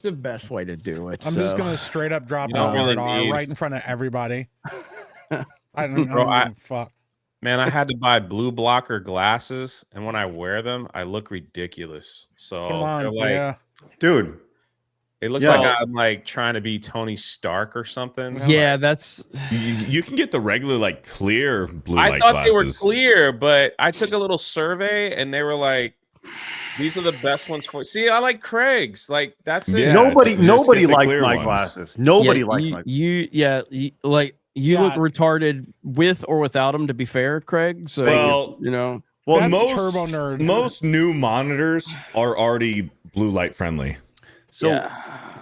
the best way to do it. I'm just gonna straight up drop a hard R right in front of everybody. I don't give a fuck. Man, I had to buy blue blocker glasses, and when I wear them, I look ridiculous. So Come on, they're like, yeah. Dude, it looks like I'm like trying to be Tony Stark or something. Yeah, that's you can get the regular like clear blue I light thought glasses. they were clear, but I took a little survey, and they were like, these are the best ones for. See, I like Craig's. Like that's it. Yeah, nobody likes clear my ones. glasses. Nobody likes my. You look retarded with or without them. To be fair, Craig. So Well, That's turbo nerd. Most new monitors are already blue light friendly. So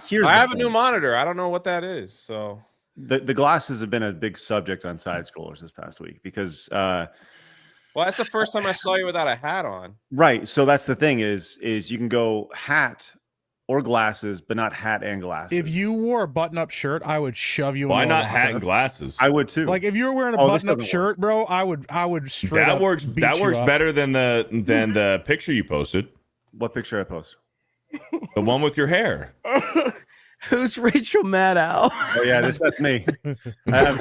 here's I the have a thing. new monitor. I don't know what that is. So The glasses have been a big subject on side scrollers this past week because well, that's the first time I saw you without a hat on. right. So that's the thing is you can go hat or glasses, but not hat and glasses. If you wore a button-up shirt, I would shove you. Why in the not locker. hat and glasses? I would too. Like if you were wearing a button-up shirt, bro, I would straight that up works. beat That you works up. better than the picture you posted. What picture I post? The one with your hair. Who's Rachel Maddow? Oh yeah, that's me. My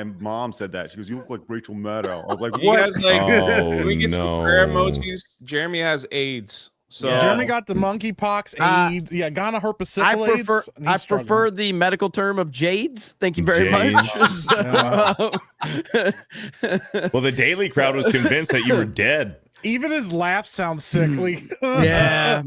mom said that. She goes, "You look like Rachel Maddow." I was like, You "What?" guys like, Oh, can we get some no. prayer emojis? Jeremy has AIDS. So Jeremy got the monkeypox, AIDS, Ghana herpes, syphilis. I prefer the medical term of Jades. Thank you very Jades. much. Well, the Daily Crowd was convinced that you were dead. Even his laugh sounds sickly. Yeah,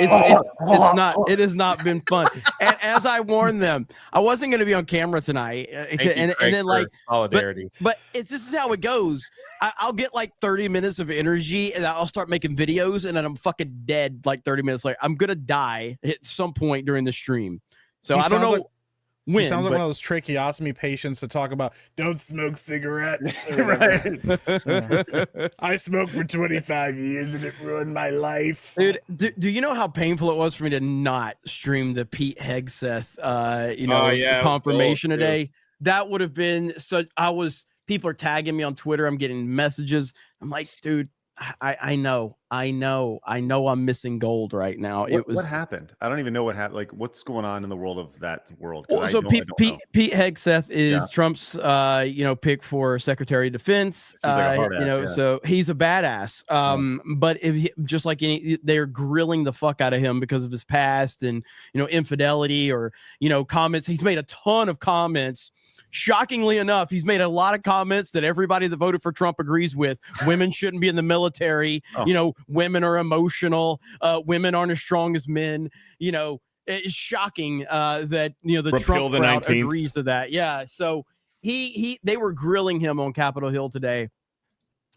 it's not. It has not been fun. And as I warned them, I wasn't going to be on camera tonight. And then like solidarity. But this is how it goes. I'll get like 30 minutes of energy, and I'll start making videos, and then I'm fucking dead like 30 minutes later. I'm gonna die at some point during the stream. So I don't know. He sounds like one of those tracheostomy patients that talk about don't smoke cigarettes. Right. I smoked for 25 years and it ruined my life. Dude, do you know how painful it was for me to not stream the Pete Hegseth confirmation today? That would have been such. People are tagging me on Twitter. I'm getting messages. I'm like, dude, I know I'm missing gold right now. What happened? I don't even know what happened. Like, what's going on in the world of that world? Well, so Pete Hegseth is Trump's pick for Secretary of Defense. So he's a badass. But they're grilling the fuck out of him because of his past and infidelity or comments. He's made a ton of comments. Shockingly enough, he's made a lot of comments that everybody that voted for Trump agrees with. Women shouldn't be in the military. Women are emotional. Women aren't as strong as men. It's shocking that the Trump crowd agrees to that. Yeah. So they were grilling him on Capitol Hill today,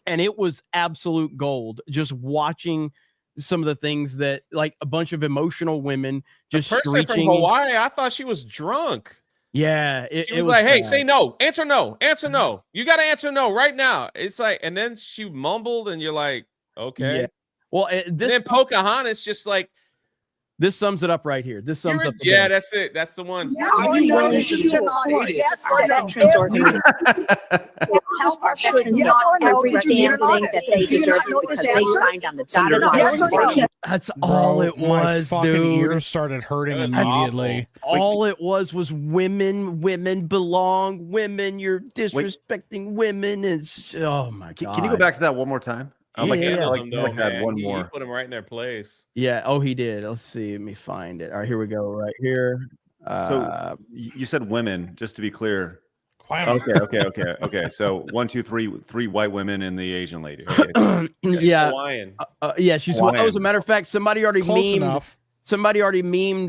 and it was absolute gold. Just watching some of the things that, like, a bunch of emotional women just the person screeching. from Hawaii, I thought she was drunk. Yeah, it was like, hey, say no, answer no, answer no. You got to answer no right now. It's like, and then she mumbled, and you're like, okay. Yeah. Well, then Pocahontas just like. This sums it up right here. This sums up. Yeah, that's it. That's the one. That's all it was, my fucking dude. ears started hurting immediately. All it was women belong. Women, you're disrespecting women. It's oh my god. Can you go back to that one more time? One more. He put him right in their place. Yeah. Oh, he did. Let's see. Let me find it. All right, here we go. Right here. So you said women, just to be clear. Okay. So 1, 2, 3, 3 white women and the Asian lady. Okay. Yeah. Hawaiian. She's Hawaiian. Oh, as a matter of fact, somebody already memed. Somebody already memed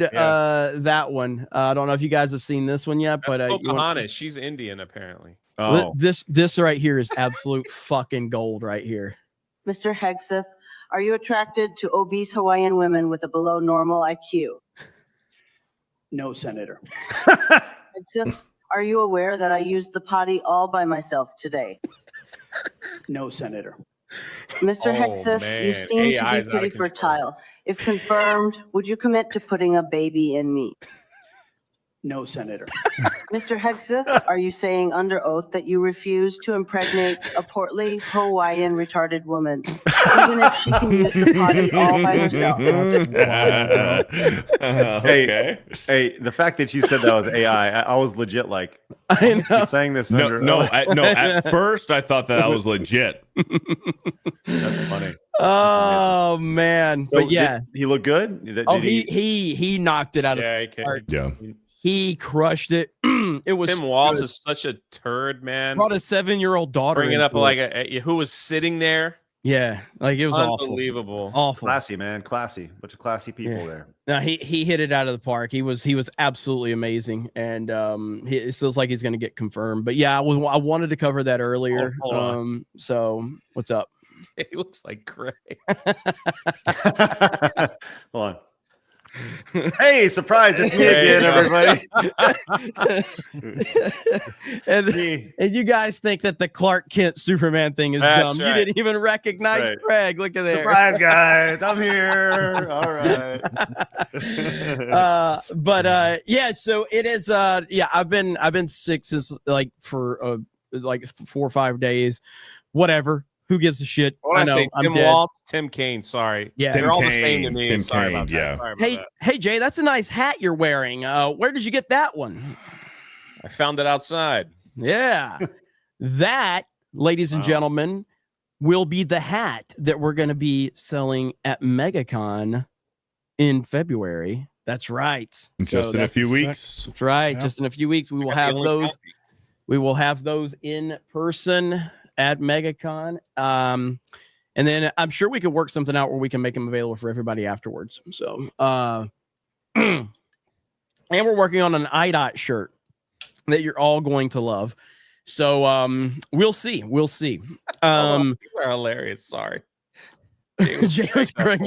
that one. I don't know if you guys have seen this one yet, but Pocahontas. She's Indian apparently. Oh. This right here is absolute fucking gold right here. Mr. Hegseth, are you attracted to obese Hawaiian women with a below normal IQ? No, Senator. Hegseth, are you aware that I used the potty all by myself today? No, Senator. Mr. Hegseth, you seem to be pretty fertile. If confirmed, would you commit to putting a baby in me? No, Senator. Mr. Hegseth, are you saying under oath that you refuse to impregnate a portly Hawaiian retarded woman, even if she can use the potty all by herself? Okay. Hey, the fact that you said that was AI, I was legit like, I know. saying this No, under no, at first I thought that was legit. That's funny. Oh man, So but yeah, did he look good? Did he knocked it out of Yeah, the park. Yeah. He crushed it. It was Tim Walz is such a turd, man. brought a 7-year-old daughter. Bringing up into like it. who was sitting there. Yeah, like it was unbelievable. Awful. Classy, man. Classy. Bunch of classy people there. No, he hit it out of the park. He was absolutely amazing, and it feels like he's going to get confirmed. But yeah, I wanted to cover that earlier. Hold on. So what's up? He looks like Craig. Hold on. Hey, surprise! It's me again, everybody. and you guys think that the Clark Kent Superman thing is That's dumb. right. You didn't even recognize Craig. Look at that. Surprise, guys! I'm here. All right. Yeah. So it is. I've been sick since for 4 or 5 days. Whatever. Who gives a shit? What I know. say? Tim Walz, Tim Kaine. Sorry. Yeah, they're all the Kaine, same to me. Tim Sorry Kaine, about that. yeah. Sorry about that. Hey, Jay, that's a nice hat you're wearing. Where did you get that one? I found it outside. Yeah. That, ladies and gentlemen, will be the hat that we're going to be selling at MegaCon in February. That's right. Just in a few weeks. That's right. Yeah. Just in a few weeks, we will have those. We will have those in person at MegaCon. And then I'm sure we could work something out where we can make them available for everybody afterwards. So, and we're working on an IDOT shirt that you're all going to love. So, we'll see. We'll see. You are hilarious. Sorry. James Craig.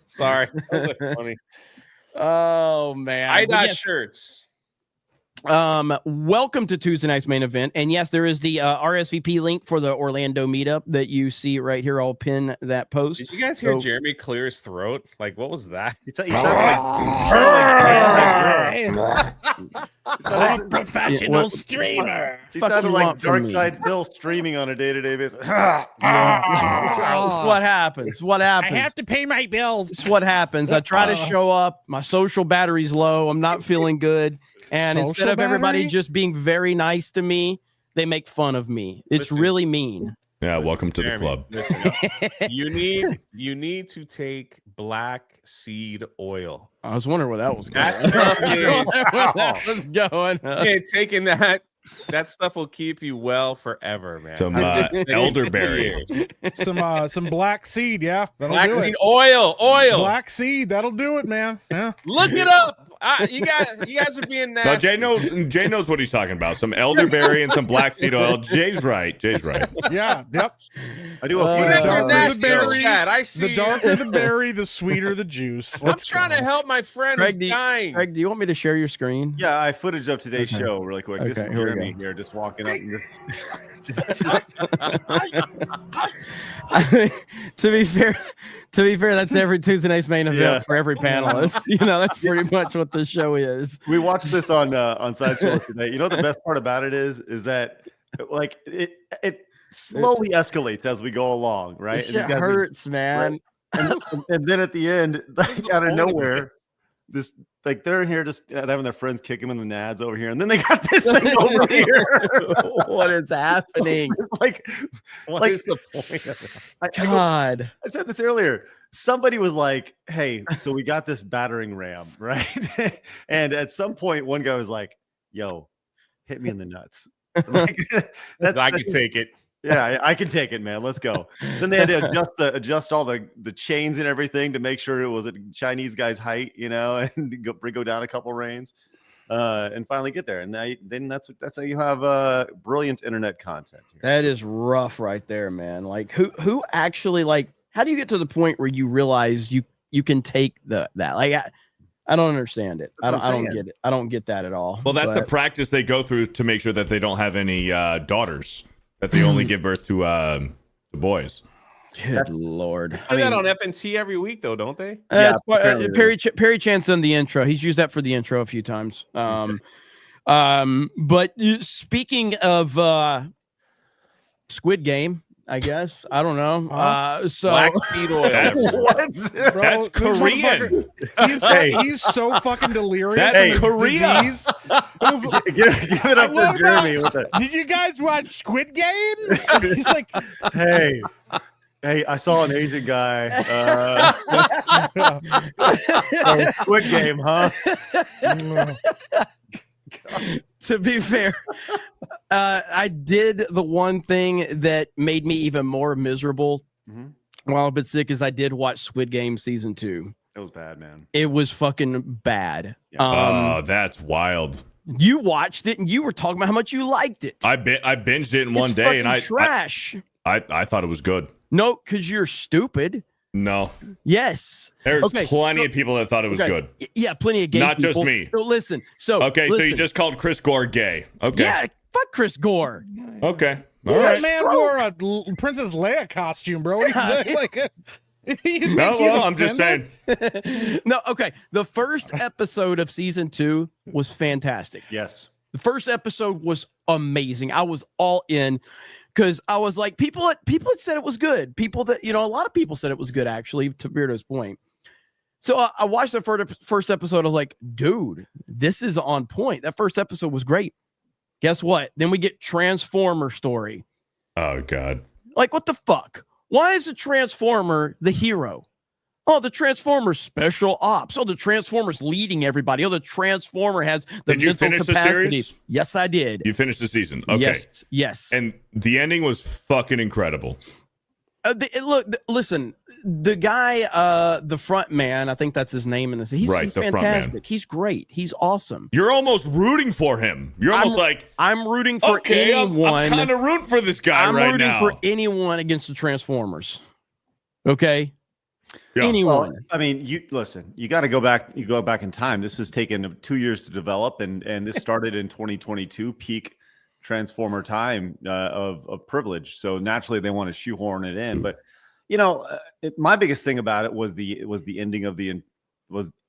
Sorry. That was funny. Oh man. IDOT shirts. Welcome to Tuesday night's main event, and yes, there is the RSVP link for the Orlando meetup that you see right here. I'll pin that post. Did you guys hear Jeremy clear his throat? Like, what was that? He sounded like professional streamer. He sounded like Dark Side Phil streaming on a day-to-day basis. It's what happens. What happens? I have to pay my bills. It's what happens. I try to show up. My social battery's low. I'm not feeling good. And instead of everybody just being very nice to me, they make fun of me. It's really mean. Yeah, welcome to the club. You need to take black seed oil. I was wondering where that was going. That stuff is that was going. Okay, taking that stuff will keep you well forever, man. Some elderberry. Some black seed, yeah. Black seed oil. Black seed, that'll do it, man. Yeah. Look it up. You guys are being nasty. No, Jay knows what he's talking about. Some elderberry and some black seed oil. Jay's right. Yeah, yep. I do a few chat. I see. The darker the berry, the sweeter the juice. I'm trying to help my friend who's dying. Craig, do you want me to share your screen? Yeah, I footage of today's show really quick. Okay, this is Jeremy here, just walking up and to be fair, that's every Tuesday night's main event for every panelist. You know, that's pretty much what the show is. We watched this on Side Scroll today. You know what the best part about it is that like it slowly escalates as we go along, right? It hurts, man. Right? And then at the end, like, out of nowhere, this like they're here just having their friends kick them in the nads over here, and then they got this thing over here. What is happening? What is the point of it? God, I said this earlier. Somebody was like, "Hey, so we got this battering ram, right?" And at some point, one guy was like, "Yo, hit me in the nuts." Like, I can take it. Yeah, I can take it, man. Let's go. Then they had to adjust all the chains and everything to make sure it was a Chinese guy's height, you know, and go down a couple reins, and finally get there. And then that's how you have brilliant internet content here. That is rough right there, man. Like who actually, like, how do you get to the point where you realize you can take that? Like I don't understand it. I don't get it. I don't get that at all. Well, that's the practice they go through to make sure that they don't have any daughters. That they only give birth to boys. Good Lord. They do that on FNT every week, though, don't they? Perry Chan's done the intro. He's used that for the intro a few times. But speaking of Squid Game, I guess. I don't know. So Black seed oil. That's Korean. He's so fucking delirious. That's Korea. Disease. Give it up for Jeremy. Did you guys watch Squid Game? He's like, hey, I saw an Asian guy. Squid Game, huh? To be fair, I did the one thing that made me even more miserable while I've been sick is I did watch Squid Game season 2. It was bad, man. It was fucking bad. Oh, that's wild. You watched it and you were talking about how much you liked it. I binged it in one day and trash. I thought it was good. No, because you're stupid. No. Yes. There's plenty of people that thought it was good. Yeah, plenty of gay Not people. just me. So listen. So so you just called Chris Gore gay. Okay. Yeah, fuck Chris Gore. Okay. that man wore a Princess Leia costume, bro. What are you saying? Like, I'm just saying. No, okay. The first episode of season 2 was fantastic. Yes. The first episode was amazing. I was all in. Because I was like, people had said it was good. People that, a lot of people said it was good, actually, to Beardo's point. So I watched the first episode. I was like, dude, this is on point. That first episode was great. Guess what? Then we get Transformer story. Oh, God. Like, what the fuck? Why is the Transformer the hero? Oh, the Transformer's special ops. Oh, the Transformer's leading everybody. Oh, the Transformer has the Did you mental finish capacity. The series? Yes, I did. You finished the season. Okay. Yes. And the ending was fucking incredible. Listen, the guy, the front man, I think that's his name in this. He's fantastic. He's great. He's awesome. You're almost rooting for him. You're almost like, I'm rooting for anyone. I'm kind of rooting for this guy right now. I'm rooting for anyone against the Transformers. Okay. Yeah. Anyone. Well, I mean, you got to go back. You go back in time. This has taken 2 years to develop, and this started in 2022, peak Transformer time of privilege. So naturally, they want to shoehorn it in. But my biggest thing about it was the ending of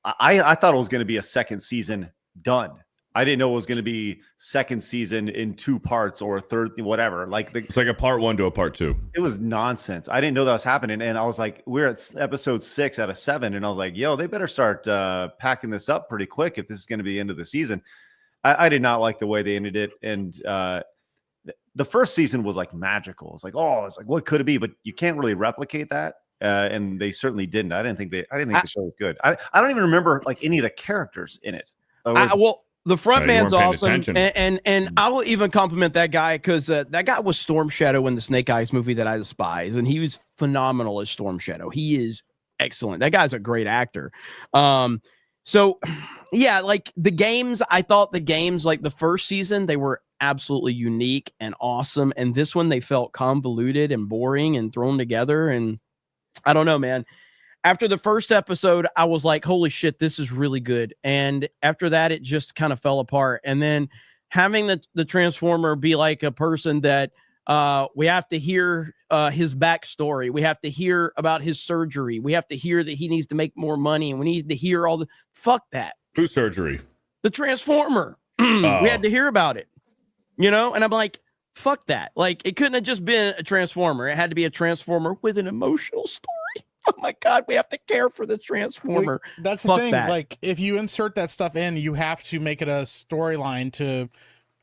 I thought it was going to be a second season done. I didn't know it was going to be second season in 2 parts or a third, whatever. It's like a part 1 to a part 2. It was nonsense. I didn't know that was happening. And I was like, we're at episode 6 out of 7. And I was like, yo, they better start packing this up pretty quick if this is going to be the end of the season. I did not like the way they ended it. And the first season was like magical. It's like, what could it be? But you can't really replicate that. And they certainly didn't. I didn't think the show was good. I don't even remember like any of the characters in it. The front man's awesome, and I will even compliment that guy because that guy was Storm Shadow in the Snake Eyes movie that I despise, and he was phenomenal as Storm Shadow. He is excellent. That guy's a great actor. So yeah, like the games, I thought the games, like the first season, they were absolutely unique and awesome, and this one they felt convoluted and boring and thrown together, and I don't know, man. After the first episode, I was like, holy shit, this is really good. And after that, it just kind of fell apart. And then having the Transformer be like a person that we have to hear his backstory. We have to hear about his surgery. We have to hear that he needs to make more money. And we need to hear all the fuck that. Whose surgery? The Transformer. We had to hear about it, And I'm like, fuck that. Like, it couldn't have just been a Transformer. It had to be a Transformer with an emotional story. Oh my God, we have to care for the Transformer. That's the thing. Like, if you insert that stuff in, you have to make it a storyline to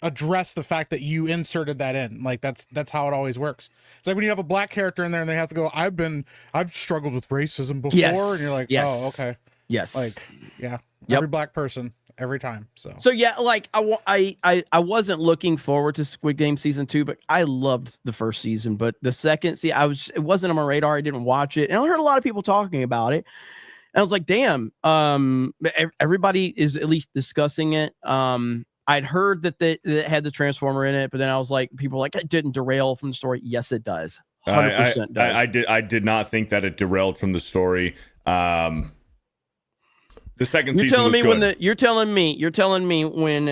address the fact that you inserted that in. Like, that's how it always works. It's like when you have a black character in there and they have to go, I've struggled with racism before, and you're like, oh, okay. Yes. Like, yeah. Every black person. Every time. So yeah, like I wasn't looking forward to Squid Game season 2, but I loved the first season. But the second it wasn't on my radar. I didn't watch it, and I heard a lot of people talking about it. And I was like, damn, everybody is at least discussing it. I'd heard that it had the Transformer in it, but then I was like, people were like, it didn't derail from the story. Yes, it does. 100% does. I did not think that it derailed from the story. The second You're season telling was me good. you're telling me when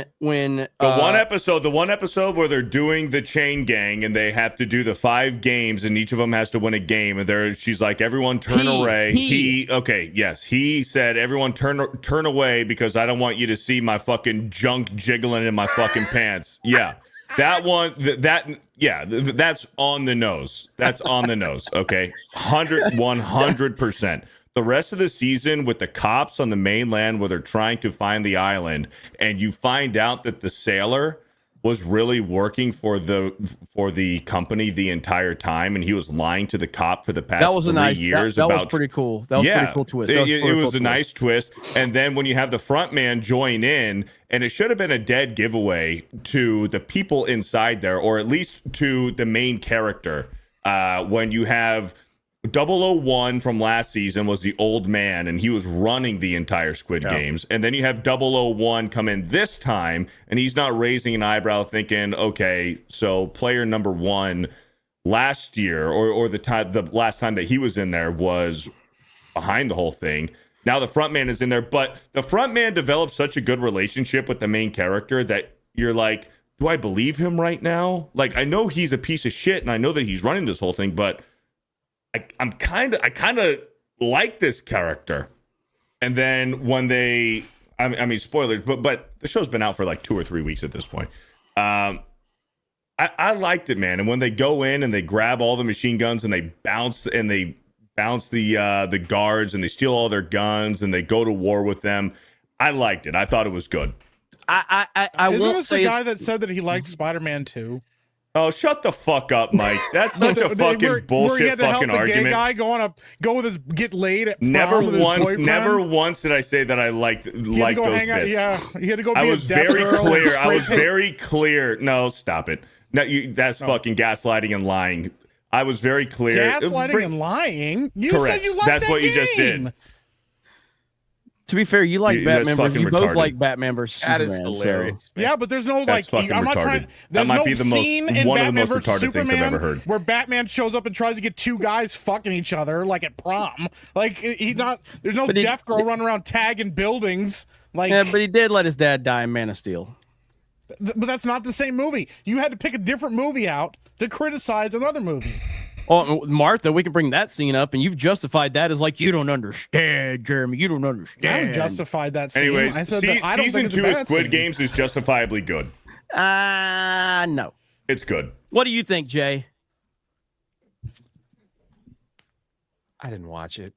The one episode where they're doing the chain gang and they have to do the 5 games and each of them has to win a game and she's like, everyone turn away. He said, everyone turn away because I don't want you to see my fucking junk jiggling in my fucking pants. Yeah. That one, that's on the nose. That's on the nose. Okay. 100%. The rest of the season with the cops on the mainland where they're trying to find the island, and you find out that the sailor was really working for the company the entire time, and he was lying to the cop for the past 3 years. That was pretty cool. That was pretty cool twist. It was a nice twist. And then when you have the front man join in, and it should have been a dead giveaway to the people inside there, or at least to the main character, when you have 001 from last season was the old man, and he was running the entire Squid Games. And then you have 001 come in this time, and he's not raising an eyebrow thinking, okay, so player number 1 last year, or the last time that he was in there was behind the whole thing. Now the front man is in there, but the front man develops such a good relationship with the main character that you're like, do I believe him right now? Like, I know he's a piece of shit, and I know that he's running this whole thing, but I kind of like this character. And then when I mean spoilers, but the show's been out for like 2 or 3 weeks at this point. I liked it, man. And when they go in and they grab all the machine guns and they bounce the guards and they steal all their guns and they go to war with them, I liked it. I thought it was good. I Isn't won't this say the guy that said that he liked Spider-Man 2? Oh, shut the fuck up, Mike. That's such a fucking bullshit fucking argument. The gay guy get laid at prom never once did I say that I liked those bits. Yeah, he had to go. I was very clear. No, stop it. No, that's fucking gaslighting and lying. I was very clear. Gaslighting and lying. You correct. said you liked That's that what game. you just did. To be fair, you like Batman, but you both like Batman versus Superman. That is hilarious. So. Yeah, but there's no That's like. I'm not retarded. trying. That There's might no be scene in one of the Batman most versus retarded things I've Superman ever heard. where Batman shows up and tries to get 2 guys fucking each other like at prom. Like he's not. There's no deaf girl running around tagging buildings. Like yeah, but he did let his dad die in Man of Steel. But that's not the same movie. You had to pick a different movie out to criticize another movie. Oh, Martha, we can bring that scene up, and you've justified that as like, you don't understand, Jeremy. You don't understand. I haven't justified that scene. Anyways, I said that I don't season think it's 2 a of bad Squid scene. Games is justifiably good. No. It's good. What do you think, Jay? I didn't watch it.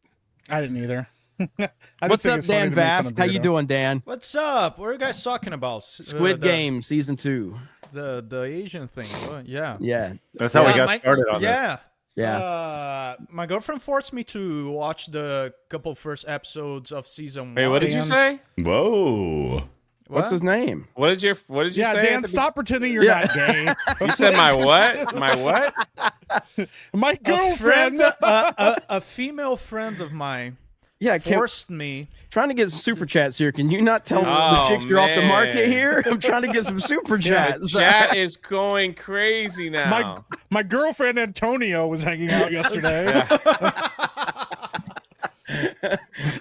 I didn't either. What's up, Dan Bass? How you doing, Dan? What's up? What are you guys talking about? Squid Game season 2. The Asian thing. Yeah. Yeah. That's how we got started on this. Yeah. Yeah. My girlfriend forced me to watch the couple first episodes of season 1. Wait, what did you say? Whoa. What's his name? What did you say? Yeah, Dan, stop pretending you're not gay. You said my what? My what? My girlfriend. A female friend of mine forced me. Trying to get some super chats here. Can you not tell the chicks you're off the market here? I'm trying to get some super chats. Chat is going crazy now. My girlfriend Antonio was hanging out yesterday.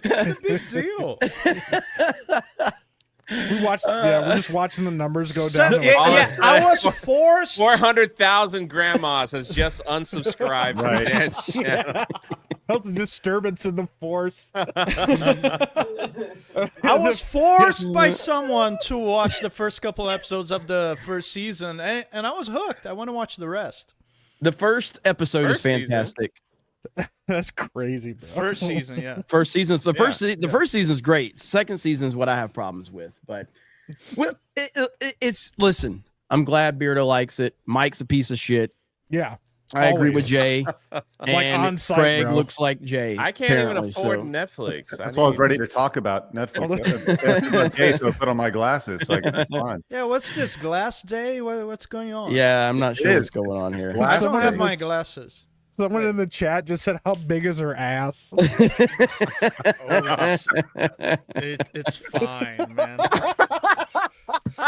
It's a big deal. We're just watching the numbers go down. I was forced. 400,000 grandmas has just unsubscribed from Dan's channel. Felt a disturbance in the force. I was forced by someone to watch the first couple episodes of the first season, and I was hooked. I want to watch the rest. The first episode is fantastic. That's crazy, bro. First season, yeah. First season. The first season's great. Second season is what I have problems with. But it's listen. I'm glad Beardo likes it. Mike's a piece of shit. Yeah. I agree with Jay. And on site, Craig bro. looks like Jay. I can't even afford Netflix. That's why I was ready to talk about Netflix. Okay, so I put on my glasses so I can respond. Yeah, what's this, glass day? What's going on? Yeah, I'm not sure what's going on here. I don't have my glasses. Someone in the chat just said, "How big is her ass?" It's fine, man.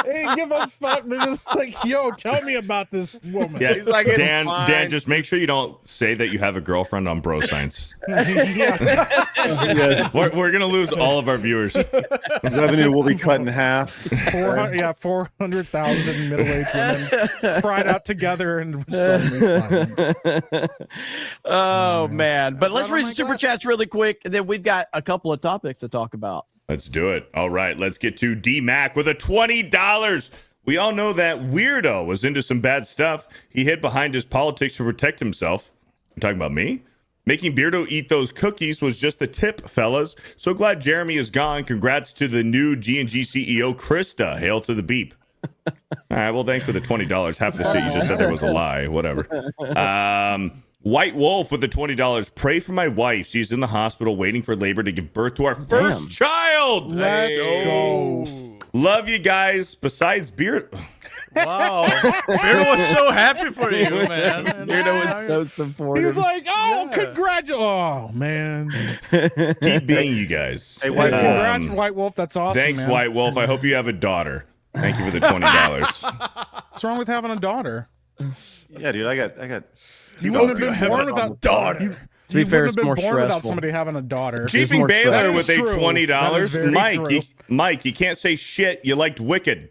They didn't give a fuck. They're just like, yo, tell me about this woman. Yeah, He's like, it's Dan, fine. Dan, just make sure you don't say that you have a girlfriend on Bro Science. Yeah. We're gonna lose all of our viewers. Revenue will be cut in half. 400,000 middle-aged women cried out together and suddenly silence. Oh man! But let's Not on read my the super glasses. chats really quick, and then we've got a couple of topics to talk about. Let's do it. All right, let's get to D-Mac with a $20. We all know that Weirdo was into some bad stuff. He hid behind his politics to protect himself. You talking about me? Making Beardo eat those cookies was just the tip, fellas. So glad Jeremy is gone. Congrats to the new G&G CEO, Krista. Hail to the beep. All right, well, thanks for the $20. Half the shit you just said there was a lie. Whatever. White Wolf with the $20. Pray for my wife. She's in the hospital waiting for labor to give birth to our first child. Let's go. Love you guys. Besides Beard. Wow. Beardo was so happy for you, man. Beardo was so supportive. He's like, oh, congratulations. Oh, man. Keep being you guys. Hey, White Wolf. Congrats, White Wolf. That's awesome, Thanks, man. White Wolf. I hope you have a daughter. Thank you for the $20. What's wrong with having a daughter? Yeah, dude, I got. You wouldn't have been born without daughter. To be fair, wouldn't it's have more been born without stressful. somebody having a daughter. Jeeping more Baylor stress. with That a is true. That is $20. very true. Mike, you can't say shit. You liked Wicked.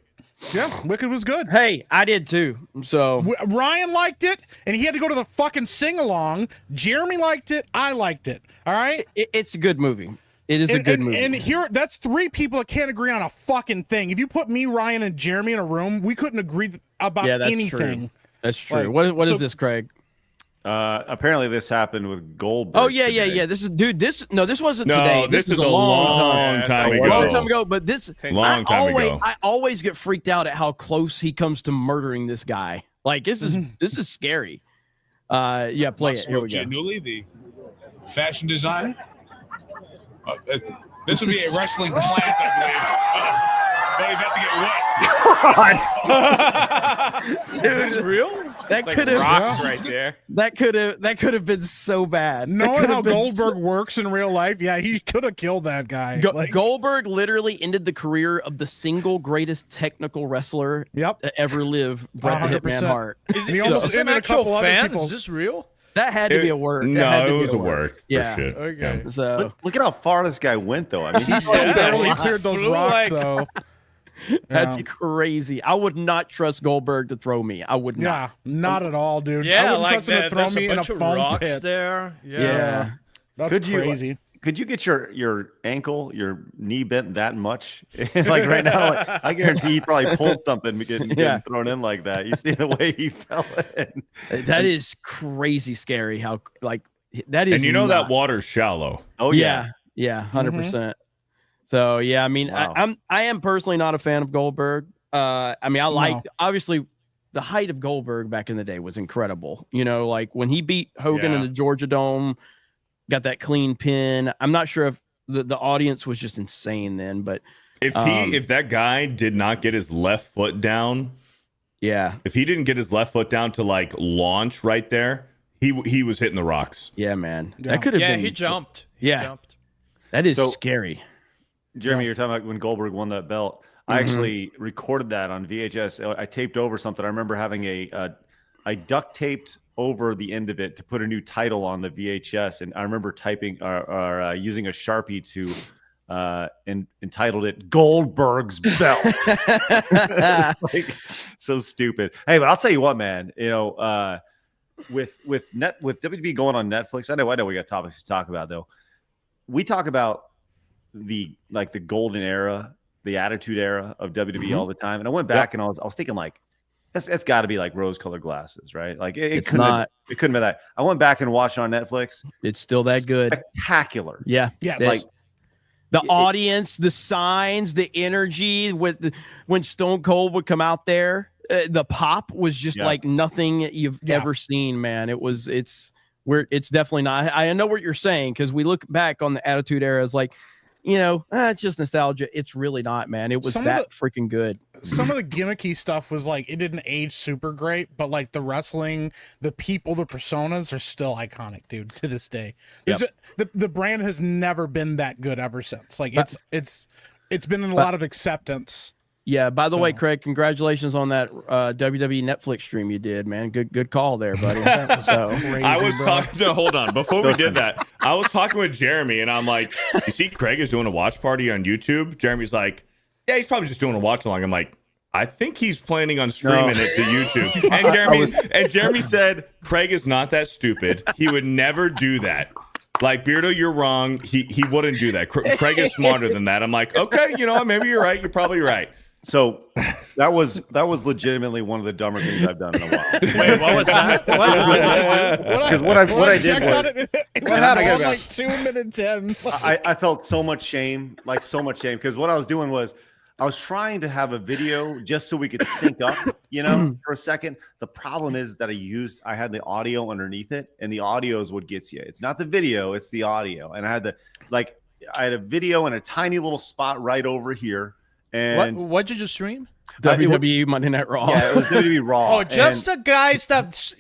Yeah, Wicked was good. Hey, I did too. So Ryan liked it, and he had to go to the fucking sing-along. Jeremy liked it. I liked it. All right? it's a good movie. It is a good movie. And here, that's three people that can't agree on a fucking thing. If you put me, Ryan, and Jeremy in a room, we couldn't agree about Yeah, that's anything. true. That's true. Like, What so- is this, Craig? Apparently, this happened with Goldberg. Oh yeah. today. This wasn't No, today. this is was a long time A ago. long time ago. But this Long time ago. I always get freaked out at how close he comes to murdering this guy. Like this is scary. Yeah, play it. Here we go. Giannulli, the fashion designer. This would be a wrestling plant, I believe. They about to get wet. Is this real? That Like could have rocks right there. that could have been so bad. That Knowing could how have been Goldberg works in real life, yeah, he could have killed that guy. Like, Goldberg literally ended the career of the single greatest technical wrestler Yep. to ever live, Bret the Hitman 100%. Hart. Is he this almost an ended a actual couple other fan? people's- Is this real? That had to be a work. That had No, to it be was a work. Yeah. For shit. Okay. Yeah. So Look at how far this guy went, though. I mean, he still Yeah. barely He cleared those flew rocks, like- though. that's Yeah. crazy. I would not trust Goldberg to throw me. I would not. Yeah, not at all, dude. I Yeah, wouldn't like trust him to that. throw There's me a in a bunch of foam rocks pit. there. Yeah. That's Could you- crazy. could you get your ankle, your knee bent that much? Like right now, like, I guarantee he probably pulled something getting thrown in like that. You see the way he fell in. That is crazy scary. How like that is. And you know that not- water's shallow. Oh Yeah, 100%. So yeah, I mean, Wow. I am personally not a fan of Goldberg. I mean, I like obviously the height of Goldberg back in the day was incredible. You know, like when he beat Hogan in Yeah. the Georgia Dome, got that clean pin. I'm not sure if the audience was just insane then, but If that guy did not get his left foot down, yeah, if he didn't get his left foot down to like launch right there, he was hitting the rocks. yeah, man, Yeah. that could have Yeah, been. he jumped. Yeah. He jumped. That is So- scary. Jeremy, you're talking about when Goldberg won that belt. I actually recorded that on VHS. I taped over something. I remember having I duct taped over the end of it to put a new title on the VHS, and I remember typing or using a Sharpie to entitled it "Goldberg's Belt." It's like so stupid. Hey, but I'll tell you what, man. You know, with WWE going on Netflix, I know we got topics to talk about though. We talk about the golden era, the attitude era of WWE all the time. And I went back and I was thinking like, that's got to be like rose-colored glasses, right? Like It's couldn't not. it couldn't be that. I went back and watched it on Netflix. It's still that good. Spectacular. Yeah. Yes. Like the audience, the signs, the energy when Stone Cold would come out there, the pop was just like nothing you've ever seen, man. It's definitely not. I know what you're saying because we look back on the Attitude Era as like, you know, it's just nostalgia. It's really not, man. It was freaking good. Some of the gimmicky stuff was like it didn't age super great, but like the wrestling, the people, the personas are still iconic, dude, to this day. The brand has never been that good ever since. Like it's been in a lot of acceptance. Yeah. By the way, Craig, congratulations on that WWE Netflix stream you did, man. Good call there, buddy. Crazy, I was bro. talking. No, hold on. Before we did that, I was talking with Jeremy, and I'm like, "You see, Craig is doing a watch party on YouTube." Jeremy's like, "Yeah, he's probably just doing a watch along." I'm like, "I think he's planning on streaming it to YouTube." And Jeremy said, "Craig is not that stupid. He would never do that." Like, Beardo, you're wrong. He wouldn't do that. Craig is smarter than that. I'm like, okay, you know what? Maybe you're right. You're probably right. So that was legitimately one of the dumber things I've done in a while. Wait, what was that? Because what I did was, it happened like 2 minutes in. I felt so much shame, because what I was doing was I was trying to have a video just so we could sync up, for a second. The problem is that I had the audio underneath it, and the audio is what gets you. It's not the video, it's the audio. And I had a video in a tiny little spot right over here. And what did you just stream? WWE Monday Night Raw. Yeah, it was WWE Raw. Oh, just the guys that,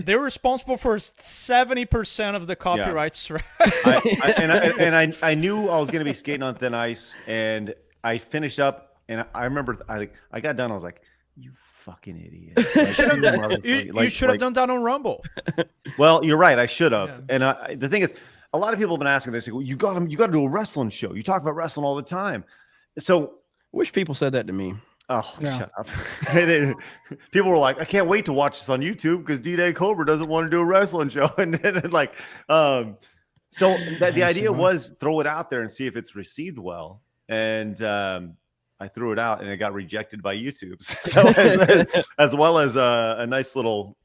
they're responsible for 70% of the copyright strikes. I knew I was going to be skating on thin ice, and I finished up, and I remember I got done. I was like, "You fucking idiot!" You should have done that on Rumble. Well, you're right. I should have. Yeah. And the thing is, a lot of people have been asking. They say, "Well, you got to do a wrestling show. You talk about wrestling all the time." So, wish people said that to me. Oh, shut up. People were like, I can't wait to watch this on YouTube because D-Day Cobra doesn't want to do a wrestling show. And then so the idea was throw it out there and see if it's received well. And I threw it out and it got rejected by YouTube. So as well as a nice little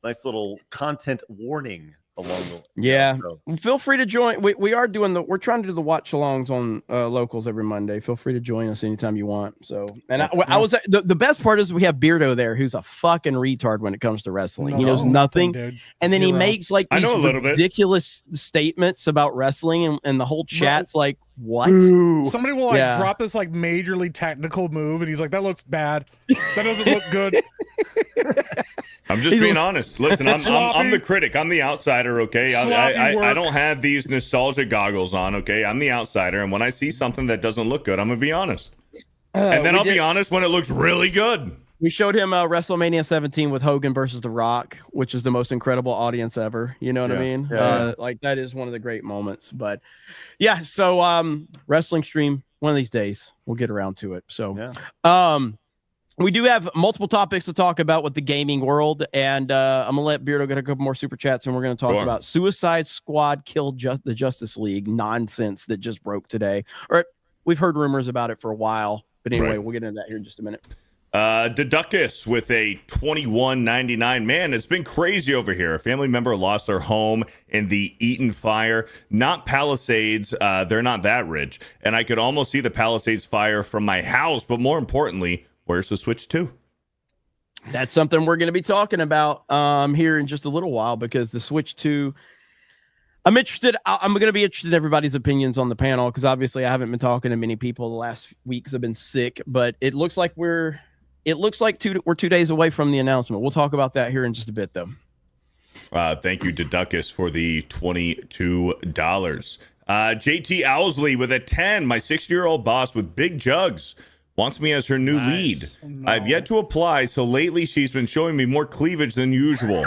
content warning along the way. Feel free to join. We're trying to do the watch alongs on locals every Monday. Feel free to join us anytime you want. So, and I was the best part is we have Beardo there, who's a fucking retard when it comes to wrestling. He knows nothing, dude. And then he makes like these ridiculous statements about wrestling, and the whole chat's like, what? Somebody will drop this like majorly technical move, and he's like, that looks bad. That doesn't look good. I'm just being honest. Listen, I'm the critic. I'm the outsider, okay? I don't have these nostalgia goggles on, okay? I'm the outsider, and when I see something that doesn't look good, I'm going to be honest. And then I'll be honest when it looks really good. We showed him WrestleMania 17 with Hogan versus The Rock, which is the most incredible audience ever. You know what I mean? Like, that is one of the great moments. But, yeah, so wrestling stream, one of these days, we'll get around to it. So, we do have multiple topics to talk about with the gaming world, and I'm gonna let Beardo get a couple more super chats, and we're gonna talk about Suicide Squad killed the Justice League nonsense that just broke today. Or we've heard rumors about it for a while, but anyway, we'll get into that here in just a minute. Deducus with a $21.99. Man, it's been crazy over here. A family member lost their home in the Eaton fire. Not Palisades. They're not that rich, and I could almost see the Palisades fire from my house. But more importantly, where's the Switch 2? That's something we're going to be talking about here in just a little while, because the Switch 2, I'm interested. I'm going to be interested in everybody's opinions on the panel, because obviously I haven't been talking to many people the last weeks. I've been sick, but it looks like we're 2 days away from the announcement. We'll talk about that here in just a bit, though. Thank you, Deducus, for the $22. JT Owsley with a 10. My 60-year-old boss with big jugs wants me as her new lead. No. I've yet to apply, so lately she's been showing me more cleavage than usual.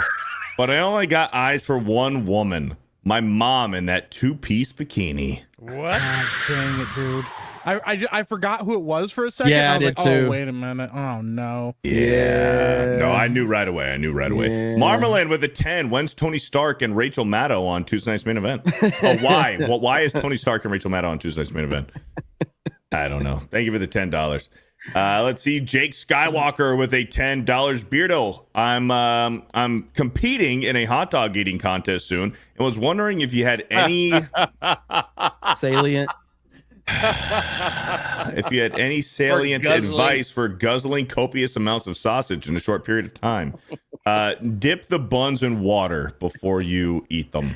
But I only got eyes for one woman. My mom in that two-piece bikini. What? God dang it, dude. I forgot who it was for a second. Yeah, I was like, oh, wait a minute. Oh, no. Yeah. No, I knew right away. Yeah. Marmalade with a 10. When's Tony Stark and Rachel Maddow on Tuesday Night's Main Event? Why? Well, why is Tony Stark and Rachel Maddow on Tuesday Night's Main Event? I don't know. Thank you for the $10. Let's see. Jake Skywalker with a $10. Beardo, I'm competing in a hot dog eating contest soon, and was wondering if you had any salient advice for guzzling copious amounts of sausage in a short period of time. Dip the buns in water before you eat them.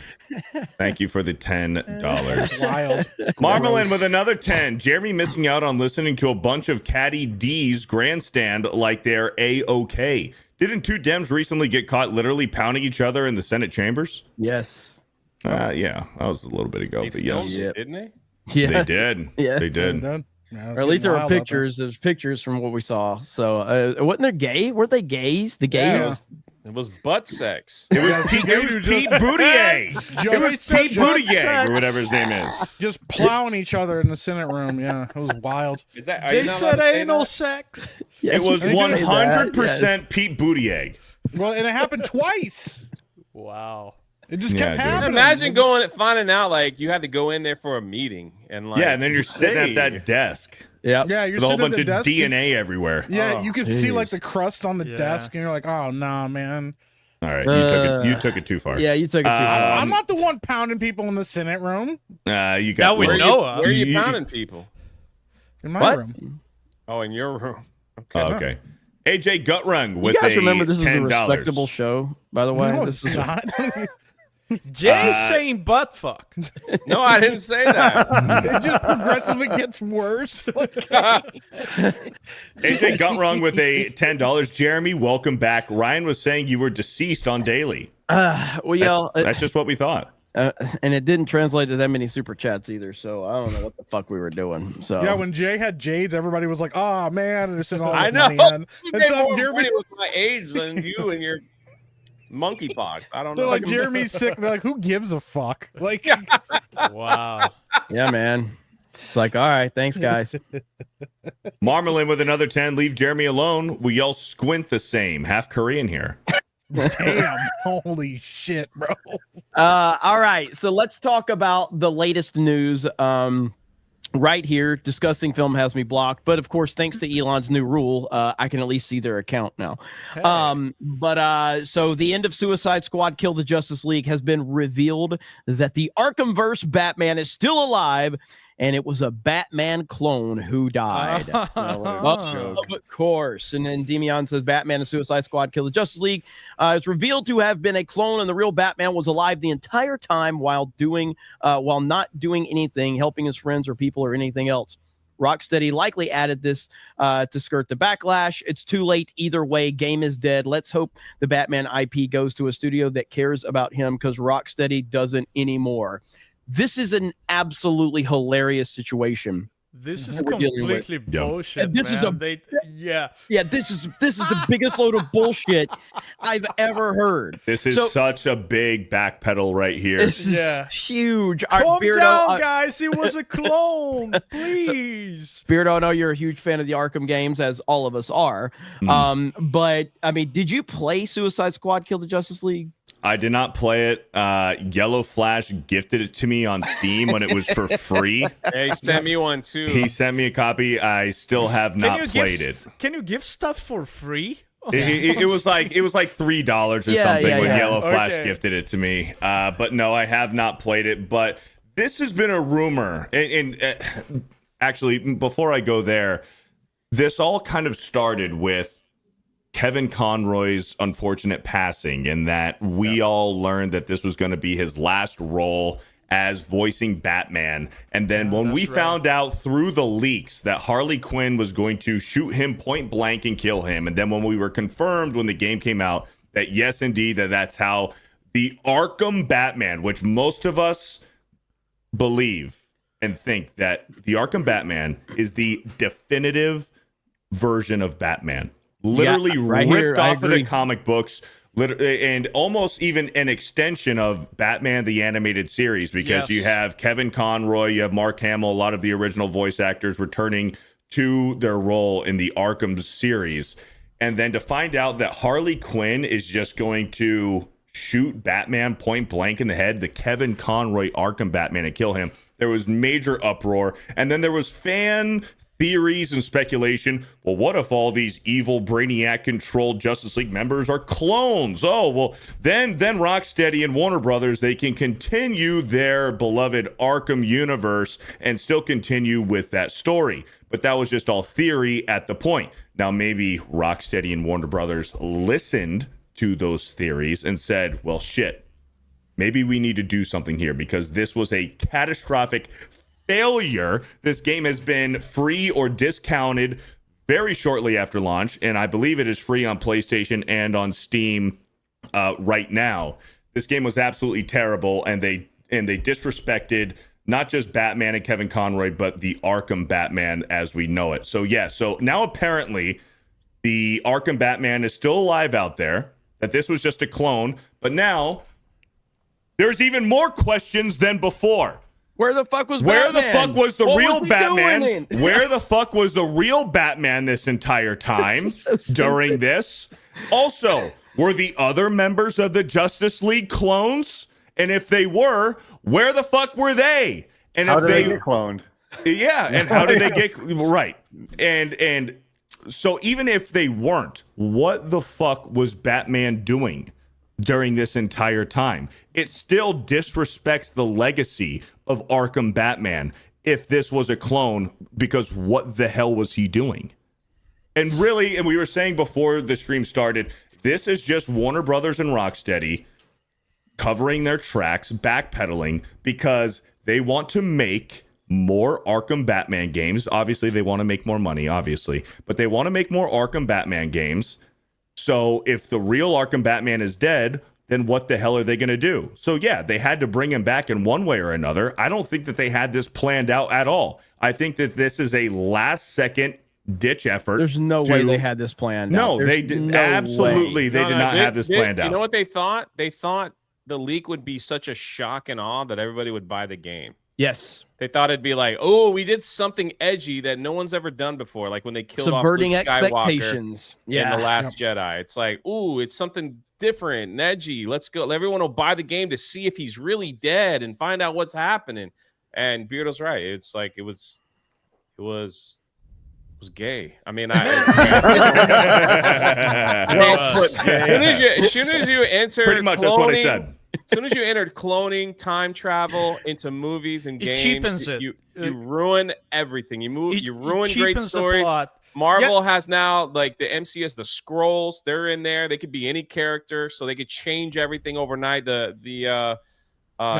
Thank you for the $10. Wild. Marmalin with another 10. Jeremy missing out on listening to a bunch of Caddy D's grandstand like they're A-OK. Didn't two Dems recently get caught literally pounding each other in the Senate chambers? Yes. Yeah, that was a little bit ago, but yes. Didn't they? Yeah. They did. Yes. They did. Yeah, Or at least there were pictures. There's pictures from what we saw. So wasn't there gay? Weren't they gays? The gays? Yeah. It was butt sex. It was Pete Buttigieg. It was Pete Buttigieg or whatever his name is. Just plowing each other in the Senate room. Yeah, it was wild. Is that? They said anal sex. It was 100% Pete Buttigieg. Well, and it happened twice. Wow. It just kept happening. Imagine finding out like you had to go in there for a meeting and like and then you're sitting at that desk. Yeah, you're with a whole sitting at bunch the of desk. DNA everywhere. Yeah, you can see like the crust on the desk, and you're like, oh nah, man. All right, you took it too far. Yeah, you took it too far. I'm not the one pounding people in the Senate room. You got where are you pounding people? In my room. Oh, in your room. Okay. Okay. AJ Gutrung with you guys remember this is a $10. respectable show, by the way. No, this it's is not. Jay's saying butt fuck. No, I didn't say that. It just progressively gets worse. AJ Gutrung with a $10. Jeremy, welcome back. Ryan was saying you were deceased on daily. That's just what we thought. And it didn't translate to that many super chats either, so I don't know what the fuck we were doing. So yeah, when Jay had Jades, everybody was like, "Oh man," and they're sending all this I know. money in. You And made so more Jeremy, money with my age than you and your monkeypox. I don't they're know. like, "Jeremy's sick." They're like, "Who gives a fuck?" Like, wow. Yeah, man. It's like, all right, thanks, guys. Marmalin with another 10. Leave Jeremy alone. We all squint the same. Half Korean here. damn, holy shit, bro. All right, so let's talk about the latest news. Right here, discussing film has me blocked, but of course, thanks to Elon's new rule, I can at least see their account now. Hey. So the end of Suicide Squad: Kill the Justice League has been revealed that the Arkhamverse Batman is still alive, and it was a Batman clone who died. Of course. And then Demian says Batman and Suicide Squad: Kill the Justice League. It's revealed to have been a clone, and the real Batman was alive the entire time while not doing anything, helping his friends or people or anything else. Rocksteady likely added this to skirt the backlash. It's too late either way. Game is dead. Let's hope the Batman IP goes to a studio that cares about him, because Rocksteady doesn't anymore. This is an absolutely hilarious situation. This is completely bullshit. This is this is the biggest load of bullshit I've ever heard. This is such a big backpedal right here. This is huge. Calm down, guys. He was a clone. Please. Beardo, I know you're a huge fan of the Arkham games, as all of us are. But I mean, did you play Suicide Squad: Kill the Justice League? I did not play it. Yellow Flash gifted it to me on Steam when it was for free. Hey, he sent me one too. He sent me a copy. I still have not played it. Can you give stuff for free? It was like $3 or something when Yellow Flash gifted it to me. But no, I have not played it. But this has been a rumor, and actually, before I go there, this all kind of started with Kevin Conroy's unfortunate passing, and that we all learned that this was going to be his last role as voicing Batman. And then when we found out through the leaks that Harley Quinn was going to shoot him point blank and kill him, and then when we were confirmed when the game came out that yes, indeed, that's how the Arkham Batman, which most of us believe and think that the Arkham Batman is the definitive version of Batman. Literally ripped off of the comic books, and almost even an extension of Batman the Animated Series, because you have Kevin Conroy, you have Mark Hamill, a lot of the original voice actors returning to their role in the Arkham series. And then to find out that Harley Quinn is just going to shoot Batman point blank in the head, the Kevin Conroy Arkham Batman, and kill him, there was major uproar. And then there was fan theories and speculation. Well, what if all these evil Brainiac controlled Justice League members are clones? Oh, well, then Rocksteady and Warner Brothers, they can continue their beloved Arkham universe and still continue with that story. But that was just all theory at the point. Now, maybe Rocksteady and Warner Brothers listened to those theories and said, well, shit, maybe we need to do something here, because this was a catastrophic failure. This game has been free or discounted very shortly after launch, and I believe it is free on PlayStation and on Steam right now. This game was absolutely terrible, and they disrespected not just Batman and Kevin Conroy, but the Arkham Batman as we know it. So yeah, so now apparently the Arkham Batman is still alive out there, that this was just a clone, but now there's even more questions than before. Where the fuck was Where Batman? the fuck was the What real was he Batman? doing? Where the fuck was the real Batman this entire time This is so stupid. during this? Also, were the other members of the Justice League clones? And if they were, where the fuck were they? And How if did they get cloned? Yeah, and how did they get right? And so even if they weren't, what the fuck was Batman doing during this entire time? It still disrespects the legacy of Arkham Batman if this was a clone, because what the hell was he doing? And really, and we were saying before the stream started, this is just Warner Brothers and Rocksteady covering their tracks, backpedaling, because they want to make more Arkham Batman games. Obviously, they want to make more money, obviously, but they want to make more Arkham Batman games. So if the real Arkham Batman is dead, then what the hell are they going to do? So yeah, they had to bring him back in one way or another. I don't think that they had this planned out at all. I think that this is a last second ditch effort. There's no way they had this planned out. No, There's they did no absolutely. way. They did not have this planned out. You know what they thought? They thought the leak would be such a shock and awe that everybody would buy the game. Yes. They thought it'd be like, oh, we did something edgy that no one's ever done before. Like when they killed Subverting off Luke Skywalker expectations. in The Last Jedi. It's like, ooh, it's something different and edgy. Let's go. Everyone will buy the game to see if he's really dead and find out what's happening. And Beardo's right. It's like it was gay. I mean, as soon as you enter pretty much cloning, that's what I said. As soon as you entered cloning, time travel into movies and games, it cheapens it. You ruin everything. You ruin great cheapens the stories. plot. Marvel has now, like, the MCU has the scrolls. They're in there. They could be any character, so they could change everything overnight. The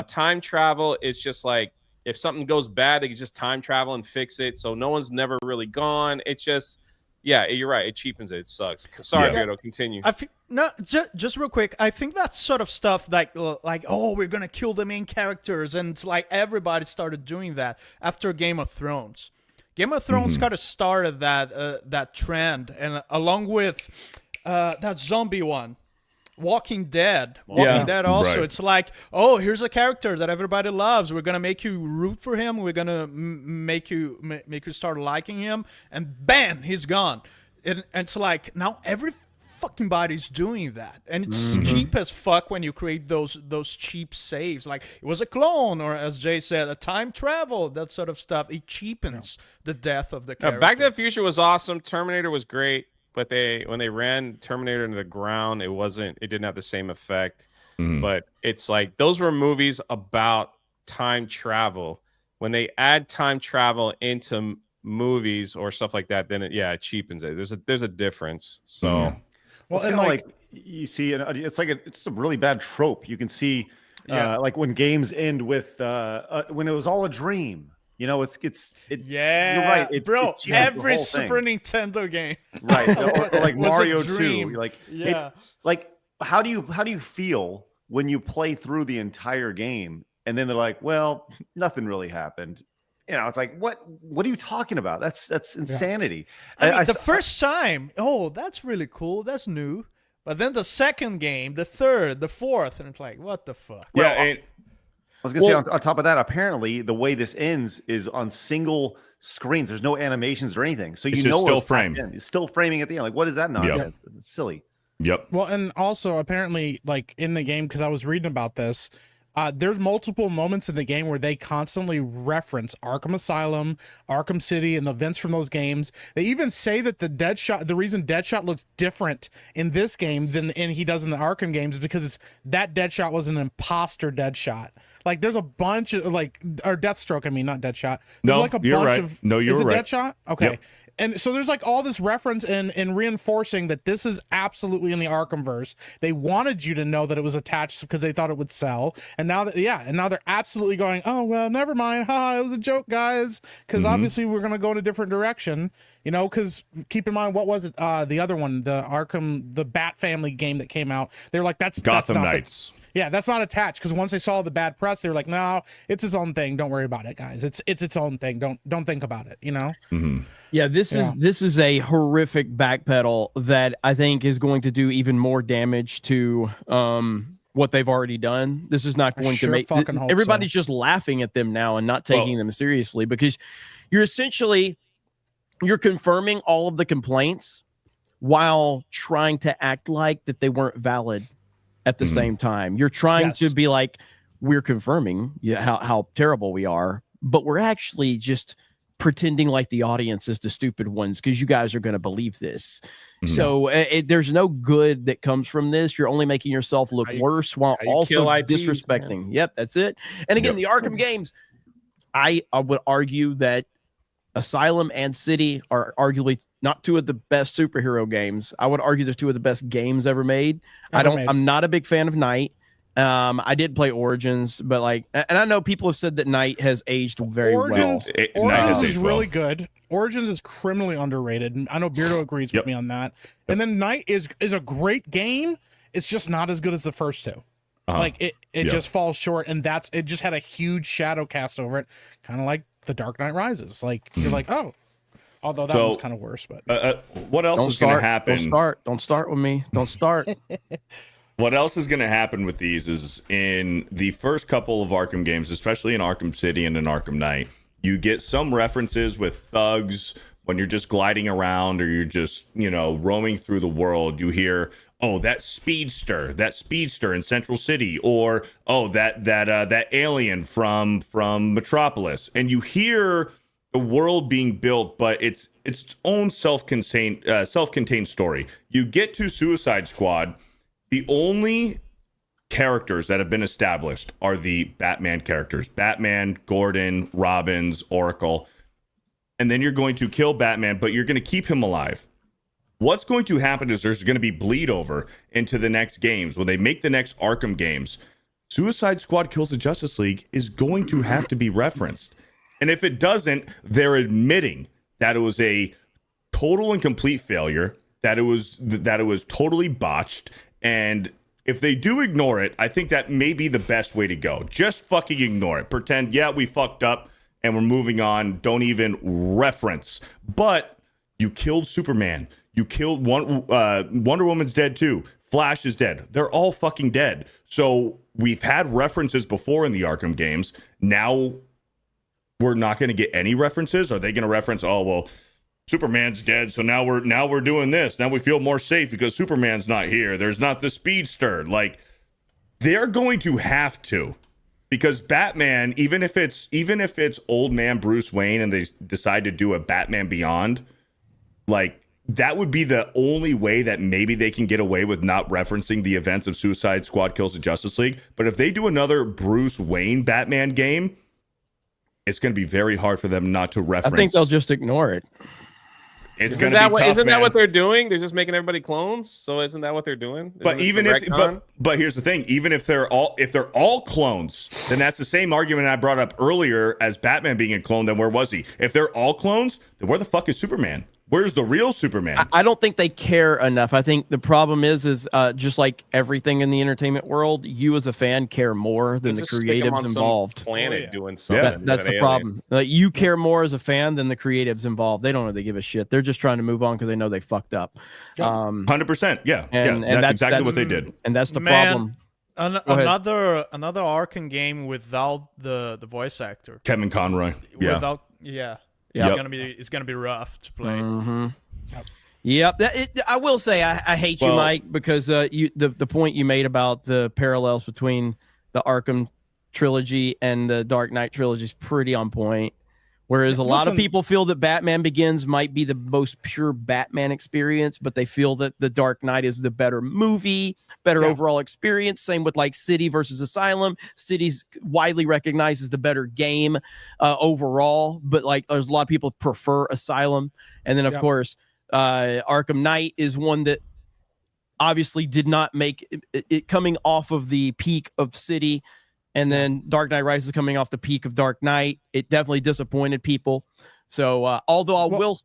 time travel is just like, if something goes bad, they can just time travel and fix it. So no one's never really gone. It's just, yeah, you're right. It cheapens it. It sucks. Sorry, Beardo, continue. No, just real quick. I think that sort of stuff, like, oh, we're gonna kill the main characters, and it's like everybody started doing that after Game of Thrones. Game of Thrones kind of started that trend, and along with that zombie one. Walking Dead also. Right. It's like, oh, here's a character that everybody loves. We're gonna make you root for him. We're gonna make you start liking him, and bam, he's gone. And it's like now every fucking body's doing that, and it's cheap as fuck when you create those cheap saves. Like it was a clone, or as Jay said, a time travel, that sort of stuff. It cheapens the death of the character. Back to the Future was awesome. Terminator was great. But when they ran Terminator into the ground, it didn't have the same effect. But it's like those were movies about time travel. When they add time travel into movies or stuff like that, then it cheapens it. There's a difference. So well, and like you see, it's like it's a really bad trope. You can see like when games end with when it was all a dream. You know, it's yeah, you're right, bro. Every Super Nintendo game, right? Or like Mario 2. Like, yeah. Like how do you feel when you play through the entire game and then they're like, well, nothing really happened? You know, it's like, what are you talking about? That's insanity. I mean, the first time, oh, that's really cool. That's new. But then the second game, the third, the fourth, and it's like, what the fuck? I was gonna say on top of that, apparently the way this ends is on single screens. There's no animations or anything, so you know still frame. It's still framing at the end. Like, what is that nonsense? Yep. It's silly. Yep. Well, and also apparently, like in the game, because I was reading about this, there's multiple moments in the game where they constantly reference Arkham Asylum, Arkham City, and the events from those games. They even say that the reason Deadshot looks different in this game than he does in the Arkham games is because that Deadshot was an imposter Deadshot. Like there's a bunch of or Deathstroke. I mean, not Deadshot. There's like a bunch of. No, you're right. Deadshot. Okay. Yep. And so there's like all this reference and reinforcing that this is absolutely in the Arkhamverse. They wanted you to know that it was attached because they thought it would sell. And now now they're absolutely going, oh, well, never mind. Haha, it was a joke, guys. Because obviously we're going to go in a different direction, you know, because keep in mind, what was it? The other one, the Bat family game that came out. They're like, that's Gotham not Knights. Yeah, that's not attached because once they saw the bad press, they were like, "No, it's its own thing. Don't worry about it, guys. It's its own thing. Don't think about it." You know? Mm-hmm. Yeah, this is a horrific backpedal that I think is going to do even more damage to what they've already done. This is not going to make everybody's just laughing at them now and not taking them seriously, because you're confirming all of the complaints while trying to act like that they weren't valid at the same time. You're trying to be like, we're confirming how terrible we are, but we're actually just pretending like the audience is the stupid ones because you guys are going to believe this. So there's no good that comes from this. You're only making yourself look worse while also disrespecting. Man. Yep, that's it. And again, the Arkham games, I would argue that Asylum and City are arguably not two of the best superhero games. I would argue they're two of the best games ever made. I'm not a big fan of Night. I did play Origins, but and I know people have said that Night has aged very well. Origins is really good. Origins is criminally underrated, and I know Beardo agrees with me on that. And then Night is a great game. It's just not as good as the first two. It just falls short, and it just had a huge shadow cast over it, kind of like The Dark Knight Rises. You're like, oh, although that was kind of worse. But what else is going to happen? Don't start with me. Don't start. What else is going to happen with these is in the first couple of Arkham games, especially in Arkham City and in Arkham Knight, you get some references with thugs when you're just gliding around or you're just, roaming through the world. You hear, oh, that speedster in Central City, or oh, that alien from Metropolis. And you hear the world being built, but it's its own self-contained story. You get to Suicide Squad. The only characters that have been established are the Batman characters. Batman, Gordon, Robbins, Oracle. And then you're going to kill Batman, but you're going to keep him alive. What's going to happen is there's going to be bleed over into the next games. When they make the next Arkham games, Suicide Squad Kills the Justice League is going to have to be referenced. And if it doesn't, they're admitting that it was a total and complete failure, that it was totally botched. And if they do ignore it, I think that may be the best way to go. Just fucking ignore it. Pretend, yeah, we fucked up and we're moving on. Don't even reference. But you killed Superman. You killed Wonder Woman's dead too. Flash is dead. They're all fucking dead. So we've had references before in the Arkham games. Now we're not going to get any references. Are they going to reference, oh, well, Superman's dead, so now we're doing this. Now we feel more safe because Superman's not here. There's not the speedster. They're going to have to, because Batman, even if it's old man Bruce Wayne and they decide to do a Batman Beyond, that would be the only way that maybe they can get away with not referencing the events of Suicide Squad Kills the Justice League. But if they do another Bruce Wayne Batman game, it's going to be very hard for them not to reference. I think they'll just ignore it. Isn't that what they're doing? They're just making everybody clones. So isn't that what they're doing? But but here's the thing: even if they're all clones, then that's the same argument I brought up earlier as Batman being a clone. Then where was he? If they're all clones, then where the fuck is Superman? Where's the real Superman? I don't think they care enough. I think the problem is just like everything in the entertainment world, you as a fan care more than the creatives involved. Planet doing something. That's the problem. You care more as a fan than the creatives involved. They don't know they give a shit. They're just trying to move on because they know they fucked up. 100%. Yeah. That's exactly what they did. And that's the problem. Another Arkham game without the voice actor. Kevin Conroy. It's gonna be rough to play. Mm-hmm. Yep. I will say I hate you, Mike, because the point you made about the parallels between the Arkham trilogy and the Dark Knight trilogy is pretty on point. Whereas a lot of people feel that Batman Begins might be the most pure Batman experience, but they feel that the Dark Knight is the better movie, better overall experience. Same with City versus Asylum. City's widely recognized as the better game overall, but there's a lot of people prefer Asylum. And then of course, Arkham Knight is one that obviously did not make it coming off of the peak of City. And then Dark Knight Rises coming off the peak of Dark Knight. It definitely disappointed people. So, although I will say,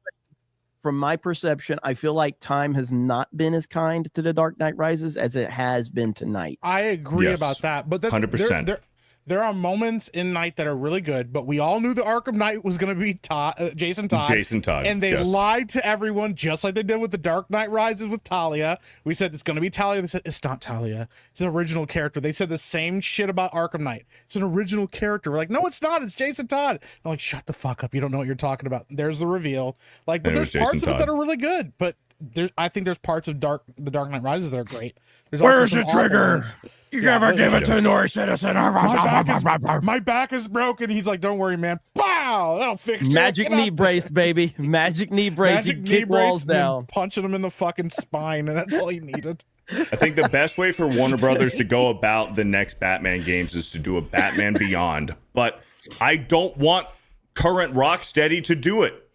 from my perception, I feel like time has not been as kind to The Dark Knight Rises as it has been tonight. I agree about that, but that's 100%. There are moments in Night that are really good, but we all knew the Arkham Knight was going to be Jason Todd. Jason Todd. And they lied to everyone just like they did with The Dark Knight Rises with Talia. We said it's going to be Talia. They said it's not Talia. It's an original character. They said the same shit about Arkham Knight. It's an original character. We're like, no, it's not. It's Jason Todd. They're like, shut the fuck up. You don't know what you're talking about. There's the reveal. Like, but there's parts of it that are really good. But I think there's parts of The Dark Knight Rises that are great. There's Where's the trigger? You never give it to a North citizen. My back is broken. He's like, don't worry, man. Pow! That'll fix you. Magic knee brace, baby. Magic knee brace. Magic you knee kick brace, walls down. Punching him in the fucking spine, and that's all he needed. I think the best way for Warner Brothers to go about the next Batman games is to do a Batman Beyond. But I don't want current Rocksteady to do it.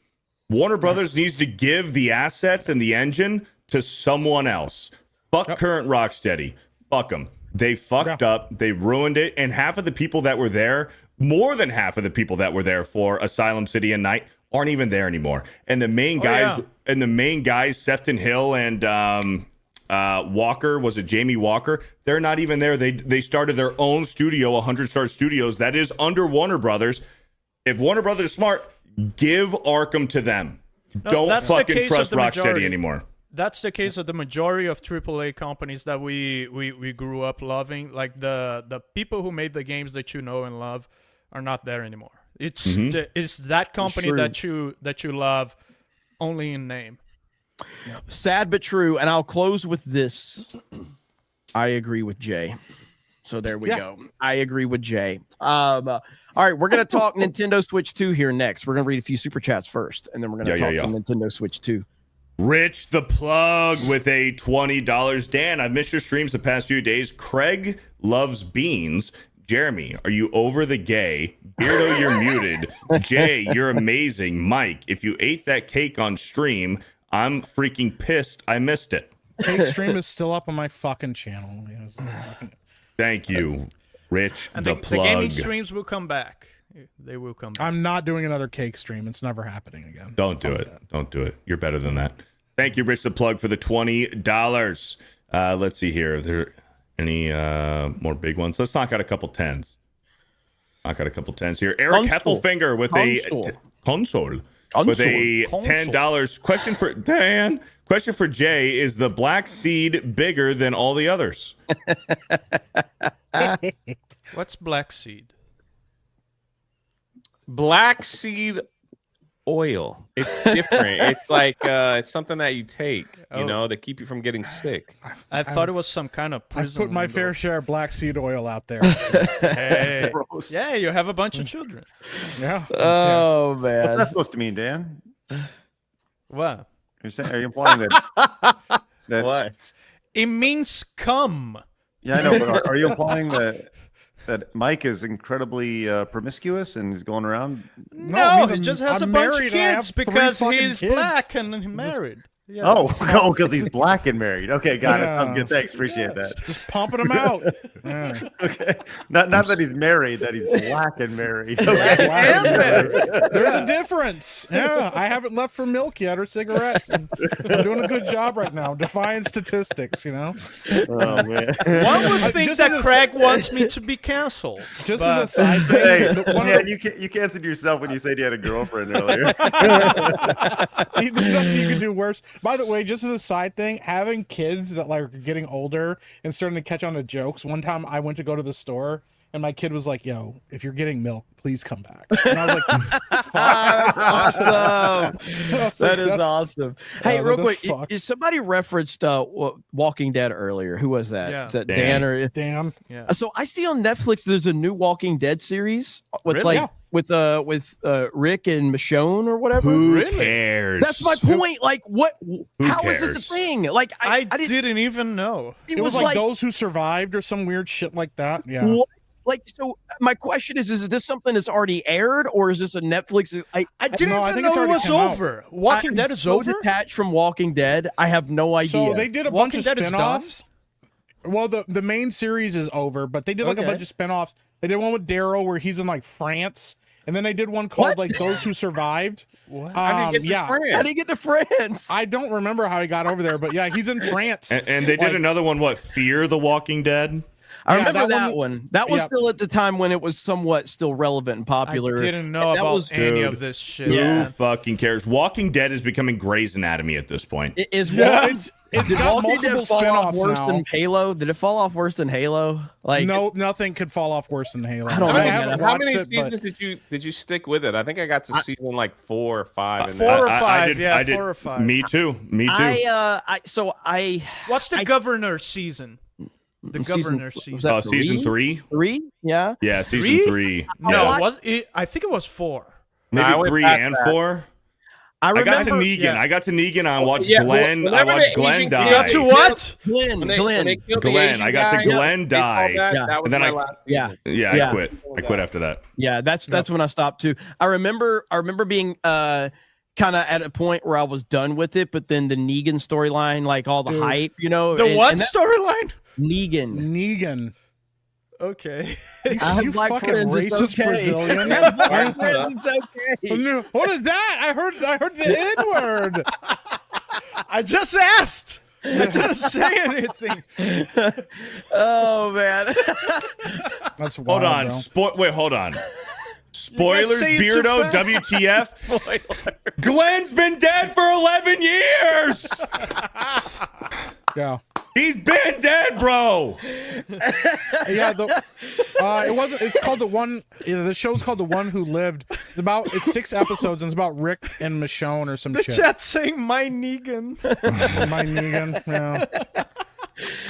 Warner Brothers needs to give the assets and the engine to someone else. Fuck current Rocksteady. Fuck them. They fucked up. They ruined it. And half of the people that were there, more than half of the people that were there for Asylum City and Night, aren't even there anymore. And the main guys, Sefton Hill and Walker, was it Jamie Walker? They're not even there. They started their own studio, 100 Star Studios, that is under Warner Brothers. If Warner Brothers is smart, give Arkham to them. Don't fucking trust Rocksteady anymore. That's the case of the majority of AAA companies that we grew up loving. Like the people who made the games that you know and love are not there anymore. It's it's that company that you love only in name. Yeah. Sad but true. And I'll close with this. I agree with Jay. So there we go. I agree with Jay. All right, we're going to talk Nintendo Switch 2 here next. We're going to read a few super chats first, and then we're going to talk some Nintendo Switch 2. Rich the Plug with a $20. Dan, I've missed your streams the past few days. Craig loves beans. Jeremy, are you over the gay? Beardo, you're muted. Jay, you're amazing. Mike, if you ate that cake on stream, I'm freaking pissed I missed it. Cake stream is still up on my fucking channel. Thank you, Rich and the Plug. The gaming streams will come back. They will come back. I'm not doing another cake stream. It's never happening again. Don't do it. Don't do it. You're better than that. Thank you, Rich the Plug, for the $20. Let's see here. Are there any more big ones? Let's knock out a couple tens. Knock out a couple tens here. Eric Heffelfinger with a console. With a $10 question for Dan. Question for Jay: is the black seed bigger than all the others? What's black seed? Black seed oil. It's different. It's like it's something that you take, you know, to keep you from getting sick. I thought it was some kind of prison. I've put my fair share of black seed oil out there. Hey. Yeah, you have a bunch of children. Yeah. Oh man. What's that supposed to mean, Dan? What? Are you implying that What? It means come. Yeah, I know, but are you implying that Mike is incredibly promiscuous and he's going around? No, he just has a bunch of kids because he's black and married. Yeah, oh, because he's black and married. Okay, got it. Sounds good. Thanks, appreciate that. Just pumping him out. Okay, not that he's married, that he's black and married. Okay. There's a difference. Yeah, I haven't left for milk yet or cigarettes. I'm doing a good job right now, defying statistics. You know. Oh man. One would think that Craig wants me to be canceled. Just as a side thing, you canceled yourself when you said you had a girlfriend earlier. There's nothing you can do worse. By the way, just as a side thing, having kids that like are getting older and starting to catch on to jokes. One time I went to go to the store and my kid was like, "Yo, if you're getting milk, please come back." And I was like, "Fuck." Awesome. That is awesome. Hey, real quick, somebody referenced Walking Dead earlier. Who was that? Yeah. Is that Dan or Dan? Yeah. So I see on Netflix there's a new Walking Dead series with with Rick and Michonne or whatever. Who cares? That's my point. Like, what? How is this a cares? thing? Like, I didn't even know. It was like those who survived or some weird shit like that. Yeah. What? Like, so my question is this something that's already aired, or is this a Netflix? I didn't even know it was over. Walking Dead is over? Detached from Walking Dead. I have no idea. So they did a bunch of spinoffs. Well, the main series is over, but they did like a bunch of spinoffs. They did one with Daryl where he's in like France And then they did one called like Those Who Survived. What? How did he get to France? How did he get to France? I don't remember how he got over there, but yeah, he's in France. And they did another one, what, Fear the Walking Dead? I remember that one. That was yeah. still at the time when it was somewhat still relevant and popular. I didn't know about any of this shit. Who fucking cares? Walking Dead is becoming Grey's Anatomy at this point. It's got multiple spin-offs worse now. than Halo? Did it fall off worse than Halo? Like no, nothing could fall off worse than Halo. I don't know. haven't How watched many it, seasons did you stick with it? I think I got to season like 4 or 5. And 4 or 5, I did, yeah, I did. 4 or 5. Me too. What's the governor season? The governor season. Oh, season 3? 3? Yeah. Yeah, season 3. No, I think it was 4. Maybe 3 and 4. I got to Negan. Yeah. I got to Negan. I watched Glenn. I watched Glenn die. You got to what? Glenn. I got to Glenn die. And then I quit. I quit after that. Yeah, that's when I stopped too. I remember being kind of at a point where I was done with it, but then the Negan storyline, like all the hype, you know. What storyline? Negan. Okay. You fucking racist Brazilian. It's okay. What is that? I heard the N-word. I just asked. I didn't say anything. Oh man. That's wild, hold on. Spoilers, Beardo, WTF. Spoiler. Glenn's been dead for 11 years. Yeah. He's been dead, bro. Yeah, it's called The One. The show's called The One Who Lived. It's 6 episodes and it's about Rick and Michonne or some The shit. chat's saying my Negan. My Negan. Yeah.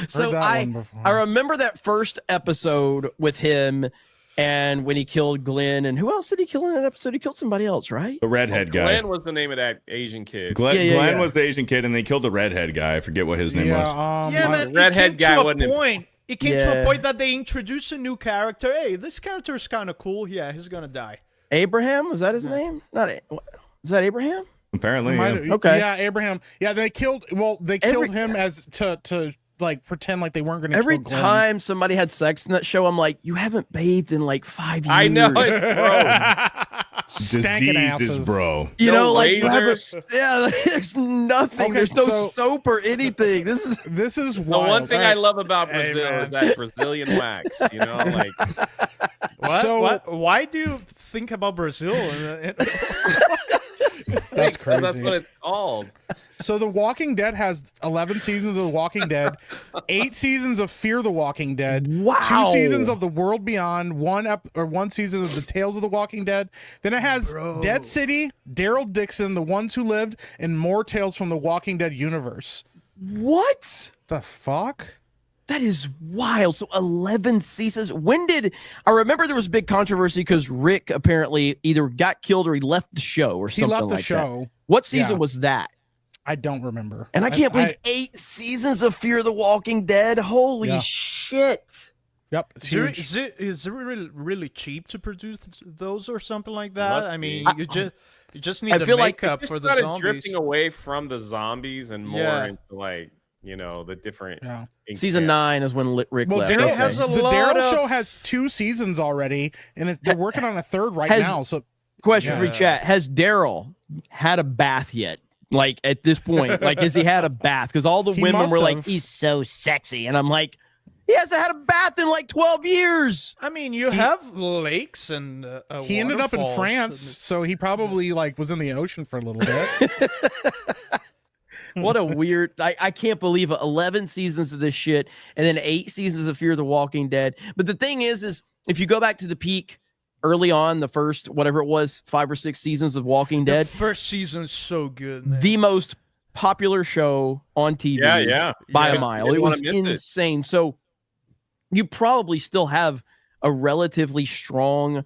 So I remember that first episode with him. And when he killed Glenn, and who else did he kill in that episode? He killed somebody else, right? The redhead guy. Glenn was the name of that Asian kid. Glenn was the Asian kid, and they killed the redhead guy. I forget what his name was. Man, redhead guy wasn't It came to a point that they introduced a new character. Hey, this character is kind of cool. Yeah, he's gonna die. Abraham, was that his name? Is that Abraham? Apparently, yeah. Okay. Yeah, Abraham. Yeah, they killed him as to like pretend like they weren't going to. Every time somebody had sex in that show, I'm like, you haven't bathed in like 5 years. I know, it's gross. Diseases, bro. You know, like lasers. there's nothing. Okay, there's no soap or anything. This is The wild. one thing I love about Brazil is that Brazilian wax. You know, like What? Why do you think about Brazil? That's crazy. That's what it's called. So The Walking Dead has 11 seasons of The Walking Dead, 8 seasons of Fear the Walking Dead, Wow. 2 seasons of The World Beyond, one season of The Tales of the Walking Dead. Then it has Dead City, Daryl Dixon, The Ones Who Lived, and more tales from the Walking Dead universe. what? The fuck? That is wild. So 11 seasons. I remember there was a big controversy because Rick apparently either got killed or he left the show or something like that. He left the show. What season was that? I don't remember. And I can't believe 8 seasons of Fear the Walking Dead. Holy shit. Yep. It's huge. Is it really cheap to produce those or something like that? I mean, you just need I the feel like makeup Just for the started zombies. drifting away from the zombies and more into like the different. Season 9 is when Rick left. Daryl has a the lot Daryl of- show has 2 seasons already, and they're working on a 3rd right now. So, Question for chat: has Daryl had a bath yet? Like at this point, like has he had a bath? Because all the women were like, "He's so sexy," and I'm like, "He hasn't had a bath in like 12 years." I mean, you have lakes and he ended up in waterfalls. France, so he probably was in the ocean for a little bit. What a weird! I can't believe it. 11 seasons of this shit, and then 8 seasons of Fear the Walking Dead. But the thing is if you go back to the peak early on, the first whatever it was, 5 or 6 seasons of Walking Dead, The first season is so good, man. the most popular show on TV, by a mile. It was insane. So you probably still have a relatively strong,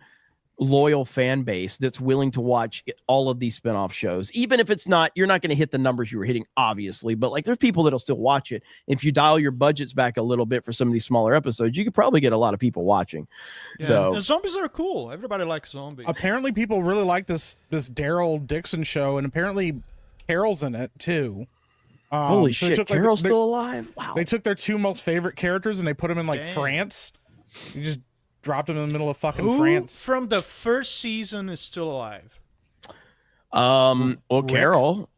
loyal fan base that's willing to watch all of these spinoff shows, even if you're not going to hit the numbers you were hitting, obviously, but like there's people that'll still watch it. If you dial your budgets back a little bit for some of these smaller episodes, you could probably get a lot of people watching. So and zombies are cool. Everybody likes zombies. Apparently, people really like this Daryl Dixon show, and apparently Carol's in it too. Holy shit, Carol's still alive? Wow. They took their 2 most favorite characters and they put them in France. You just dropped him in the middle of fucking Who France. from the first season is still alive? Well, Rick? Carol,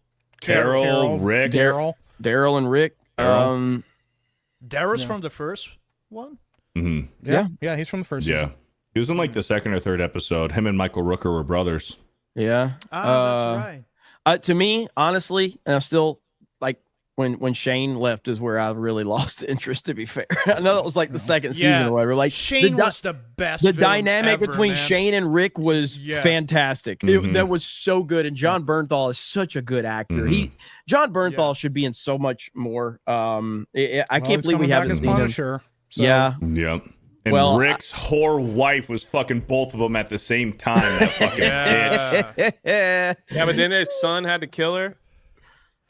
Rick, Daryl, and Rick. Darrow's from the first one. Yeah, he's from the first season. He was in like the second or third episode. Him and Michael Rooker were brothers. Yeah. That's right. To me, honestly, and I still like when Shane left is where I really lost interest. To be fair, I know that was like the second season or whatever. Like Shane was the best. The villain dynamic ever, between man. Shane and Rick was fantastic. That was so good, and John Bernthal is such a good actor. John Bernthal should be in so much more. I can't believe we haven't seen him. So. Yeah. And Rick's whore wife was fucking both of them at the same time. That fucking bitch. Yeah, but then his son had to kill her.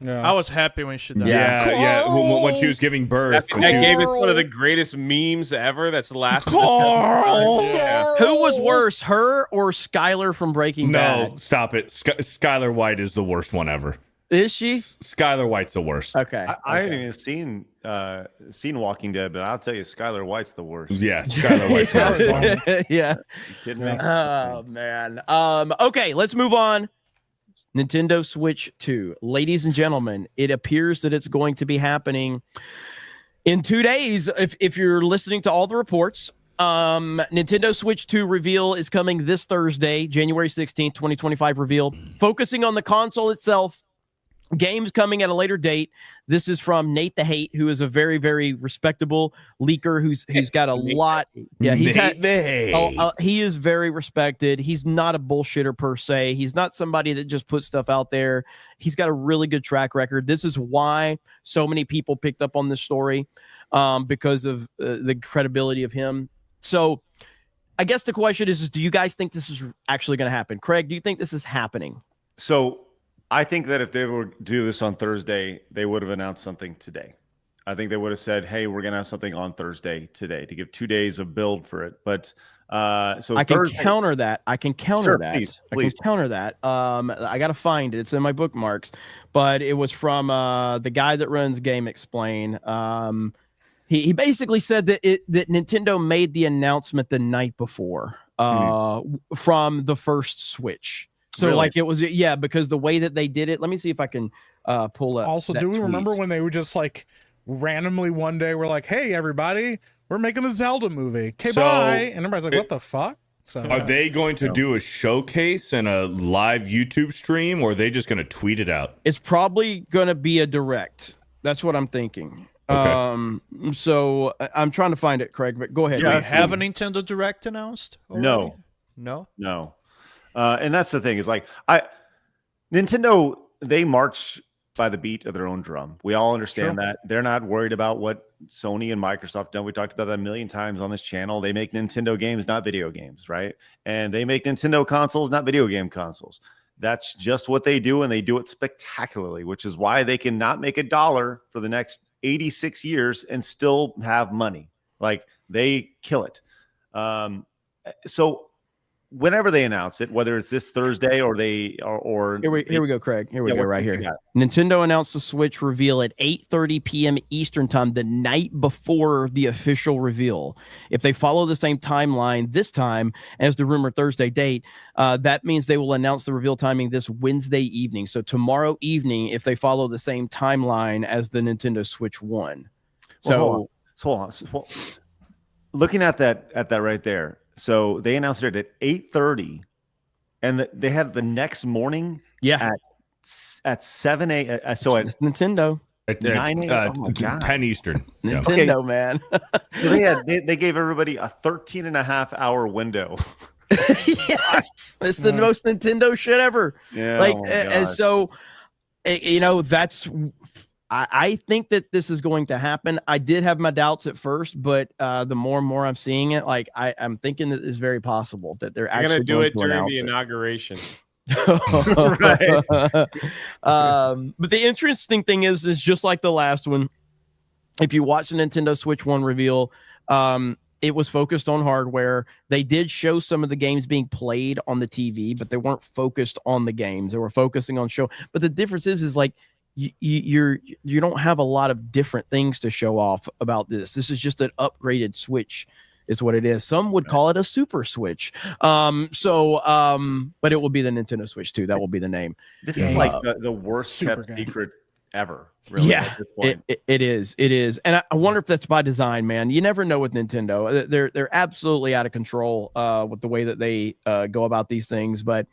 Yeah. I was happy when she died. Yeah. When she was giving birth. That gave us one of the greatest memes ever. That's the last. Who was worse, her or Skylar from Breaking Bad? No, stop it. Skylar White is the worst one ever. Is she? Skylar White's the worst. Okay. I haven't even seen Walking Dead, but I'll tell you, Skylar White's the worst. Yeah, Skylar White's the worst. Yeah. You kidding me? Oh man. Okay, let's move on. Nintendo Switch 2. Ladies and gentlemen, it appears that it's going to be happening in 2 days. If you're listening to all the reports, Nintendo Switch 2 reveal is coming this Thursday, January 16th, 2025 reveal, focusing on the console itself. Games coming at a later date. This is from Nate the Hate, who is a very, very respectable leaker who's got a lot. Yeah, he is very respected. He's not a bullshitter per se. He's not somebody that just puts stuff out there. He's got a really good track record. This is why so many people picked up on this story, because of the credibility of him. So I guess the question is do you guys think this is actually going to happen? Craig, do you think this is happening? So I think that if they were to do this on Thursday, they would have announced something today. I think they would have said, hey, we're going to have something on Thursday today to give 2 days of build for it. But so I can counter that. I can counter that. Please. I can counter that. I got to find it. It's in my bookmarks, but it was from the guy that runs Game Explain. He basically said that that Nintendo made the announcement the night before from the first Switch. So really? Like it was, because the way that they did it, let me see if I can pull up. Also, do we remember when they were just like randomly one day we're like, hey, everybody, we're making a Zelda movie. Okay, bye. And everybody's like, what the fuck? So are they going to do a showcase and a live YouTube stream, or are they just going to tweet it out? It's probably going to be a direct. That's what I'm thinking. Okay. So I'm trying to find it, Craig, but go ahead. Do we have a Nintendo Direct announced already? No. And that's the thing is like Nintendo, they march by the beat of their own drum. We all understand that. They're not worried about what Sony and Microsoft done. We talked about that a million times on this channel. They make Nintendo games, not video games, right? And they make Nintendo consoles, not video game consoles. That's just what they do, and they do it spectacularly, which is why they can not make $1 for the next 86 years and still have money. Like they kill it. So whenever they announce it, whether it's this Thursday or here we go, Craig. Here we go, right here. Nintendo announced the Switch reveal at 8:30 p.m. Eastern time the night before the official reveal. If they follow the same timeline this time as the rumored Thursday date, that means they will announce the reveal timing this Wednesday evening. So tomorrow evening, if they follow the same timeline as the Nintendo Switch 1. So hold on. Looking at that right there. So they announced it at 8:30, and they had the next morning. At 7 a.m. So it's Nintendo at 9 a.m. 10 Eastern. Nintendo, man. So they gave everybody a 13.5-hour window. Yes, it's the most Nintendo shit ever. Yeah. So that's. I think that this is going to happen. I did have my doubts at first, but the more and more I'm seeing it, like I'm thinking that it's very possible that they're actually going to do it during the inauguration. Right. But the interesting thing is just like the last one. If you watch the Nintendo Switch 1 reveal, it was focused on hardware. They did show some of the games being played on the TV, but they weren't focused on the games. They were focusing on show. But the difference is like, you don't have a lot of different things to show off about this. This is just an upgraded Switch. is what it is. Some would call it a Super Switch. But it will be the Nintendo Switch 2. That will be the name. This is like the worst kept secret ever. Really, yeah, it is. And I wonder if that's by design, man. You never know with Nintendo. They're absolutely out of control with the way that they go about these things. But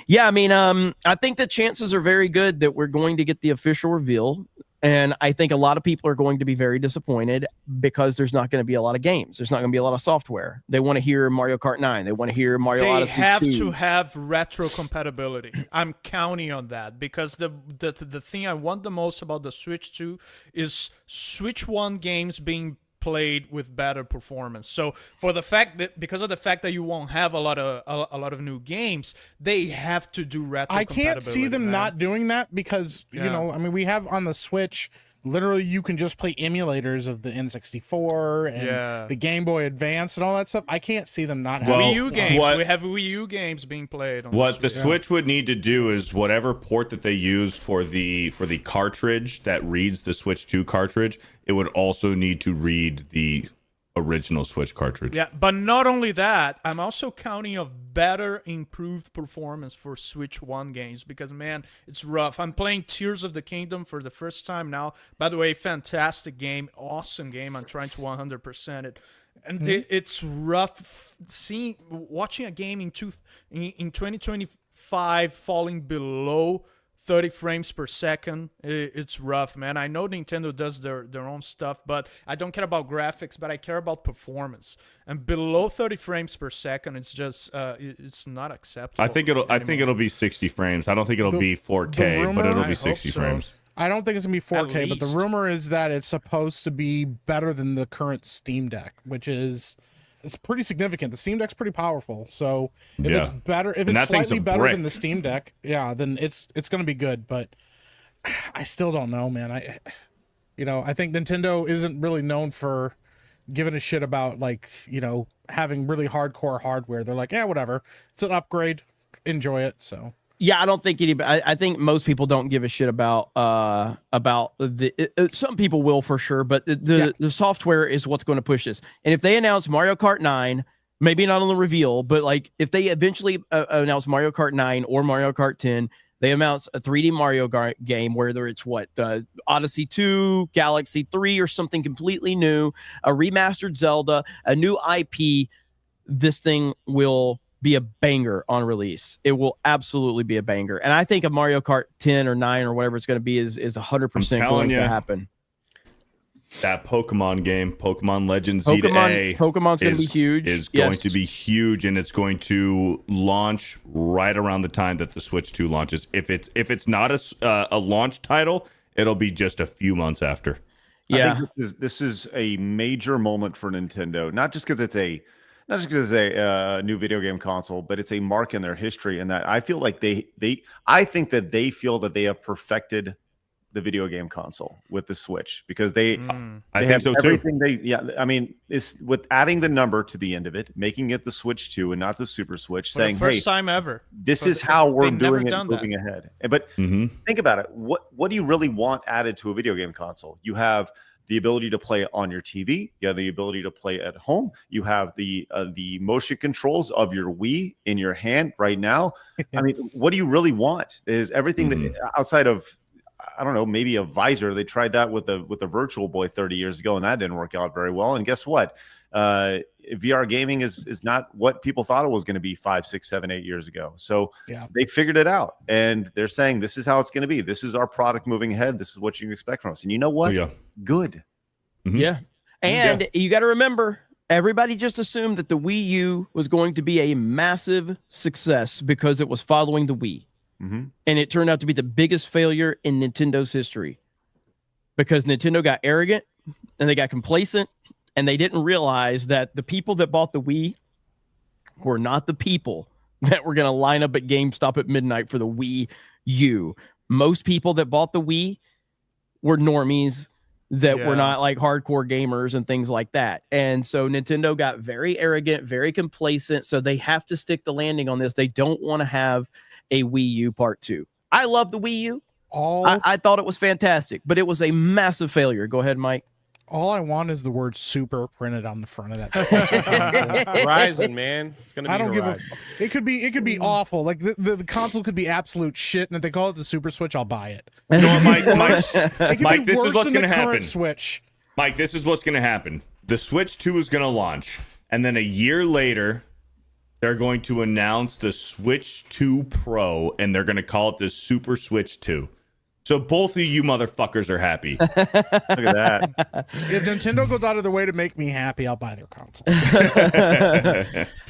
yeah, I mean, I think the chances are very good that we're going to get the official reveal. And I think a lot of people are going to be very disappointed because there's not going to be a lot of games. There's not going to be a lot of software. They want to hear Mario Kart 9. They want to hear Mario Odyssey 2. They have to have retro compatibility. I'm counting on that because the thing I want the most about the Switch 2 is Switch 1 games being played with better performance. So because of the fact that you won't have a lot of new games, they have to do retro I can't see them not doing that because you know, I mean, we have on the Switch literally you can just play emulators of the N64 and the Game Boy Advance and all that stuff. I can't see them not having Wii U games. We have Wii U games being played on the Switch would need to do is whatever port that they use for the cartridge that reads the Switch 2 cartridge, it would also need to read the original Switch cartridge. Yeah, but not only that, I'm also counting of better improved performance for Switch 1 games because, man, it's rough. I'm playing Tears of the Kingdom for the first time now. By the way, fantastic game, awesome game. I'm trying to 100% it. And it's rough watching a game in 2025 falling below 30 frames per second. It's rough, man. I know Nintendo does their own stuff, but I don't care about graphics, but I care about performance. And below 30 frames per second, it's just it's not acceptable. I think it'll be 60 frames. I don't think it'll be 4K, but it'll be 60 frames. I don't think it's gonna be 4K, but the rumor is that it's supposed to be better than the current Steam Deck, which is it's pretty significant. The Steam Deck's pretty powerful, so if it's better, if it's slightly better than the Steam Deck, then it's gonna be good. But I still don't know, man. I think Nintendo isn't really known for giving a shit about having really hardcore hardware. They're like, yeah, whatever, it's an upgrade, enjoy it. So. Yeah, I don't think I think most people don't give a shit about some people will for sure, but the software is what's going to push this. And if they announce Mario Kart 9, maybe not on the reveal, but like if they eventually announce Mario Kart 9 or Mario Kart 10, they announce a 3D Mario game, whether it's Odyssey 2, Galaxy 3, or something completely new, a remastered Zelda, a new IP, this thing will be a banger on release. It will absolutely be a banger. And I think a Mario Kart 10 or 9 or whatever it's going to be is 100% going to happen. That Pokemon game, Pokemon Legends Z-A, Pokemon's going to be huge. Is going to be huge, and it's going to launch right around the time that the Switch 2 launches. If it's not a launch title, it'll be just a few months after. Yeah, I think this is a major moment for Nintendo, not just because it's a new video game console, but it's a mark in their history. And that I feel like I think that they feel that they have perfected the video game console with the Switch because they think so everything too. I mean, it's with adding the number to the end of it, making it the Switch 2 and not the Super Switch, saying, first time ever. This is how we're doing it, moving ahead. But think about it. What do you really want added to a video game console? You have the ability to play on your TV. You have the ability to play at home. You have the motion controls of your Wii in your hand right now. I mean, what do you really want? Is everything that outside of, I don't know, maybe a visor. They tried that with the Virtual Boy 30 years ago, and that didn't work out very well. And guess what? VR gaming is not what people thought it was going to be 5, 6, 7, 8 years ago. So they figured it out, and they're saying this is how it's going to be. This is our product moving ahead. This is what you can expect from us. And you know what? Good. Yeah. And you got to remember, everybody just assumed that the Wii U was going to be a massive success because it was following the Wii. And it turned out to be the biggest failure in Nintendo's history because Nintendo got arrogant and they got complacent. And they didn't realize that the people that bought the Wii were not the people that were going to line up at GameStop at midnight for the Wii U. Most people that bought the Wii were normies that were not like hardcore gamers and things like that. And so Nintendo got very arrogant, very complacent. So they have to stick the landing on this. They don't want to have a Wii U Part 2. I love the Wii U. I thought it was fantastic, but it was a massive failure. Go ahead, Mike. All I want is the word "super" printed on the front of that. Horizon, man. It's gonna be I don't give a. Horizon. It could be awful. Like the console could be absolute shit, and if they call it the Super Switch, I'll buy it. You know what, Mike? Mike, This is what's going to happen. Switch. Mike, this is what's going to happen. The Switch 2 is going to launch, and then a year later, they're going to announce the Switch 2 Pro, and they're going to call it the Super Switch 2. So both of you motherfuckers are happy. Look at that. If Nintendo goes out of their way to make me happy, I'll buy their console.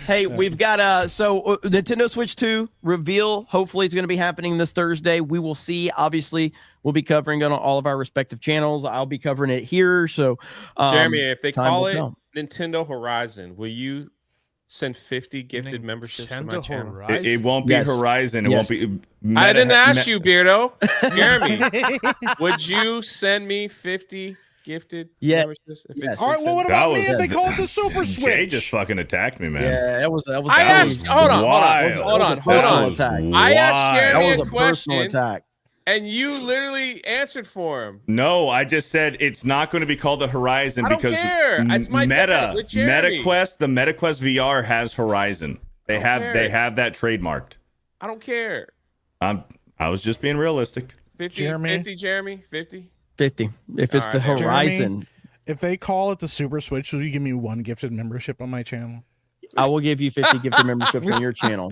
Hey, we've got Nintendo Switch 2 reveal. Hopefully it's going to be happening this Thursday. We will see. Obviously, we'll be covering it on all of our respective channels. I'll be covering it here. So, Jeremy, if they call it tell. Nintendo Horizon, will you send 50 gifted memberships to my channel? It won't be Horizon. It won't be. I didn't ask you, Beardo. Jeremy, would you send me 50 gifted memberships? If it's All right, well, what about me if they call it the Super Jay Switch? just fucking attacked me, man. Yeah, that was. I asked. Hold on. I asked Jeremy That was a a personal question, attack. and you literally answered for him. No, I just said it's not going to be called the Horizon I don't because care. It's my bet with Jeremy. MetaQuest, the MetaQuest VR has Horizon. They have that trademarked. I don't care. I was just being realistic. 50, Jeremy? 50, Jeremy, 50. 50. If it's All the right, Horizon, Jeremy, if they call it the Super Switch, will you give me one gifted membership on my channel? I will give you 50 gifted memberships on your channel.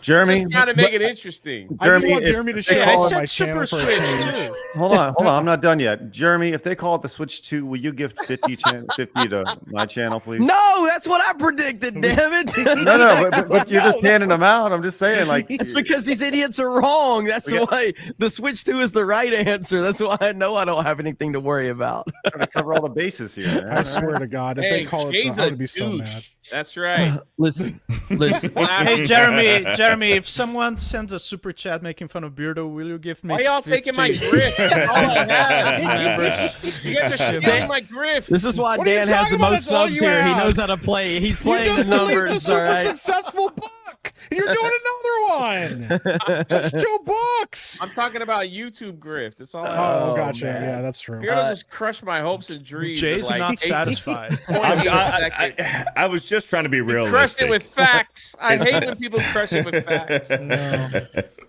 Jeremy, Just gotta make it interesting. I just want if Jeremy to they show call up it- on my channel for a change. hold on, I'm not done yet. Jeremy, if they call it the Switch 2, will you give 50 to my channel, please? No, that's what I predicted. Damn it! No, but you're just handing them out. I'm just saying, like, It's because these idiots are wrong. That's why the Switch 2 is the right answer. That's why I know I don't have anything to worry about. trying to cover all the bases here. Man. I swear to God, if Hey, they call it, Jay's I a would be so mad. douche. That's right. Listen. Hey, Jeremy, if someone sends a super chat making fun of Beardo, will you give me Why y'all 50? taking my grift? That's all I have. You guys are stealing my grift. This is why What are you Dan has talking the about? most That's all subs you here. He have. knows how to play. He's You playing the just released a numbers. All super right. successful book, and you're doing another one. That's 2 books. I'm talking about YouTube grift. That's all I have. Oh, gotcha. man. Yeah, that's true. Beardo just crushed my hopes and dreams. Jay's like not 8 satisfied. I was just trying to be He realistic. crushed it with facts. I hate when people crush it with facts.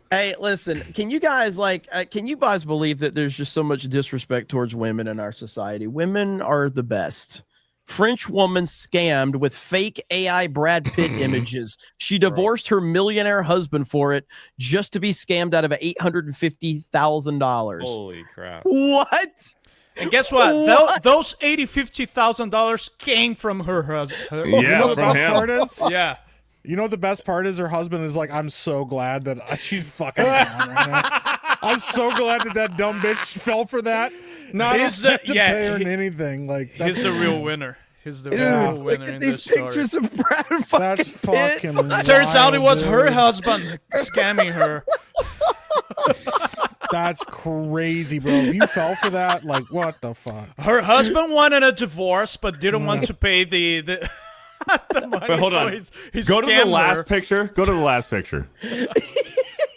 Hey, listen, can you guys believe that there's just so much disrespect towards women in our society? Women are the best. French woman scammed with fake AI Brad Pitt images. She divorced her millionaire husband for it just to be scammed out of $850,000. Holy crap. What? And guess what? Those $50,000 came from her husband. Yeah, You know the from best him. part is? Yeah. You know what the best part is? Her husband is like, I'm so glad that she's fucking gone right now. I'm so glad that dumb bitch fell for that. Not He's to the- pay her anything. Like He's the real winner. He's the Dude, real look winner at in these this story. pictures of Brad that's fucking Pitt. fucking. Turns out it wild, was her dude. husband scamming her. That's crazy, bro. If you fell for that, like, what the fuck? Her husband wanted a divorce, but didn't want to pay the money. Wait, hold so on. he Go to the scammed last her. picture. Go to the last picture.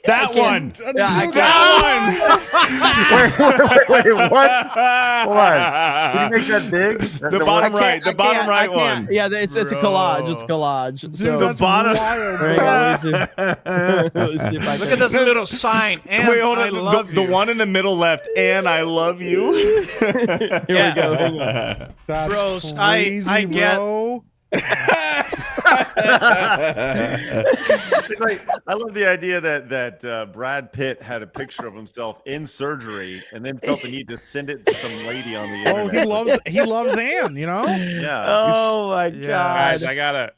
That one. Yeah, Wait, what? Hold on. Can you make that big? The bottom right. The bottom right one. Yeah, it's a collage. It's a collage. So, The bottom. wild, hang bro. on, let me see if I Look can. at this little sign. And Wait, hold I on. love The you. one in the middle left. And I love you. Here we go. Hang on. That's Bros, crazy, I get- bro. Like, I love the idea that Brad Pitt had a picture of himself in surgery and then felt the need to send it to some lady on the Oh, internet. he loves Anne, you know? Yeah. Oh my Yeah. Guys, god.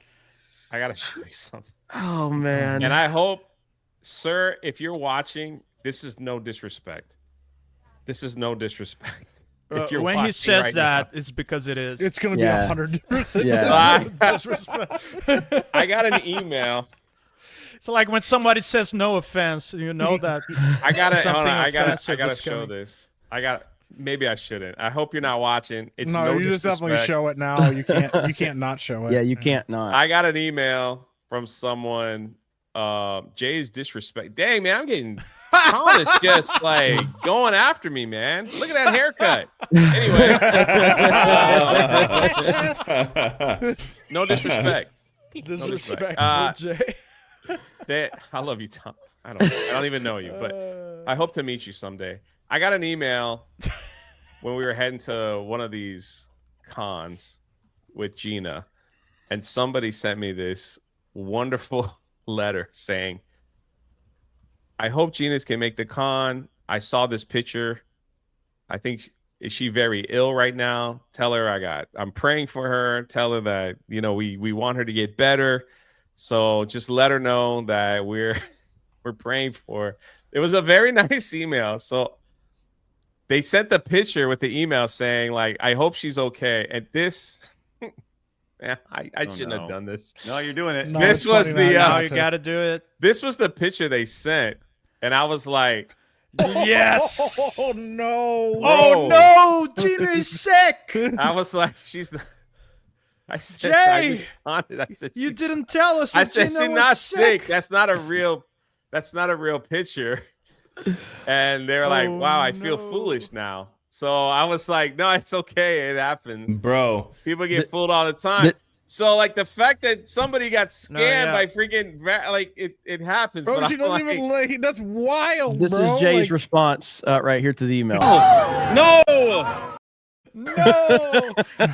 I gotta show you something. Oh man. And I hope, sir, if you're watching, this is no disrespect. This is no disrespect. If you're when he watching says right that, it's because it is. It's going to Yeah. be 100%. Yeah. now, I got an email. It's like when somebody says no offense, you know that. I gotta hold Something on, I gotta offensive is show coming. this. Maybe I shouldn't. I hope you're not watching. It's No, no you just definitely disrespect. show it now. You can't not show it. Yeah, you can't not. I got an email from someone. Jay's disrespect. Dang man, I'm getting Colin is just like going after me, man. Look at that haircut. Anyway, no disrespect. Disrespect, Jay. I love you, Tom. I don't even know you, but I hope to meet you someday. I got an email when we were heading to one of these cons with Gina, and somebody sent me this wonderful letter saying, I hope Gina's can make the con. I saw this picture. I think, is she very ill right now? Tell her I'm praying for her. Tell her that, we want her to get better. So just let her know that we're praying for her. It was a very nice email. So they sent the picture with the email saying, like, I hope she's okay. And this, I shouldn't have done this. No, you're doing it. No, This was the you gotta do it. This was the picture they sent, and I was like, Yes. Oh no. Oh no, Gina is sick. I was like, she's not. I said, Jay, I said, you didn't tell us. I that said, Gina she's was not sick. That's not a real picture. And they were like, wow, I feel foolish now. So I was like, no, it's okay. It happens. Bro. People get fooled all the time. So, like, the fact that somebody got scammed by freaking, like, it happens. Bro, but she doesn't even like, that's wild, This bro. is Jay's response right here to the email. No!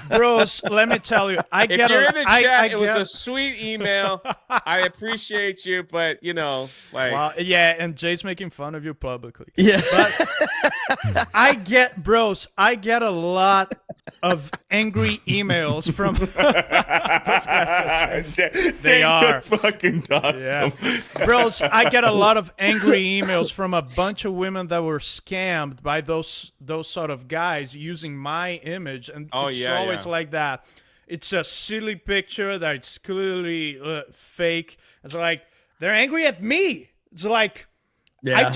Bros, let me tell you, If you're in the chat, it was a sweet email. I appreciate you, but, like. Well, yeah, and Jay's making fun of you publicly. Yeah. But I get a lot of angry emails from They are fucking awesome. Yeah. Bros, I get a lot of angry emails from a bunch of women that were scammed by those sort of guys using my image, and it's always like that. It's a silly picture that it's clearly fake. It's like they're angry at me. It's like I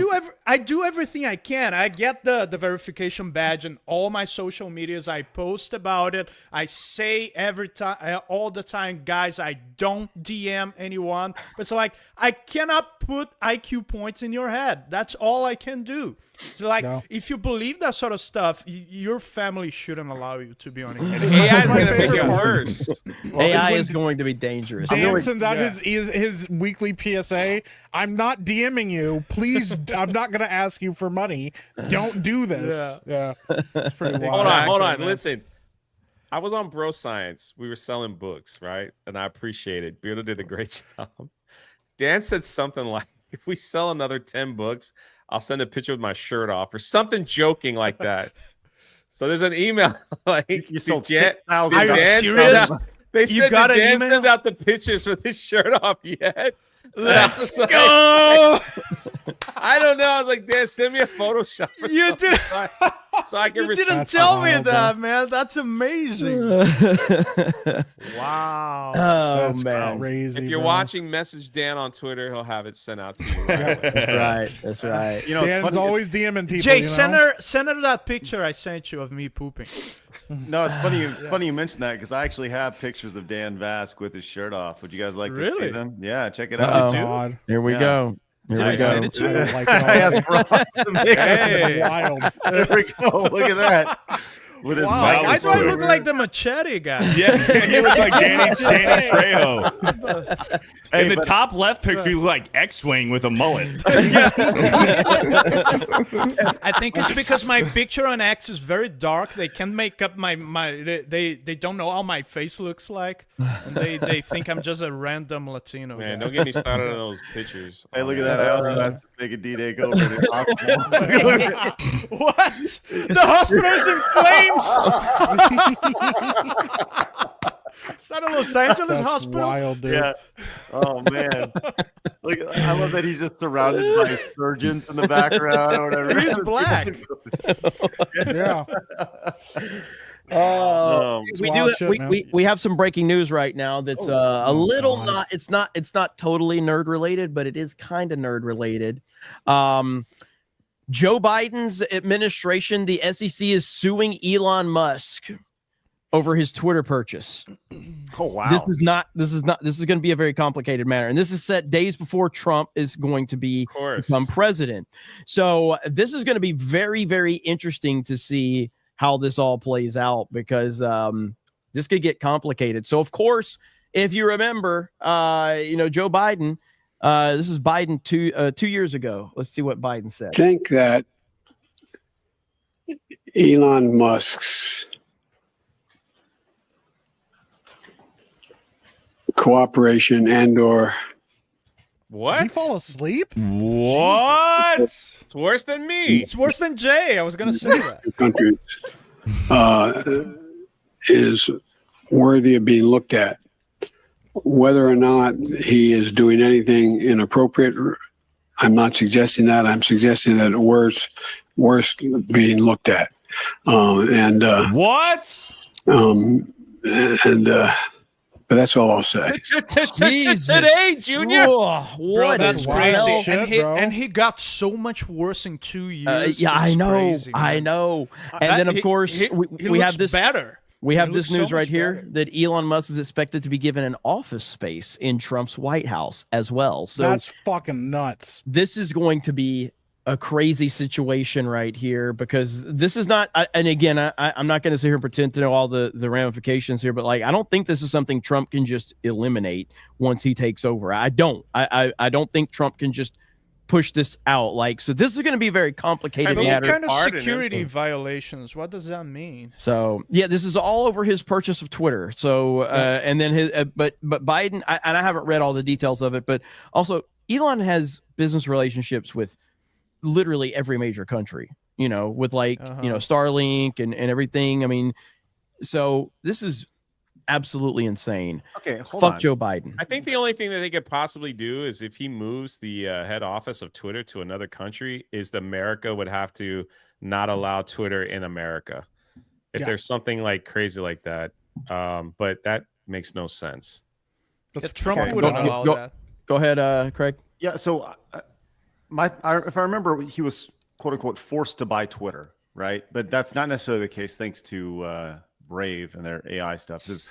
do everything I can. I get the verification badge in all my social medias. I post about it. I say every time, all the time, guys, I don't DM anyone. But it's like, I cannot put IQ points in your head. That's all I can do. It's like, if you believe that sort of stuff, your family shouldn't allow you to be on it. AI is going to make it worse. AI is going to be dangerous. Dan sends out his weekly PSA. I'm not DMing you. Please, I'm not going to ask you for money. Don't do this. Yeah. It's pretty wild. Hold on. Man. Listen, I was on Bro Science. We were selling books, right? And I appreciate it. Beardo did a great job. Dan said something like, if we sell another 10 books, I'll send a picture with my shirt off or something joking like that. So there's an email like, you sold Jan, 6,000. Are you serious? They said, got did an Dan email? send out the pictures with his shirt off yet? Let's go. I don't know. I was like, Dan, send me a Photoshop. You did. So I can You didn't tell me that, man. That's amazing. Wow. Oh, That's man. crazy. If you're bro. watching, message Dan on Twitter. He'll have it sent out to you. That's right. You know, it's Dan's funny, always DMing people. Jay, you know? send her that picture I sent you of me pooping. No, it's funny. Funny you mentioned that because I actually have pictures of Dan Vask with his shirt off. Would you guys like to see Really? them? Yeah, check it Uh-oh. out. God. Here we Yeah. go. Here Did we I go. send it to you? I don't like I it. asked Rob to make That's it. wild. There we go. Look at that. With his Wow, mouth why do I open. look like the machete guy? Yeah, you look like Danny Trejo. Hey, In the but- top left picture, you look like X-Wing with a mullet. I think it's because my picture on X is very dark. They can't make up my they don't know how my face looks like, and they think I'm just a random Latino. Man, guy. don't get me started on those pictures. Hey, look at that. I also have to make a D-Day go over this hospital. Look at it. What? The hospital's in flames. Is that a Los Angeles That's hospital? wild, dude. Yeah. Oh man. Look, I love that he's just surrounded by surgeons in the background or whatever. He's black. Yeah. We wild do. shit, man. We have some breaking news right now. That's a little not. It's not totally nerd related, but it is kind of nerd related. Joe Biden's administration, the SEC is suing Elon Musk. over his Twitter purchase. Oh wow! This is going to be a very complicated matter, and this is set days before Trump is going to become president. So this is going to be very, very interesting to see how this all plays out, because this could get complicated. So of course, if you remember, Joe Biden. This is Biden 2 years ago. Let's see what Biden said. I think that Elon Musk's cooperation and/or what? Did he fall asleep? What? It's worse than me. It's worse than Jay. I was gonna say that. countries is worthy of being looked at. Whether or not he is doing anything inappropriate, I'm not suggesting that. I'm suggesting that worse being looked at. But that's all I'll say. Today, Junior. Bro, that's crazy. Shit, and he got so much worse in 2 years. Yeah, It's I know. crazy, I man. know. And then, of course, he we looks have this better. We have He this looks so news right much here better. that Elon Musk is expected to be given an office space in Trump's White House as well. So That's fucking nuts. this is going to be a crazy situation right here, because this is not, and again, I'm not going to sit here and pretend to know all the ramifications here, but like, I don't think this is something Trump can just eliminate once he takes over. I don't think Trump can just push this out. Like, so this is going to be a very complicated But matter. what kind of Pardon him. security violations? What does that mean? So yeah, this is all over his purchase of Twitter. So and then his but Biden, and I haven't read all the details of it, but also Elon has business relationships with literally every major country, with like Starlink and everything. I mean, so this is absolutely insane. Okay, hold Fuck on. Joe Biden. I think the only thing that they could possibly do is if he moves the head office of Twitter to another country, is that America would have to not allow Twitter in America. If there's something like crazy like that, but that makes no sense. Trump wouldn't allow that. Go ahead, Craig. Yeah. So, if I remember, he was quote unquote forced to buy Twitter, right? But that's not necessarily the case, thanks to Brave and their AI stuff. It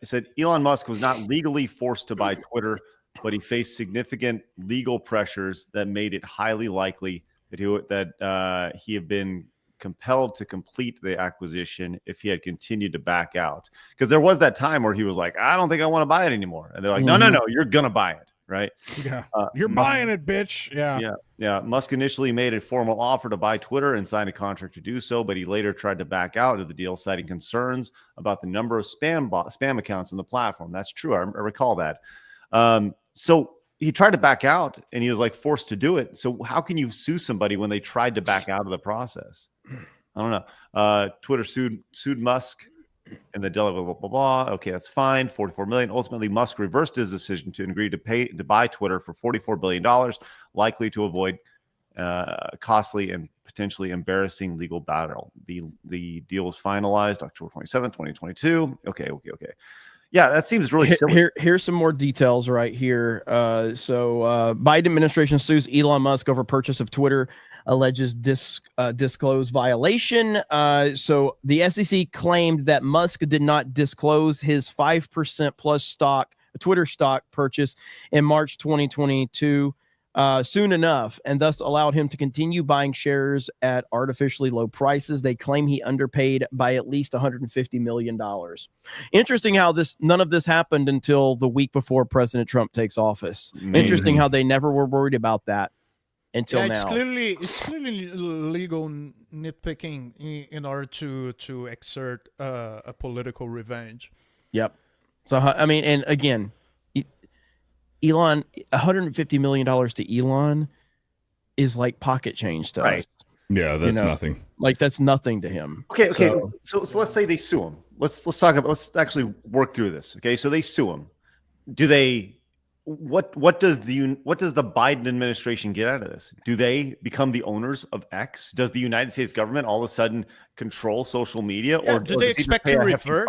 said Elon Musk was not legally forced to buy Twitter, but he faced significant legal pressures that made it highly likely that he had been compelled to complete the acquisition if he had continued to back out. Because there was that time where he was like, I don't think I want to buy it anymore. And they're like, no, you're going to buy it. Right. Yeah. You're buying it, bitch. Yeah. Musk initially made a formal offer to buy Twitter and signed a contract to do so, but he later tried to back out of the deal, citing concerns about the number of spam accounts in the platform. That's true. I recall that. So he tried to back out and he was like forced to do it. So how can you sue somebody when they tried to back out of the process? I don't know. Twitter sued Musk and the blah, blah, blah, blah. Okay, that's fine. $44 million. Ultimately, Musk reversed his decision to agree to buy Twitter for $44 billion, likely to avoid costly and potentially embarrassing legal battle. The deal was finalized October 27, 2022. Okay. Yeah, that seems really silly. Here's some more details right here. So Biden administration sues Elon Musk over purchase of Twitter, alleges disclose violation. So the SEC claimed that Musk did not disclose his 5% plus Twitter stock purchase in March 2022 soon enough, and thus allowed him to continue buying shares at artificially low prices. They claim he underpaid by at least $150 million. Interesting how none of this happened until the week before President Trump takes office. Interesting how they never were worried about that until now. It's clearly legal nitpicking in order to exert a political revenge. Yep. So I mean, and again, Elon, $150 million to Elon is like pocket change to us. Yeah, that's nothing. Like that's nothing to him. Okay. So let's say they sue him. Let's actually work through this. Okay. So they sue him. Do they? What does the Biden administration get out of this? Do they become the owners of X? Does the United States government all of a sudden control social media, or do they expect to reverse?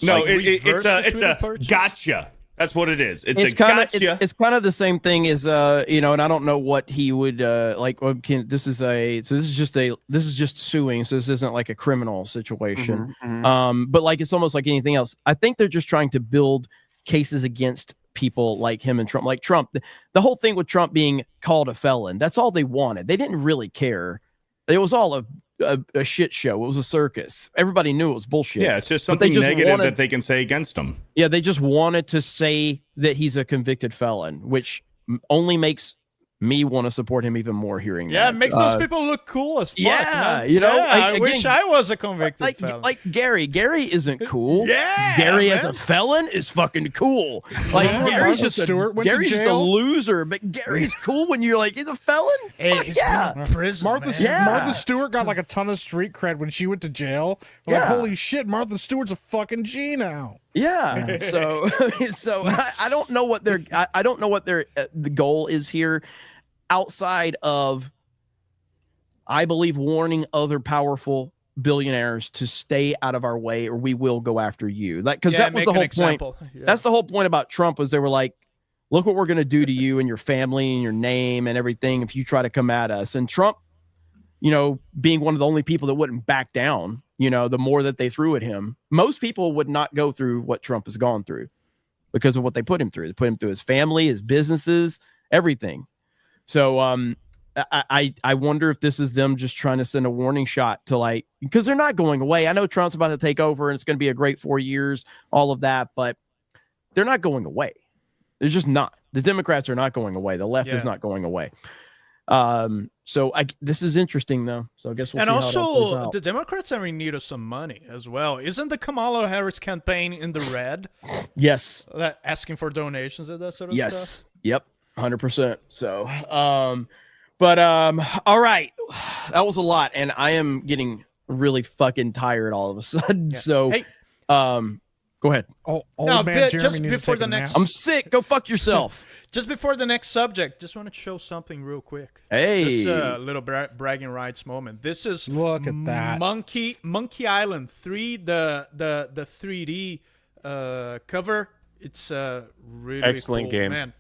No, Like it's a purchase? gotcha. That's what it is. It's kind of it's kind of the same thing as you know, and I don't know what he would like. This is just suing, so this isn't like a criminal situation. But like it's almost like anything else. I think they're just trying to build cases against people like him and Trump. Like Trump, the whole thing with Trump being called a felon, that's all they wanted. They didn't really care. It was all a shit show. It was a circus. Everybody knew it was bullshit. Yeah, it's just something negative that they can say against him. Yeah, they just wanted to say that he's a convicted felon, which only makes me want to support him even more hearing that. Yeah, it makes those people look cool as fuck. Yeah, man. you know, I wish I was a convicted felon. Like Gary. Gary isn't cool. Yeah, Gary man. as a felon is fucking cool. Like Gary's just a loser, but Gary's cool when you're like, he's a felon. Hey, he's been in prison, Martha Stewart got like a ton of street cred when she went to jail. Like, holy shit, Martha Stewart's a fucking G now. Yeah. So I don't know what I don't know what their the goal is here, outside of, I believe, warning other powerful billionaires to stay out of our way, or we will go after you. Like, because that was the whole point. Yeah. That's the whole point about Trump, was they were like, look what we're going to do to you and your family and your name and everything if you try to come at us. And Trump, you know, being one of the only people that wouldn't back down, you know, the more that they threw at him, most people would not go through what Trump has gone through because of what they put him through. They put him through his family, his businesses, everything. So I wonder if this is them just trying to send a warning shot to, like, because they're not going away. I know Trump's about to take over and it's going to be a great 4 years, all of that, but they're not going away. They're just not. The Democrats are not going away. The left is not going away. So this is interesting though. So I guess we'll see how it all plays out. The Democrats are in need of some money as well. Isn't the Kamala Harris campaign in the red? Yes. Asking for donations and that sort of stuff? Yep. 100%. So, all right. That was a lot. And I am getting really fucking tired all of a sudden. Yeah. So, hey, go ahead. Just before the next, I'm sick. Go fuck yourself. Just before the next subject, just want to show something real quick. Hey, just a little bragging rights moment. This is look at that Monkey Island 3, the 3D cover. It's a really excellent cool game, man.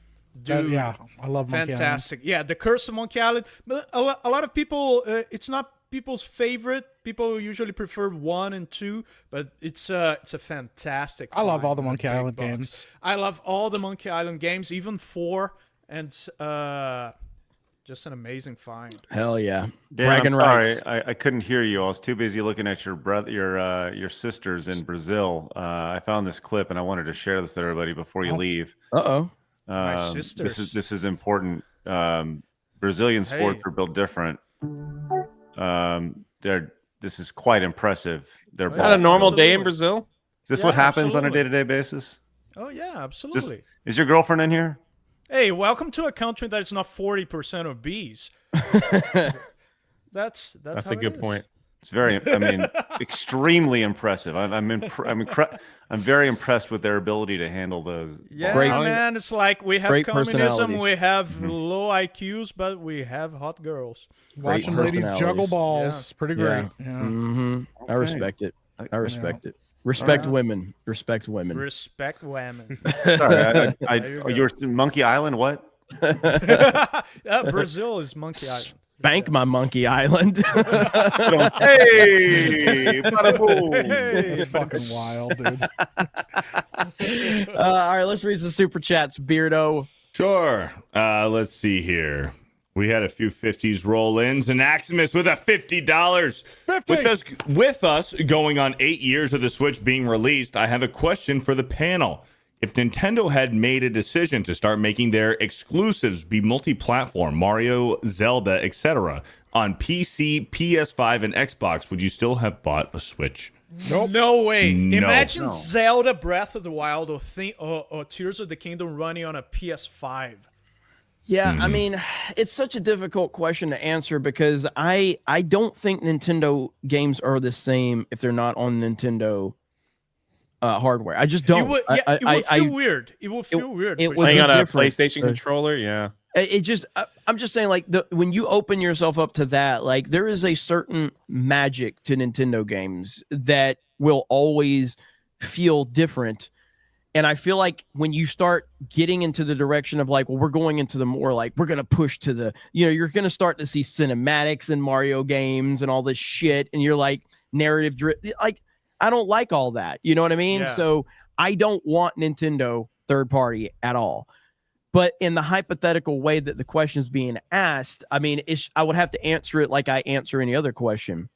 Dude, I love Monkey fantastic. Island. Yeah, The Curse of Monkey Island. But a lot of people, it's not people's favorite. People usually prefer 1 and 2, but it's a fantastic. I love all the Monkey Island games. I love all the Monkey Island games, even 4, and just an amazing find. Hell yeah! Dan, I'm sorry, I couldn't hear you. I was too busy looking at your sisters in Brazil. I found this clip and I wanted to share this with everybody before you leave. My sisters. This is important. Brazilian sports are built different. This is quite impressive. They're not a normal day in Brazil. Is this what happens on a day-to-day basis? Oh yeah, absolutely. Is your girlfriend in here? Hey, welcome to a country that is not 40% obese. That's a good point. It's very, I mean, extremely impressive. I'm very impressed with their ability to handle those. Yeah, man, it's like we have communism, we have low IQs, but we have hot girls. Watching ladies juggle balls, pretty great. Yeah. Mm-hmm. Okay. I respect it. I respect it. Respect women. Respect women. Respect women. Sorry, you're Monkey Island. What? Brazil is Monkey Island. Bank my Monkey Island. Hey, bada boom. That's fucking wild, dude. All right, let's read some super chats, Beardo. Sure. Let's see here. We had a few 50s roll-ins, and Aximus with a $50. 50. With us going on 8 years of the Switch being released, I have a question for the panel. If Nintendo had made a decision to start making their exclusives be multi-platform, Mario, Zelda, etc., on PC, PS5, and Xbox, would you still have bought a Switch? Nope. No way. Imagine Zelda Breath of the Wild or Tears of the Kingdom running on a PS5. Yeah, I mean, it's such a difficult question to answer because I don't think Nintendo games are the same if they're not on Nintendo hardware. I just don't. It would feel weird. It would feel weird. It playing on a PlayStation controller, yeah. It just, I'm just saying, like, when you open yourself up to that, like, there is a certain magic to Nintendo games that will always feel different. And I feel like when you start getting into the direction of like, well, we're going into the more like, we're going to push to the, you're going to start to see cinematics in Mario games and all this shit. And you're like narrative, like, I don't like all that. You know what I mean? Yeah. So I don't want Nintendo third party at all. But in the hypothetical way that the question is being asked, I mean, I would have to answer it like I answer any other question.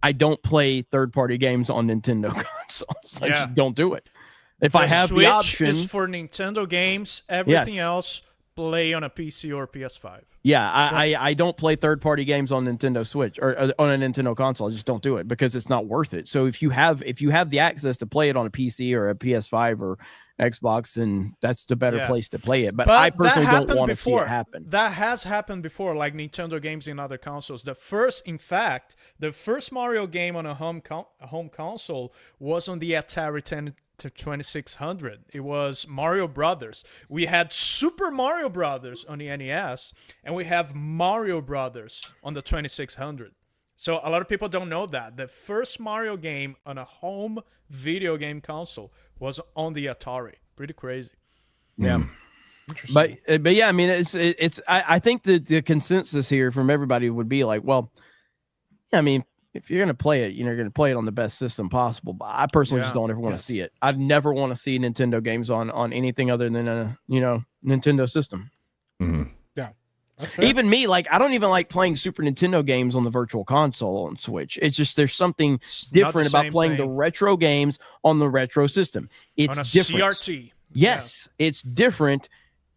I don't play third party games on Nintendo consoles. I just don't do it. If I have Switch the option, is for Nintendo games. Everything else, play on a PC or PS5. Yeah, I don't play third party games on Nintendo Switch or on a Nintendo console. I just don't do it because it's not worth it. So if you have the access to play it on a PC or a PS5 or Xbox, then that's the better place to play it. But I personally don't want to see it happen. That has happened before, like Nintendo games in other consoles. The first Mario game on a home console was on the Atari 2600. It was Mario Brothers. We had Super Mario Brothers on the NES, and we have Mario Brothers on the 2600. So a lot of people don't know that the first Mario game on a home video game console was on the Atari. Pretty crazy. Yeah. But yeah, I mean, I think the consensus here from everybody would be like, well, I mean, if you're going to play it, you're going to play it on the best system possible. But I personally just don't ever want to see it. I'd never want to see Nintendo games on anything other than a, Nintendo system. Mm-hmm. Yeah. That's fair. Even me, like, I don't even like playing Super Nintendo games on the Virtual Console on Switch. It's just there's something different about playing the retro games on the retro system. It's on a different. CRT. Yes, it's different.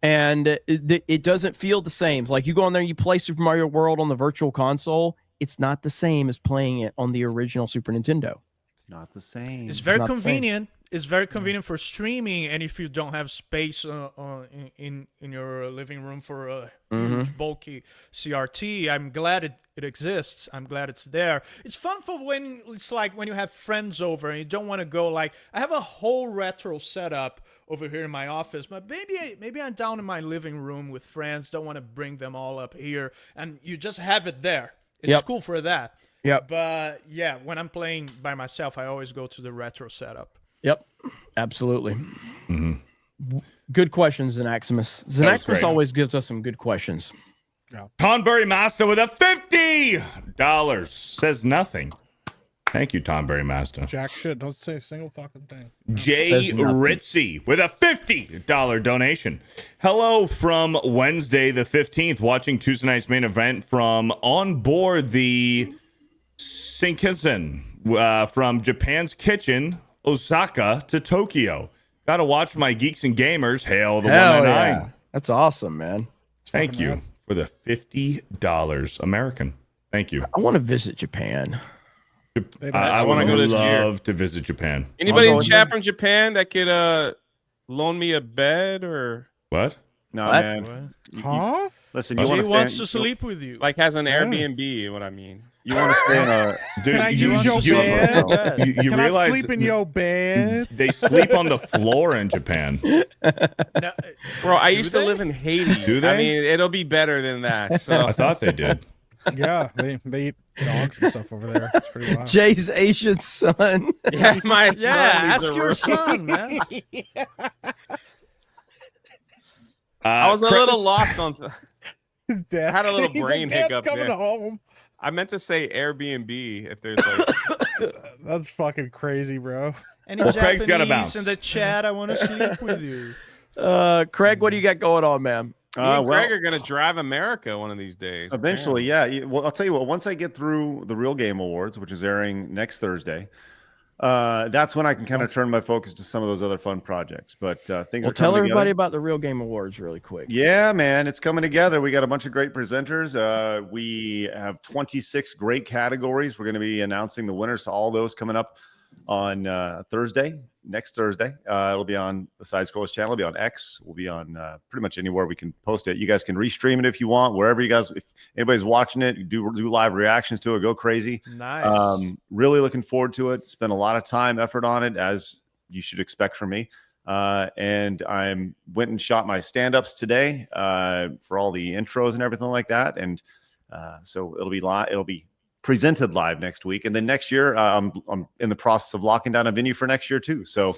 And it doesn't feel the same. It's like you go on there and you play Super Mario World on the Virtual Console. It's not the same as playing it on the original Super Nintendo. It's not the same. It's very convenient. It's very convenient for streaming, and if you don't have space in your living room for a huge, bulky CRT, I'm glad it exists. I'm glad it's there. It's fun for when it's like when you have friends over and you don't want to go. Like I have a whole retro setup over here in my office, but maybe I'm down in my living room with friends. Don't want to bring them all up here, and you just have it there. It's cool for that. Yeah. But yeah, when I'm playing by myself, I always go to the retro setup. Yep, absolutely. Mm-hmm. Good questions, Xanaximus. Xanaximus always gives us some good questions. Yeah. Tonberry Master with a $50 says nothing. Thank you, Tonberry Master. Jack shit. Don't say a single fucking thing. Jay Ritzy with a $50 donation. Hello from Wednesday the 15th, watching Tuesday night's main event from on board the Shinkansen from Japan's Kitchen, Osaka to Tokyo. Gotta watch my Geeks and Gamers. Hail the 199. Yeah. That's awesome, man. Thank you for the $50 American. Thank you. I want to visit Japan. I want to go this year. Love to visit Japan. Anybody in chat from Japan that could loan me a bed or what? No, what? man. Huh? Listen, He wants to sleep with you. like has an Airbnb? What I mean. You want to stay in a Dude, Can I use your bed? you Can I realize sleep in your bed? they sleep on the floor in Japan. No, Bro, I used to live in Haiti. Do they? I mean, it'll be better than that. So I thought they did. Yeah, they eat dogs and stuff over there. It's pretty wild. Jay's Asian son. yeah, my son ask needs a your room. son, man. I was a little lost on. His dad, I had a little he's brain like, Dad's hiccup coming there. home. I meant to say Airbnb if there's like. That's fucking crazy, bro. Any Well, Craig's gotta Japanese bounce. in the chat? I want to sleep with you. Craig, what do you got going on, man? Me and Greg are gonna drive America one of these days. Eventually, yeah. Well, I'll tell you what. Once I get through the Real Game Awards, which is airing next Thursday, that's when I can kind of turn my focus to some of those other fun projects. But things Well, are tell coming everybody together. about the Real Game Awards really quick. Yeah, man, it's coming together. We got a bunch of great presenters. We have 26 great categories. We're going to be announcing the winners to all those coming up on next Thursday. It'll be on the Side Scrollers channel. It'll be on X. We'll be on pretty much anywhere we can post it. You guys can restream it if you want, wherever you guys, if anybody's watching it, do live reactions to it. Go crazy. Nice. Really looking forward to it. Spent a lot of time, effort on it, as you should expect from me. And I went and shot my stand-ups today for all the intros and everything like that. And so it'll be live. It'll be presented live next week, and then next year I'm in the process of locking down a venue for next year too. So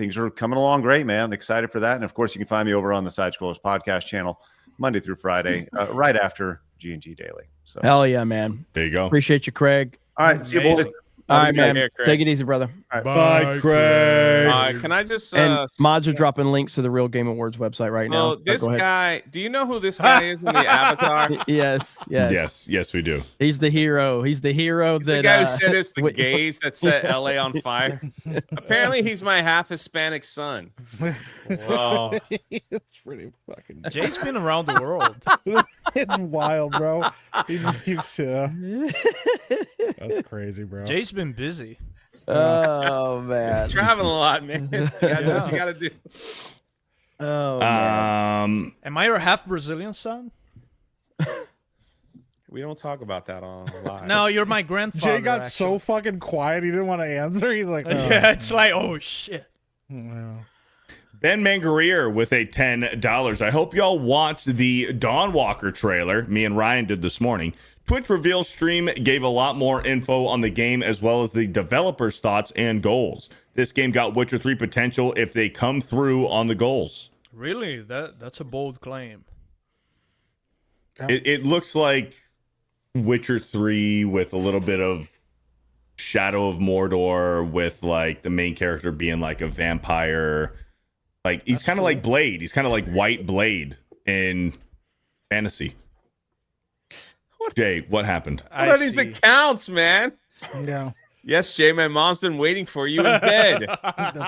things are coming along great, man. I'm excited for that. And of course, you can find me over on the Side Scrollers podcast channel Monday through Friday, right after G&G Daily. So hell yeah, man. There you go. Appreciate you, Craig. All right, see you boys. All right, man. Take it easy, brother. Right. Bye, Craig. Can I just and mods are dropping links to the Real Game Awards website right now. So this guy, do you know who this guy is in the avatar? Yes, we do. He's the hero. He's the hero. He's the guy who said it's the gays that set LA on fire. Apparently, he's my half Hispanic son. Wow, it's pretty fucking. Jay's been around the world. It's wild, bro. He just keeps. That's crazy, bro. Jay's been busy. Oh man, traveling a lot, man. You gotta do what you gotta do. Oh man. Am I your half Brazilian son? We don't talk about that on live. No, you're my grandfather. Jay got so fucking quiet, he didn't want to answer. He's like, yeah, it's like, oh shit. Wow. Ben Mangarier with a $10. I hope y'all watched the Dawn Walker trailer me and Ryan did this morning. Twitch reveal stream gave a lot more info on the game as well as the developers' thoughts and goals. This game got Witcher 3 potential if they come through on the goals. Really? That's a bold claim. It looks like Witcher 3 with a little bit of Shadow of Mordor, with like the main character being like a vampire. Like he's kind of like Blade. He's kind of like White Blade in fantasy. Jay, what happened? What are these accounts, man? Yeah. Yes, Jay, my mom's been waiting for you in bed. That's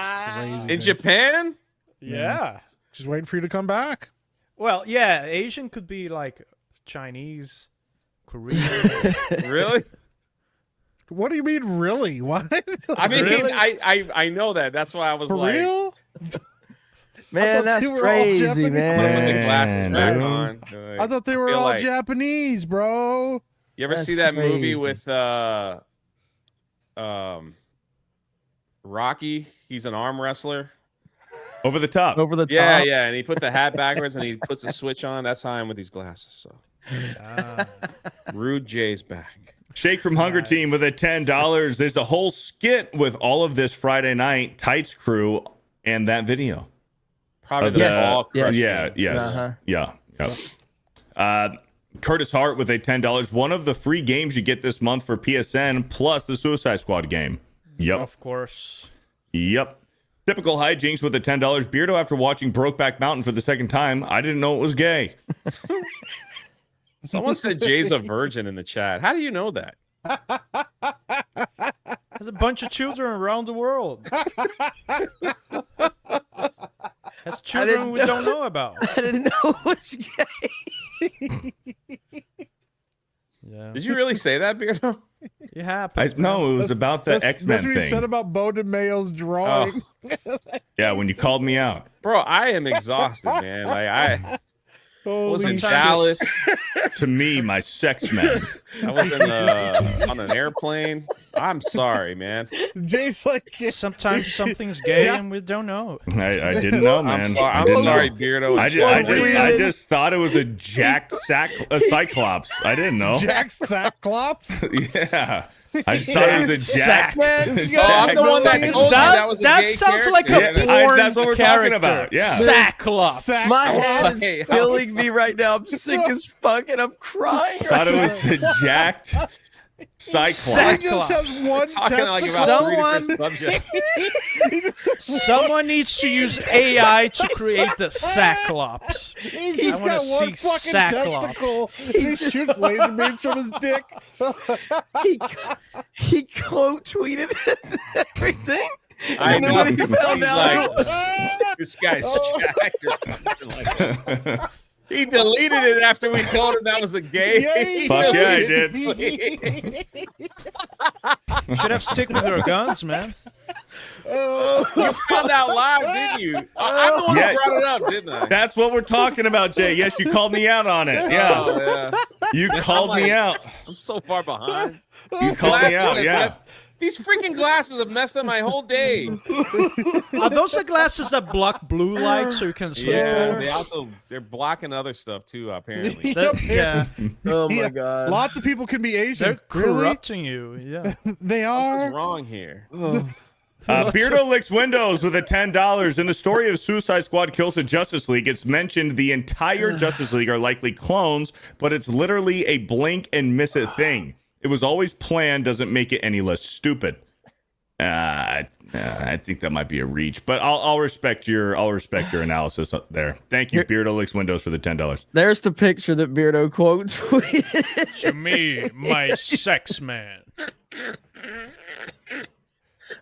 crazy. In Japan? Yeah. She's waiting for you to come back. Well, yeah, Asian could be like Chinese, Korean. Really? What do you mean, really? What? I mean, Really? I know that. That's why I was For like, real? Man, that's they were all crazy, Japanese. I'm gonna man. put the glasses back dude. on. I thought they were feel all like- Japanese, bro. You ever That's see that movie crazy. with Rocky? He's an arm wrestler. Over the top. Over the top. Yeah, yeah, and he put the hat backwards and he puts a switch on. That's how I am with these glasses. So, Rude Jay's back. Shake from Hunger Team with a $10. There's a whole skit with all of this Friday night Tights crew and that video. Probably the ball crush yeah, thing. yes, Uh-huh. yeah. Curtis Hart with a $10. One of the free games you get this month for PSN plus the Suicide Squad game. Yep. Of course. Yep. Typical Hijinks with a $10. Beardo after watching Brokeback Mountain for the second time. I didn't know it was gay. Someone said Jay's a virgin in the chat. How do you know that? There's a bunch of children around the world. Has children we don't know about. I didn't know it was gay. Yeah. Did you really say that, Beardo? It happens. No, it was about the X-Men That's what he said thing. about Bo DeMayo's drawing. Yeah, when you called me out. Bro, I am exhausted, man. Like I was in Holy Dallas. To me, my sex men. I was on an airplane. I'm sorry, man. Jay's like, Sometimes something's gay and we don't know. I didn't know, man. I'm sorry, Beardo. I just thought it was a jacked Cyclops. I didn't know. Jack Cyclops? Yeah. I just thought it was a jacked. I'm the one that told you that was a That gay sounds character. like a Yeah, porn that's what we're character. talking about. Yeah. Cyclops. My head Hey, is killing me right now. I'm sick as fuck and I'm crying. Thought it was a jacked Cyclops. He just has one Talking like testicle. about 3 different subjects. Someone needs to use AI to create the Cyclops. He's I wanna got one see fucking Cyclops. testicle. He shoots laser beams from his dick. He quote tweeted everything. I And then know. when he found He's out, like, this guy's jacked or something like that. He deleted it after we told him that was a gay. Fuck yeah, I did. Should have stick with your guns, man. You found out live, didn't you? I'm the one Yeah. who brought it up, didn't I? That's what we're talking about, Jay. Yes, you called me out on it. Yeah. Oh, yeah. You called me out. I'm so far behind. You called me out, yeah. These freaking glasses have messed up my whole day. Are those the glasses that block blue light so you can sleep Yeah, better? they're blocking other stuff too, apparently. Yeah. oh my Yeah. god. Lots of people can be Asian. They're Really? corrupting you. Yeah. They What's are. wrong here? Oh. Beardo licks windows with a $10. In the story of Suicide Squad kills the Justice League, it's mentioned the entire Justice League are likely clones, but it's literally a blink and miss it thing. It was always planned, doesn't make it any less stupid. I think that might be a reach, but I'll respect your analysis there. Thank you, Beardo licks windows, for the $10. There's the picture that Beardo quote tweeted. To me, my sex man.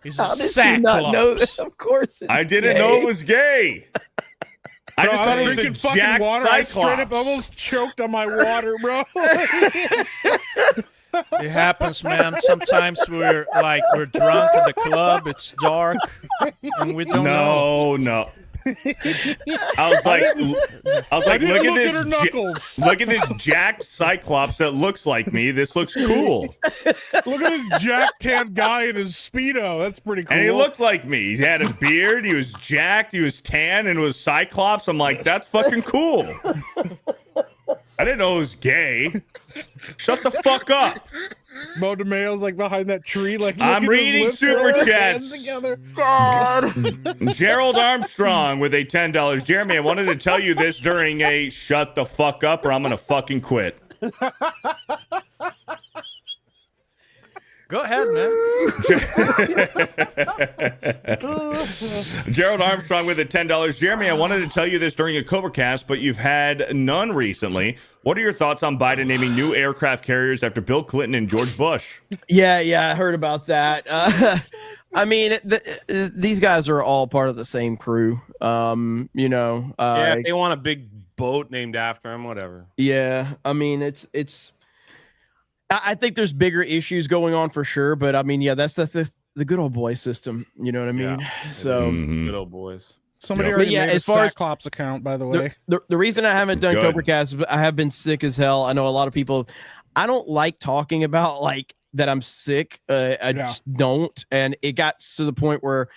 He's a Cyclops. Not know that? Of course, I didn't know it was gay. I just thought it was a jacked water. I straight up Cyclops. almost choked on my water, bro. It happens, man. Sometimes we're drunk at the club. It's dark, and we don't know. No. I was like, look at this jacked Cyclops that looks like me. This looks cool. Look at this jacked tan guy in his Speedo. That's pretty cool. And he looked like me. He had a beard. He was jacked. He was tan, and it was Cyclops. I'm like, that's fucking cool. I didn't know it was gay. Shut the fuck up. Mo DeMayo's like behind that tree. Like, I'm reading super chats. God. Gerald Armstrong with a $10. Jeremy, I wanted to tell you this during a shut the fuck up or I'm gonna fucking quit. Go ahead, man. Gerald Armstrong with a $10. Jeremy, I wanted to tell you this during a Cobra Cast, but you've had none recently. What are your thoughts on Biden naming new aircraft carriers after Bill Clinton and George Bush? Yeah, I heard about that. I mean, these guys are all part of the same crew. If they want a big boat named after him, whatever. Yeah, I mean, it's. I think there's bigger issues going on for sure, but I mean, yeah, that's the good old boy system. You know what I mean? Yeah, so good old boys. Somebody already made a Cyclops account, by the way. The reason I haven't done Cobra Cast is I have been sick as hell. I know a lot of people. I don't like talking about like that I'm sick. I just don't, and it got to the point where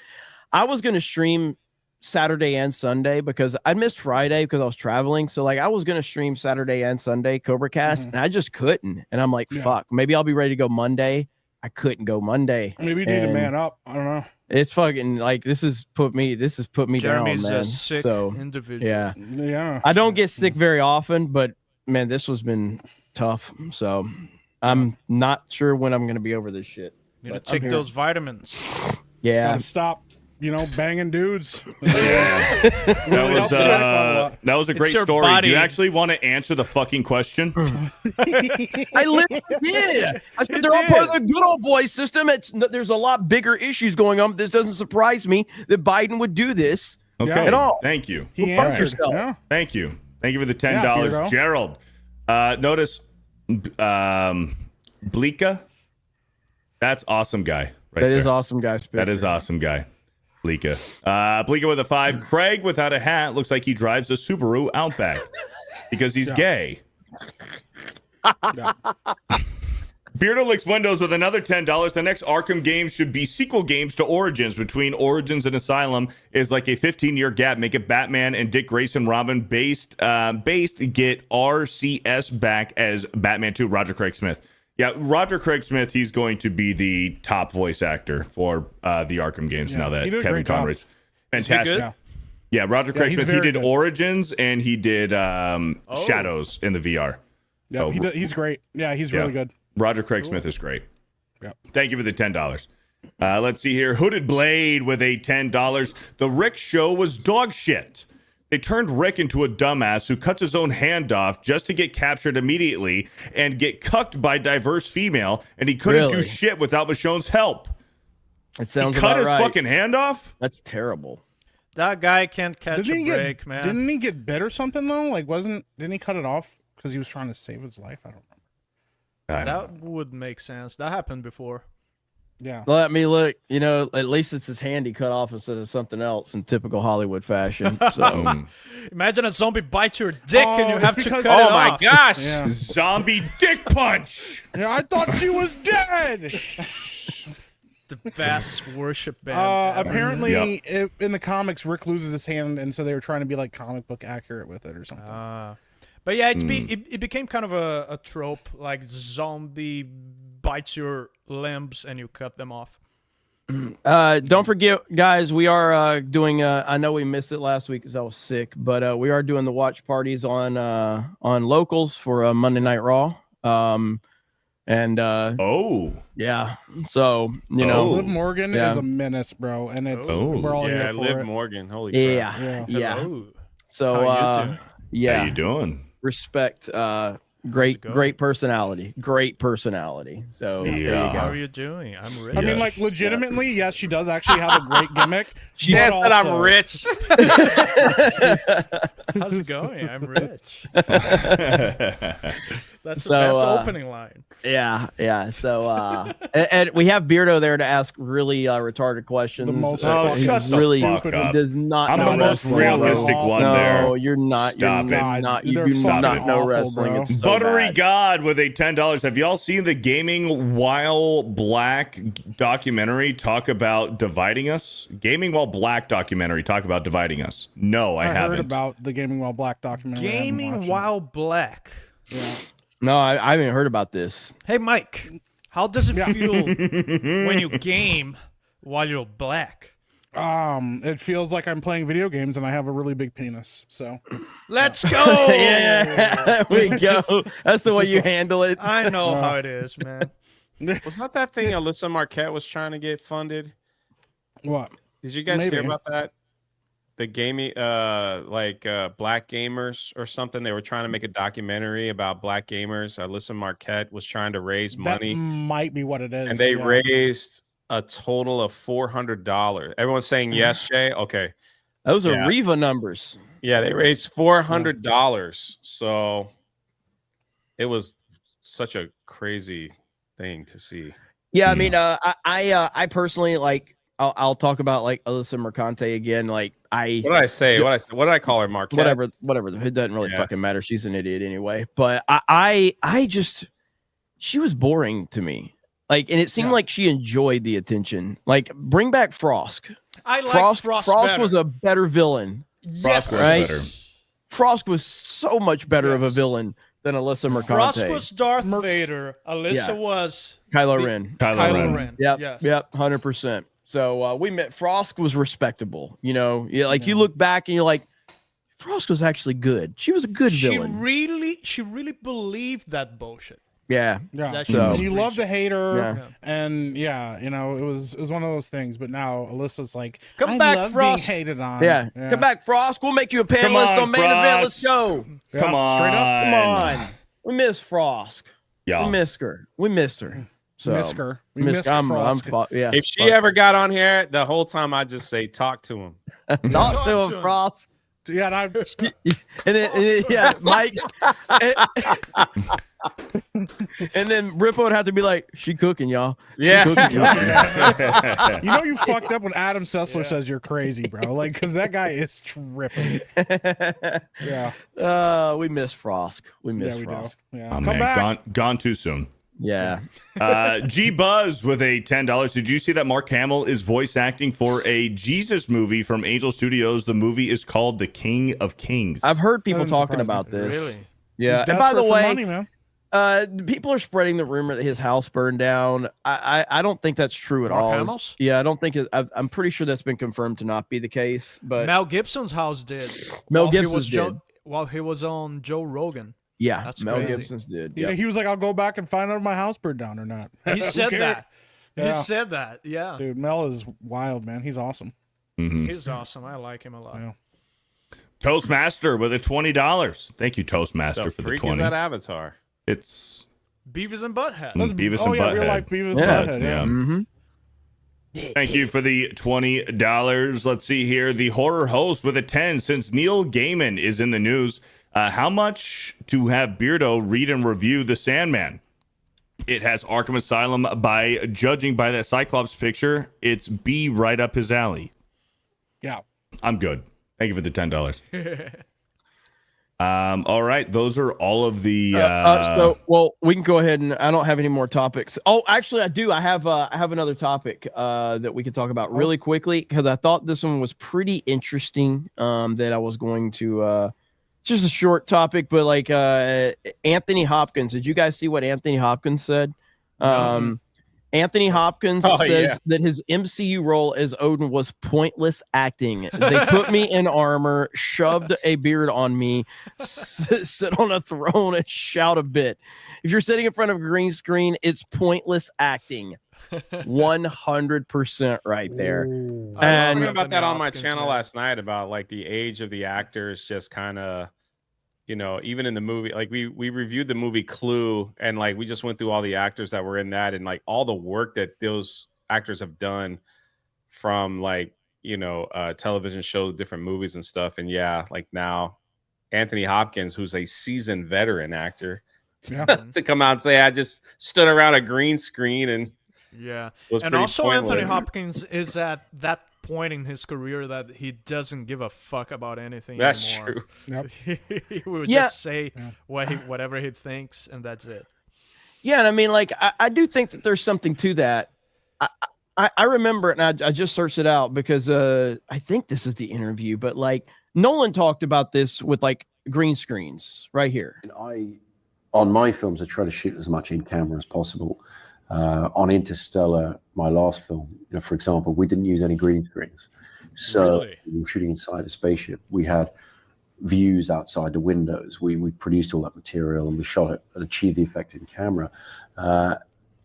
I was going to stream Saturday and Sunday because I missed Friday because I was traveling. So like I was going to stream Saturday and Sunday Cobra Cast and I just couldn't. And I'm like, fuck, maybe I'll be ready to go Monday. I couldn't go Monday. Maybe you need to man up. I don't know. It's fucking like this has put me Jeremy's down, man. A sick individual. Yeah. I don't get sick very often, but man, this has been tough. So I'm not sure when I'm going to be over this shit. Need to take those vitamins. Yeah. Gotta stop. Banging dudes. That was a great story. Body. Do you actually want to answer the fucking question? I literally did. I said they're all part of the good old boy system. There's a lot bigger issues going on. But this doesn't surprise me that Biden would do this at all. Thank you. He answered. Yourself. Yeah. Thank you for the $10, Gerald. Notice Blika. That's awesome guy. That is awesome guy. That is awesome guy. Blika. Blika with a 5. Craig without a hat looks like he drives a Subaru Outback because he's gay. Beardo licks windows with another $10. The next Arkham game should be sequel games to Origins. Between Origins and Asylum is like a 15-year gap. Make it Batman and Dick Grayson Robin based. Get RCS back as Batman 2. Roger Craig Smith. Yeah, Roger Craig Smith, he's going to be the top voice actor for the Arkham games now that Kevin Conroy's fantastic. Yeah, Roger Craig Smith, he did Origins and he did Shadows in the VR. Yeah, he's great. Yeah, he's really good. Roger Craig Smith is great. Yeah. Thank you for the $10. Let's see here. Hooded Blade with a $10. The Rick show was dog shit. They turned Rick into a dumbass who cuts his own hand off just to get captured immediately and get cucked by diverse female, and he couldn't do shit without Michonne's help. It sounds he cut his right. fucking hand off? That's terrible. That guy can't catch a break, man. Didn't he get bit or something though? Like didn't he cut it off because he was trying to save his life? I don't remember. That would make sense. That happened before. Yeah. Let me look. At least it's his hand he cut off instead of something else in typical Hollywood fashion. So imagine a zombie bites your dick and you have to cut it off. Oh my gosh! Yeah. Zombie dick punch. Yeah, I thought she was dead. The best worship band. Apparently, in the comics, Rick loses his hand, and so they were trying to be like comic book accurate with it or something. But yeah, it became kind of a trope, like zombie bites your limbs and you cut them off. Don't forget, guys, we are doing. I know we missed it last week because I was sick, but we are doing the watch parties on Locals for Monday Night Raw. Yeah, so you know, Liv Morgan is a menace, bro, and it's we're all here for Liv it. Morgan, holy crap. Yeah. So How you doing? yeah, How you doing? Respect. Great personality. Great personality. So there you go. How are you doing? I'm rich. I mean, like, legitimately, yes, she does actually have a great gimmick. She said I'm rich. How's it going? I'm rich. That's the best opening line. Yeah. So and we have Beardo there to ask really retarded questions. The most shut the really fuck up. does not I'm know the most wrestling. realistic one there. No, you're not. Stop You're it. not. You They're do not fucking know awful, wrestling. bro. It's so Buttery bad. God with a $10. Have y'all seen the Gaming While Black documentary talk about dividing us? Gaming While Black documentary talk about dividing us? No, I haven't. heard about the Gaming While Black documentary. I haven't Gaming watched while black. Yeah. No, I haven't heard about this. Hey, Mike, how does it feel when you game while you're black? It feels like I'm playing video games and I have a really big penis. So Let's go. Yeah, there we go. That's the way you handle it. I know how it is, man. Was not that thing Alyssa Marquette was trying to get funded? What? Did you guys Maybe. hear about that? The gaming, black gamers or something. They were trying to make a documentary about black gamers. Alyssa Marquette was trying to raise money. That might be what it is. And they raised a total of $400. Everyone's saying yes, Jay. Okay, Those are Riva numbers. Yeah, they raised $400. So it was such a crazy thing to see. Yeah, I mean, I personally like. I'll talk about like Alyssa Mercante again. Like what did I say? What did I call her? Marquette? Whatever. It doesn't really fucking matter. She's an idiot anyway. But I just, she was boring to me. Like, and it seemed like she enjoyed the attention. Like, bring back Frost. I like Frost better. Was a better villain. Yes, right. Frost was so much better of a villain than Alyssa Mercante. Frost was Darth Vader. Alyssa was Kylo Ren. Kylo Ren. Yep. 100%. So we met. Frost was respectable. You know, you look back and you're like, Frost was actually good. She was a good villain. She really believed that bullshit. Yeah. So you love to hate her, and you know, it was one of those things. But now Alyssa's like, come back, Frost. Being hated on. Yeah, come back, Frost. We'll make you a panelist on main event. Let's go. Come on, straight up. Come on. We miss Frost. Yeah, we miss her. We miss her. So, miss her. We miss Frost. If she ever got on here, the whole time I just say, talk to him. Talk to him, Frost. Yeah, and then Mike. And then Rippo would have to be like, she cooking, y'all. Yeah. Cooking, y'all. You know you fucked up when Adam Sessler says you're crazy, bro. Like, because that guy is tripping. Yeah. We miss Frost. We miss Frost. Yeah. Oh, Come man, back. gone too soon. Yeah. G Buzz with a $10. Did you see that Mark Hamill is voice acting for a Jesus movie from Angel Studios? The movie is called The King of Kings. I've heard people talking about this. Really? Yeah. And by the way, money, man. People are spreading the rumor that his house burned down. I don't think that's true at all. Hamill's? Yeah, I don't think I'm pretty sure that's been confirmed to not be the case. But Mel Gibson's house did. Mel Gibson's did. While he was on Joe Rogan. Yeah, that's Mel crazy. Gibson's did. Yeah, he was like, I'll go back and find out if my house burned down or not. He said that. Yeah. He said that. Yeah. Dude, Mel is wild, man. He's awesome. Mm-hmm. He's awesome. I like him a lot. Yeah. Toastmaster with a $20. Thank you, Toastmaster, for the 20. Is that Avatar? It's Beavis and Butthead. Beavis and Butthead. Real life Beavis and Butthead. Yeah. Mm-hmm. Thank you for the $20. Let's see here. The horror host with a 10. Since Neil Gaiman is in the news, how much to have Beardo read and review The Sandman? It has Arkham Asylum. By judging by that Cyclops picture, it's B right up his alley. Yeah. I'm good. Thank you for the $10. All right, those are all of the. Well, we can go ahead and I don't have any more topics. Oh, actually, I do. I have another topic that we could talk about really quickly because I thought this one was pretty interesting. That I was going to just a short topic, but like Anthony Hopkins. Did you guys see what Anthony Hopkins said? Anthony Hopkins says that his MCU role as Odin was pointless acting. They put me in armor, shoved a beard on me, sit on a throne and shout a bit. If you're sitting in front of a green screen, it's pointless acting. 100% right there. I was And talking about that on my channel last night about like the age of the actors, just kind of, you know, even in the movie, like we reviewed the movie Clue, and like we just went through all the actors that were in that, and like all the work that those actors have done from like, you know, television shows, different movies and stuff. And yeah, like now Anthony Hopkins, who's a seasoned veteran actor, to come out and say, I just stood around a green screen and and also pointless. Anthony Hopkins is at that point in his career that he doesn't give a fuck about anything that's anymore. True. He would just say whatever he thinks, and that's it. Yeah, and I mean, like, I do think that there's something to that. I remember it, and I just searched it out because I think this is the interview, but like Nolan talked about this with like green screens right here. And on my films, I try to shoot as much in camera as possible. On Interstellar, my last film, you know, for example, we didn't use any green screens. So we were shooting inside a spaceship. We had views outside the windows. We produced all that material and we shot it and achieved the effect in camera.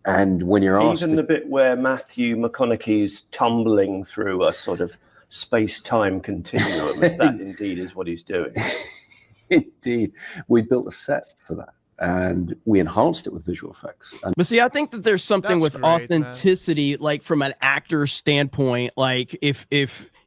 And when you're asked, even the bit where Matthew McConaughey's tumbling through a sort of space-time continuum, if that indeed is what he's doing. Indeed, we built a set for that. And we enhanced it with visual effects. But see, I think that there's something with authenticity, like from an actor's standpoint. Like if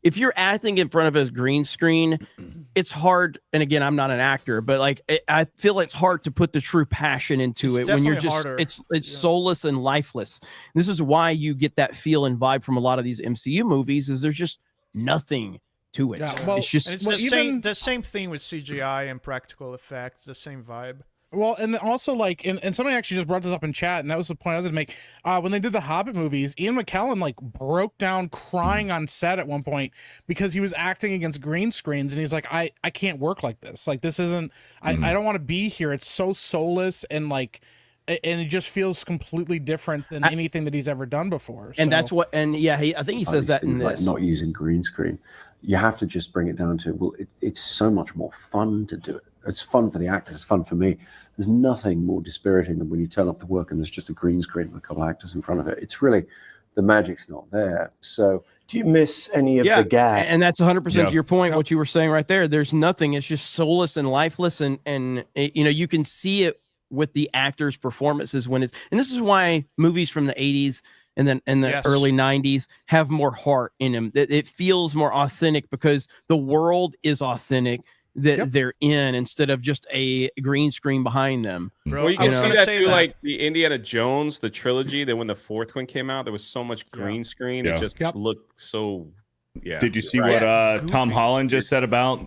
you're acting in front of a green screen, it's hard. And again, I'm not an actor, but like I feel it's hard to put the true passion into it when you're just harder. It's soulless and lifeless. This is why you get that feel and vibe from a lot of these MCU movies. Is there's just nothing to it. Yeah, well, it's just the same thing with CGI and practical effects. The same vibe. Well, and also like, and somebody actually just brought this up in chat, and that was the point I was gonna make. When they did the Hobbit movies, Ian McKellen like broke down crying on set at one point because he was acting against green screens, and he's like, I can't work like this. Like this isn't. I don't want to be here. It's so soulless and like. And it just feels completely different than anything that he's ever done before. And that's what, and yeah, I think he says that in like this. Not using green screen, you have to just bring it down to, well, it's so much more fun to do it. It's fun for the actors. It's fun for me. There's nothing more dispiriting than when you turn up to work and there's just a green screen with a couple of actors in front of it. It's really, the magic's not there. So do you miss any of the gags? And that's 100% to your point, what you were saying right there. There's nothing. It's just soulless and lifeless. And it, you know, you can see it with the actors' performances when it's, and this is why movies from the 80s and then in the early 90s have more heart in them. It feels more authentic because the world is authentic that they're in instead of just a green screen behind them. Well, you can see that through like the Indiana Jones, the trilogy. That when the fourth one came out, there was so much green screen. It just looked so. Yeah. Did you see what Tom Holland just said about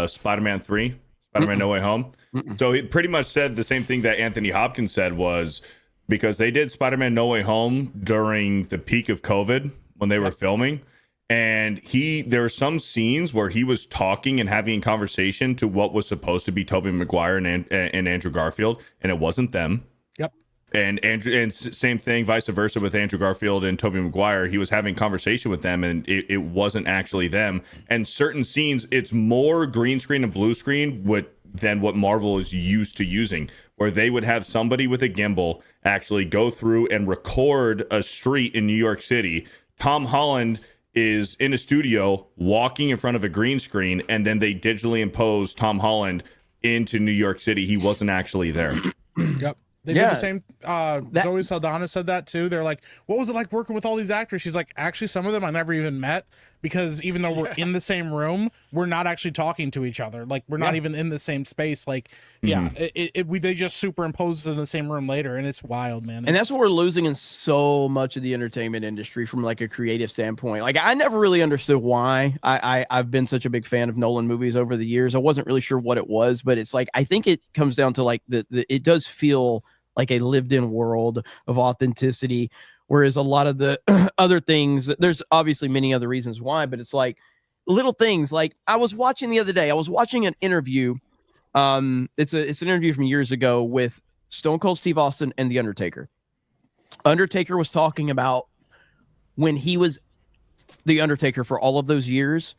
Spider-Man 3, Spider-Man No Way Home? So he pretty much said the same thing that Anthony Hopkins said, was because they did Spider-Man No Way Home during the peak of COVID when they were filming. And there were some scenes where he was talking and having a conversation to what was supposed to be Tobey Maguire and Andrew Garfield, and it wasn't them. Yep. And same thing, vice versa with Andrew Garfield and Tobey Maguire. He was having conversation with them, and it wasn't actually them. And certain scenes, it's more green screen and blue screen than what Marvel is used to using, where they would have somebody with a gimbal actually go through and record a street in New York City. Tom Holland is in a studio walking in front of a green screen, and then they digitally impose Tom Holland into New York City. He wasn't actually there. Yep. They did the same. Zoe Saldana said that too. They're like, what was it like working with all these actors? She's like, actually, some of them I never even met, because even though we're in the same room, we're not actually talking to each other. Like we're not even in the same space. Like, they just superimpose us in the same room later, and it's wild, man. And that's what we're losing in so much of the entertainment industry from like a creative standpoint. Like I never really understood why. I've been such a big fan of Nolan movies over the years. I wasn't really sure what it was, but it's like I think it comes down to like it does feel like a lived-in world of authenticity, whereas a lot of the other things, there's obviously many other reasons why, but it's like little things. Like I was watching the other day, I was watching an interview. It's an interview from years ago with Stone Cold Steve Austin and The Undertaker. Undertaker was talking about when he was the Undertaker for all of those years.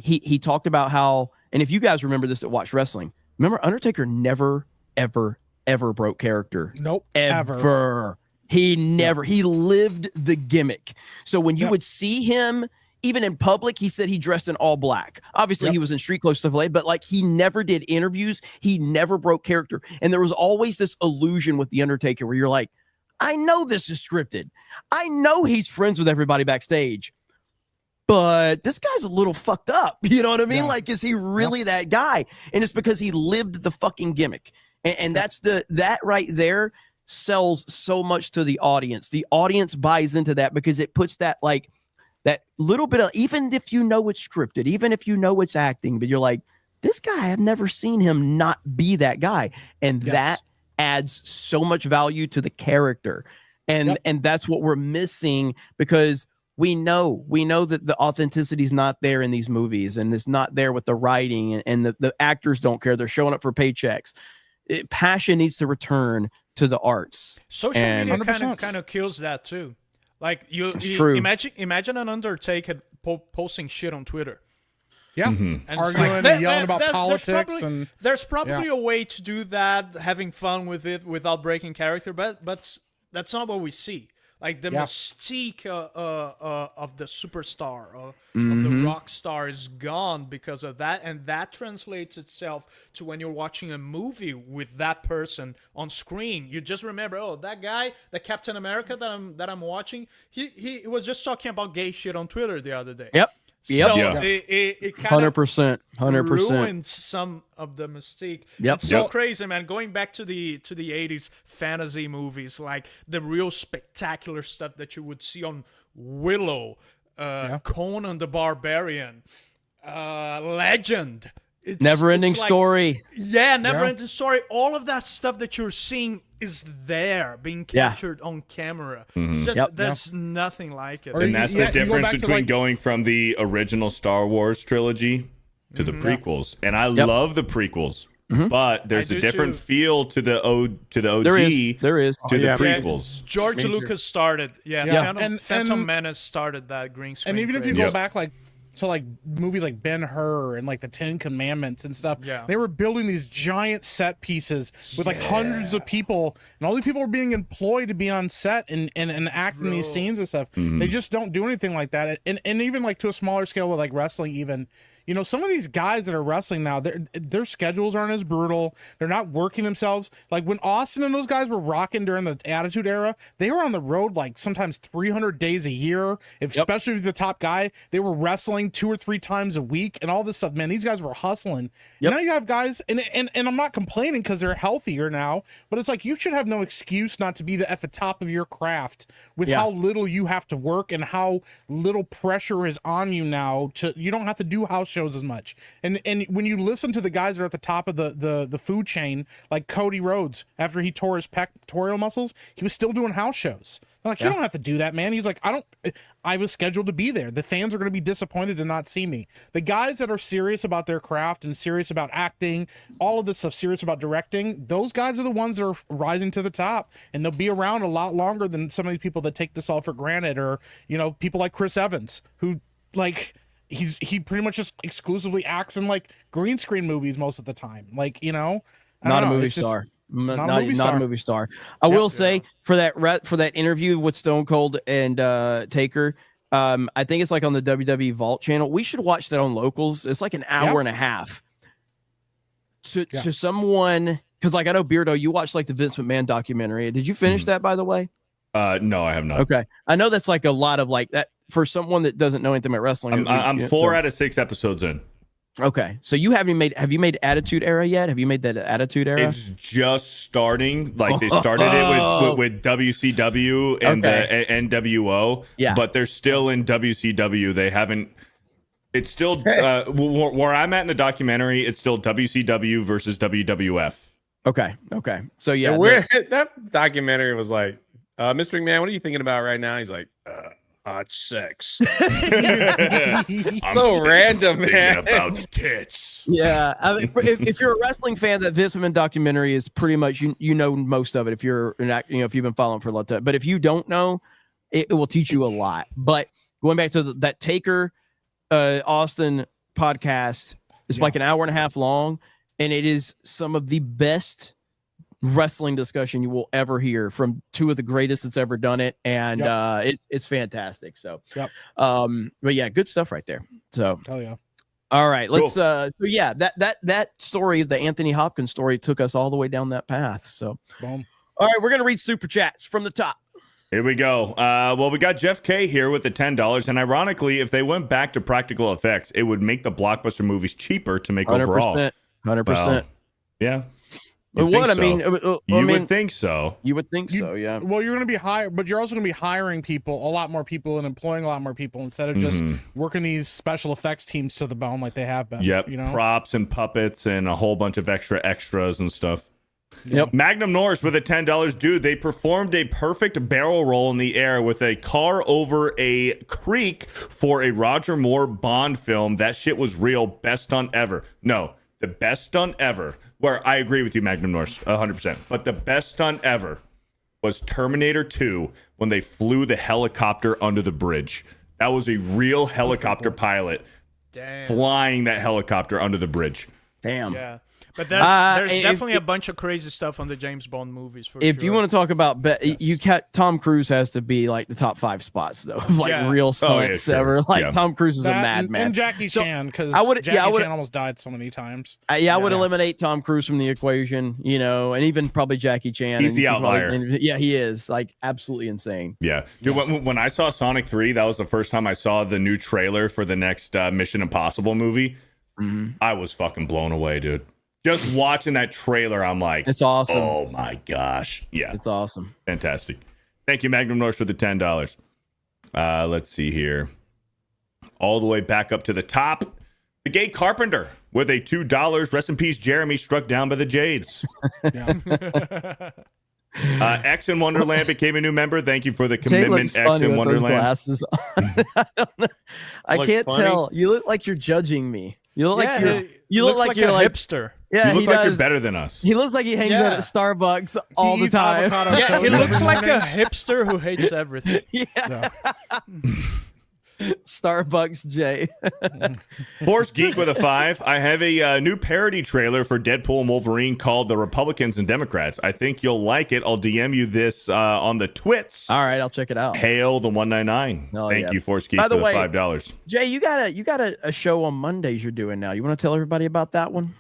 He talked about how, and if you guys remember this that watch wrestling, remember Undertaker never, ever, ever broke character. Nope. Ever. He never. He lived the gimmick. So when you would see him, even in public, he said he dressed in all black. Obviously, he was in street clothes stuff like, but like he never did interviews. He never broke character. And there was always this illusion with the Undertaker where you're like, I know this is scripted. I know he's friends with everybody backstage, but this guy's a little fucked up. You know what I mean? Like, is he really that guy? And it's because he lived the fucking gimmick. And that's that right there sells so much to the audience. The audience buys into that because it puts that like that little bit of, even if you know it's scripted, even if you know it's acting, but you're like, this guy, I've never seen him not be that guy. And that adds so much value to the character. And that's what we're missing, because we know that the authenticity is not there in these movies, and it's not there with the writing, and the actors don't care. They're showing up for paychecks. Passion needs to return to the arts. Social media kind of kills that too. Like you imagine an Undertaker posting shit on Twitter. Yeah, and arguing and yelling about politics, and there's probably a way to do that, having fun with it without breaking character, but that's not what we see. Like the mystique of the superstar, of the rock star is gone because of that, and that translates itself to when you're watching a movie with that person on screen. You just remember, oh, that guy, the Captain America that I'm watching, he was just talking about gay shit on Twitter the other day. Yep. So it kind 100%, 100% ruins some of the mystique. It's so crazy, man. Going back to the 80s fantasy movies, like the real spectacular stuff that you would see on Willow, Conan the Barbarian, Legend. It's Never-ending Story. Yeah, Never-ending Story. All of that stuff that you're seeing is there, being captured on camera. It's just, there's nothing like it. And that's the difference between going from the original Star Wars trilogy to the prequels. And I love the prequels, but there's a different feel to the OG. There is to the prequels. George Lucas started. Phantom Menace started that green screen. And even if you go back to like movies like Ben-Hur and like the 10 Commandments and stuff, they were building these giant set pieces with like hundreds of people, and all these people were being employed to be on set and act in these scenes and stuff. They just don't do anything like that. And even like to a smaller scale with like wrestling, even, you know, some of these guys that are wrestling now, their schedules aren't as brutal. They're not working themselves. Like when Austin and those guys were rocking during the Attitude Era, they were on the road like sometimes 300 days a year. Especially if the top guy, they were wrestling 2 or 3 times a week and all this stuff. Man, these guys were hustling. Now you have guys, and I'm not complaining because they're healthier now, but it's like you should have no excuse not to be at the top of your craft with how little you have to work and how little pressure is on you now. You don't have to do house shows as much, and when you listen to the guys that are at the top of the food chain, like Cody Rhodes, after he tore his pectoral muscles, he was still doing house shows. They're like, you don't have to do that, man. He's like, I was scheduled to be there. The fans are going to be disappointed to not see me. The guys that are serious about their craft and serious about acting, all of this stuff, serious about directing, those guys are the ones that are rising to the top, and they'll be around a lot longer than some of these people that take this all for granted, or, you know, people like Chris Evans, who like, he pretty much just exclusively acts in like green screen movies most of the time. Like, you know, not a movie star. Not a movie star. I will say for that interview with Stone Cold and Taker, I think it's like on the WWE Vault channel. We should watch that on Locals. It's like an hour and a half. To someone, because like I know Beardo, you watched like the Vince McMahon documentary. Did you finish that, by the way? No, I have not. Okay, I know that's like a lot of like that for someone that doesn't know anything about wrestling. I'm 4 out of 6 episodes in. Okay, so have you made Attitude Era yet? Have you made that Attitude Era? It's just starting. Like they started it with WCW and the NWO. But they're still in WCW. They haven't. It's still where I'm at in the documentary. It's still WCW versus WWF. Okay. So that documentary was like, Mr. McMahon, what are you thinking about right now? He's like, hot sex. So random, man. About tits. Yeah, I mean, if you're a wrestling fan, that This Woman documentary is pretty much you know most of it. If you're if you've been following for a long time, but if you don't know, it will teach you a lot. But going back to that Taker Austin podcast, it's like an hour and a half long, and it is some of the best wrestling discussion you will ever hear from two of the greatest that's ever done it, and it's fantastic. So but yeah, good stuff right there. So hell yeah. All right, let's so yeah, that story, the Anthony Hopkins story, took us all the way down that path. So boom. All right, we're gonna read super chats from the top. Here we go. Well, we got Jeff K here with the $10, and ironically, if they went back to practical effects, it would make the blockbuster movies cheaper to make 100%, overall. 100%. Yeah. But what? So. You would think so. You would think so, yeah. Well, you're going to be but you're also going to be hiring people, a lot more people, and employing a lot more people instead of just working these special effects teams to the bone like they have been. Yep. You know? Props and puppets and a whole bunch of extras and stuff. Yep. Magnum Norris with a $10. Dude, they performed a perfect barrel roll in the air with a car over a creek for a Roger Moore Bond film. That shit was real. Best stunt ever. No, the best stunt ever. Where I agree with you, Magnum Norris, 100%. But the best stunt ever was Terminator 2 when they flew the helicopter under the bridge. That was a real helicopter pilot flying that helicopter under the bridge. Damn. Yeah. But there's definitely a bunch of crazy stuff on the James Bond movies. If you want to talk about, Tom Cruise has to be like the top 5 spots though, of real stunts ever. Like Tom Cruise is a madman. And Jackie Chan, because Jackie Chan almost died so many times. I would eliminate Tom Cruise from the equation, and even probably Jackie Chan. He's the outlier. Yeah, he is like absolutely insane. Yeah, dude. When I saw Sonic 3, that was the first time I saw the new trailer for the next Mission Impossible movie. I was fucking blown away, dude. Just watching that trailer, I'm like, it's awesome. Oh my gosh. Yeah. It's awesome. Fantastic. Thank you, Magnum Norris, for the $10. Let's see here. All the way back up to the top. The Gay Carpenter with a $2. Rest in peace, Jeremy, struck down by the Jades. X in Wonderland became a new member. Thank you for the commitment, X in Wonderland. Glasses on. I can't tell. You look like you're judging me. You look like you're like a hipster. Yeah, you look like you're better than us. He looks like he hangs out at Starbucks all the time. Yeah, he looks like a hipster who hates everything. Yeah. Starbucks J. Force Geek with a 5. I have a new parody trailer for Deadpool and Wolverine called The Republicans and Democrats. I think you'll like it. I'll DM you this on the twits. All right, I'll check it out. Hail the 199. Thank you, Force Geek, for the $5. Jay, you got a show on Mondays you're doing now. You want to tell everybody about that one?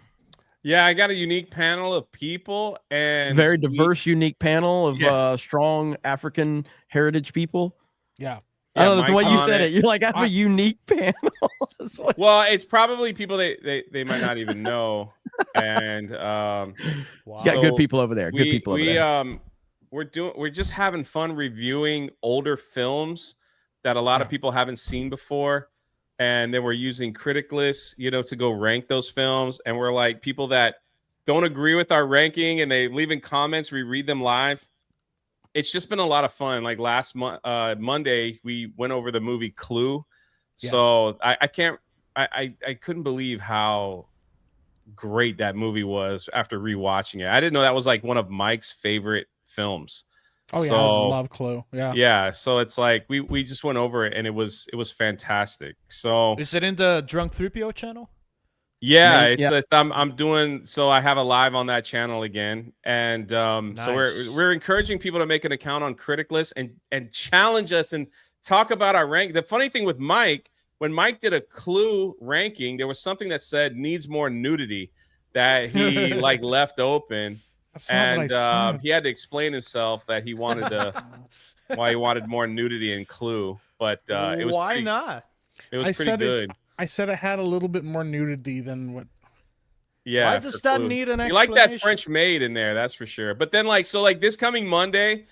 Yeah, I got a unique panel of people and very diverse, unique panel of strong African heritage people. Yeah. I don't know the way you said it. You're like, I have a unique panel. Well, it's probably people they might not even know. And got good people over there. Good people over there. We're just having fun reviewing older films that a lot of people haven't seen before. And then we're using critic lists, to go rank those films. And we're like people that don't agree with our ranking and they leave in comments, we read them live. It's just been a lot of fun. Like last Monday, we went over the movie Clue. Yeah. So I couldn't believe how great that movie was after rewatching it. I didn't know that was like one of Mike's favorite films. Oh yeah, I love Clue. Yeah. Yeah. So it's like we just went over it and it was fantastic. So is it in the Drunk 3PO channel? Yeah, I'm doing so. I have a live on that channel again, and nice. So we're encouraging people to make an account on Critic List and challenge us and talk about our rank. The funny thing with Mike, when Mike did a Clue ranking, there was something that said needs more nudity that he left open, and he had to explain himself that he wanted why he wanted more nudity in Clue, but it was why not? It was pretty good. I said it had a little bit more nudity than what. Yeah. Why does that need an explanation? You like that French maid in there, that's for sure. But then this coming Monday,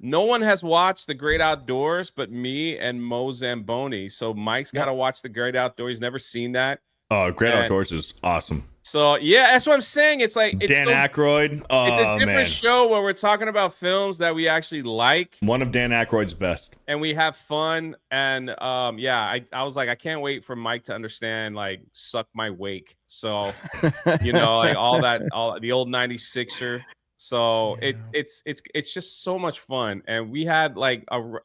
no one has watched The Great Outdoors but me and Mo Zamboni. So Mike's got to watch The Great Outdoors. He's never seen that. Oh, Great Outdoors is awesome. So yeah, that's what I'm saying. It's like Dan Aykroyd. Oh, it's a different man. show where we're talking about films that we actually like. One of Dan Aykroyd's best. And we have fun. And I was like, I can't wait for Mike to understand like Suck My Wake. So like all the old 96er. So it's just so much fun. And we had like a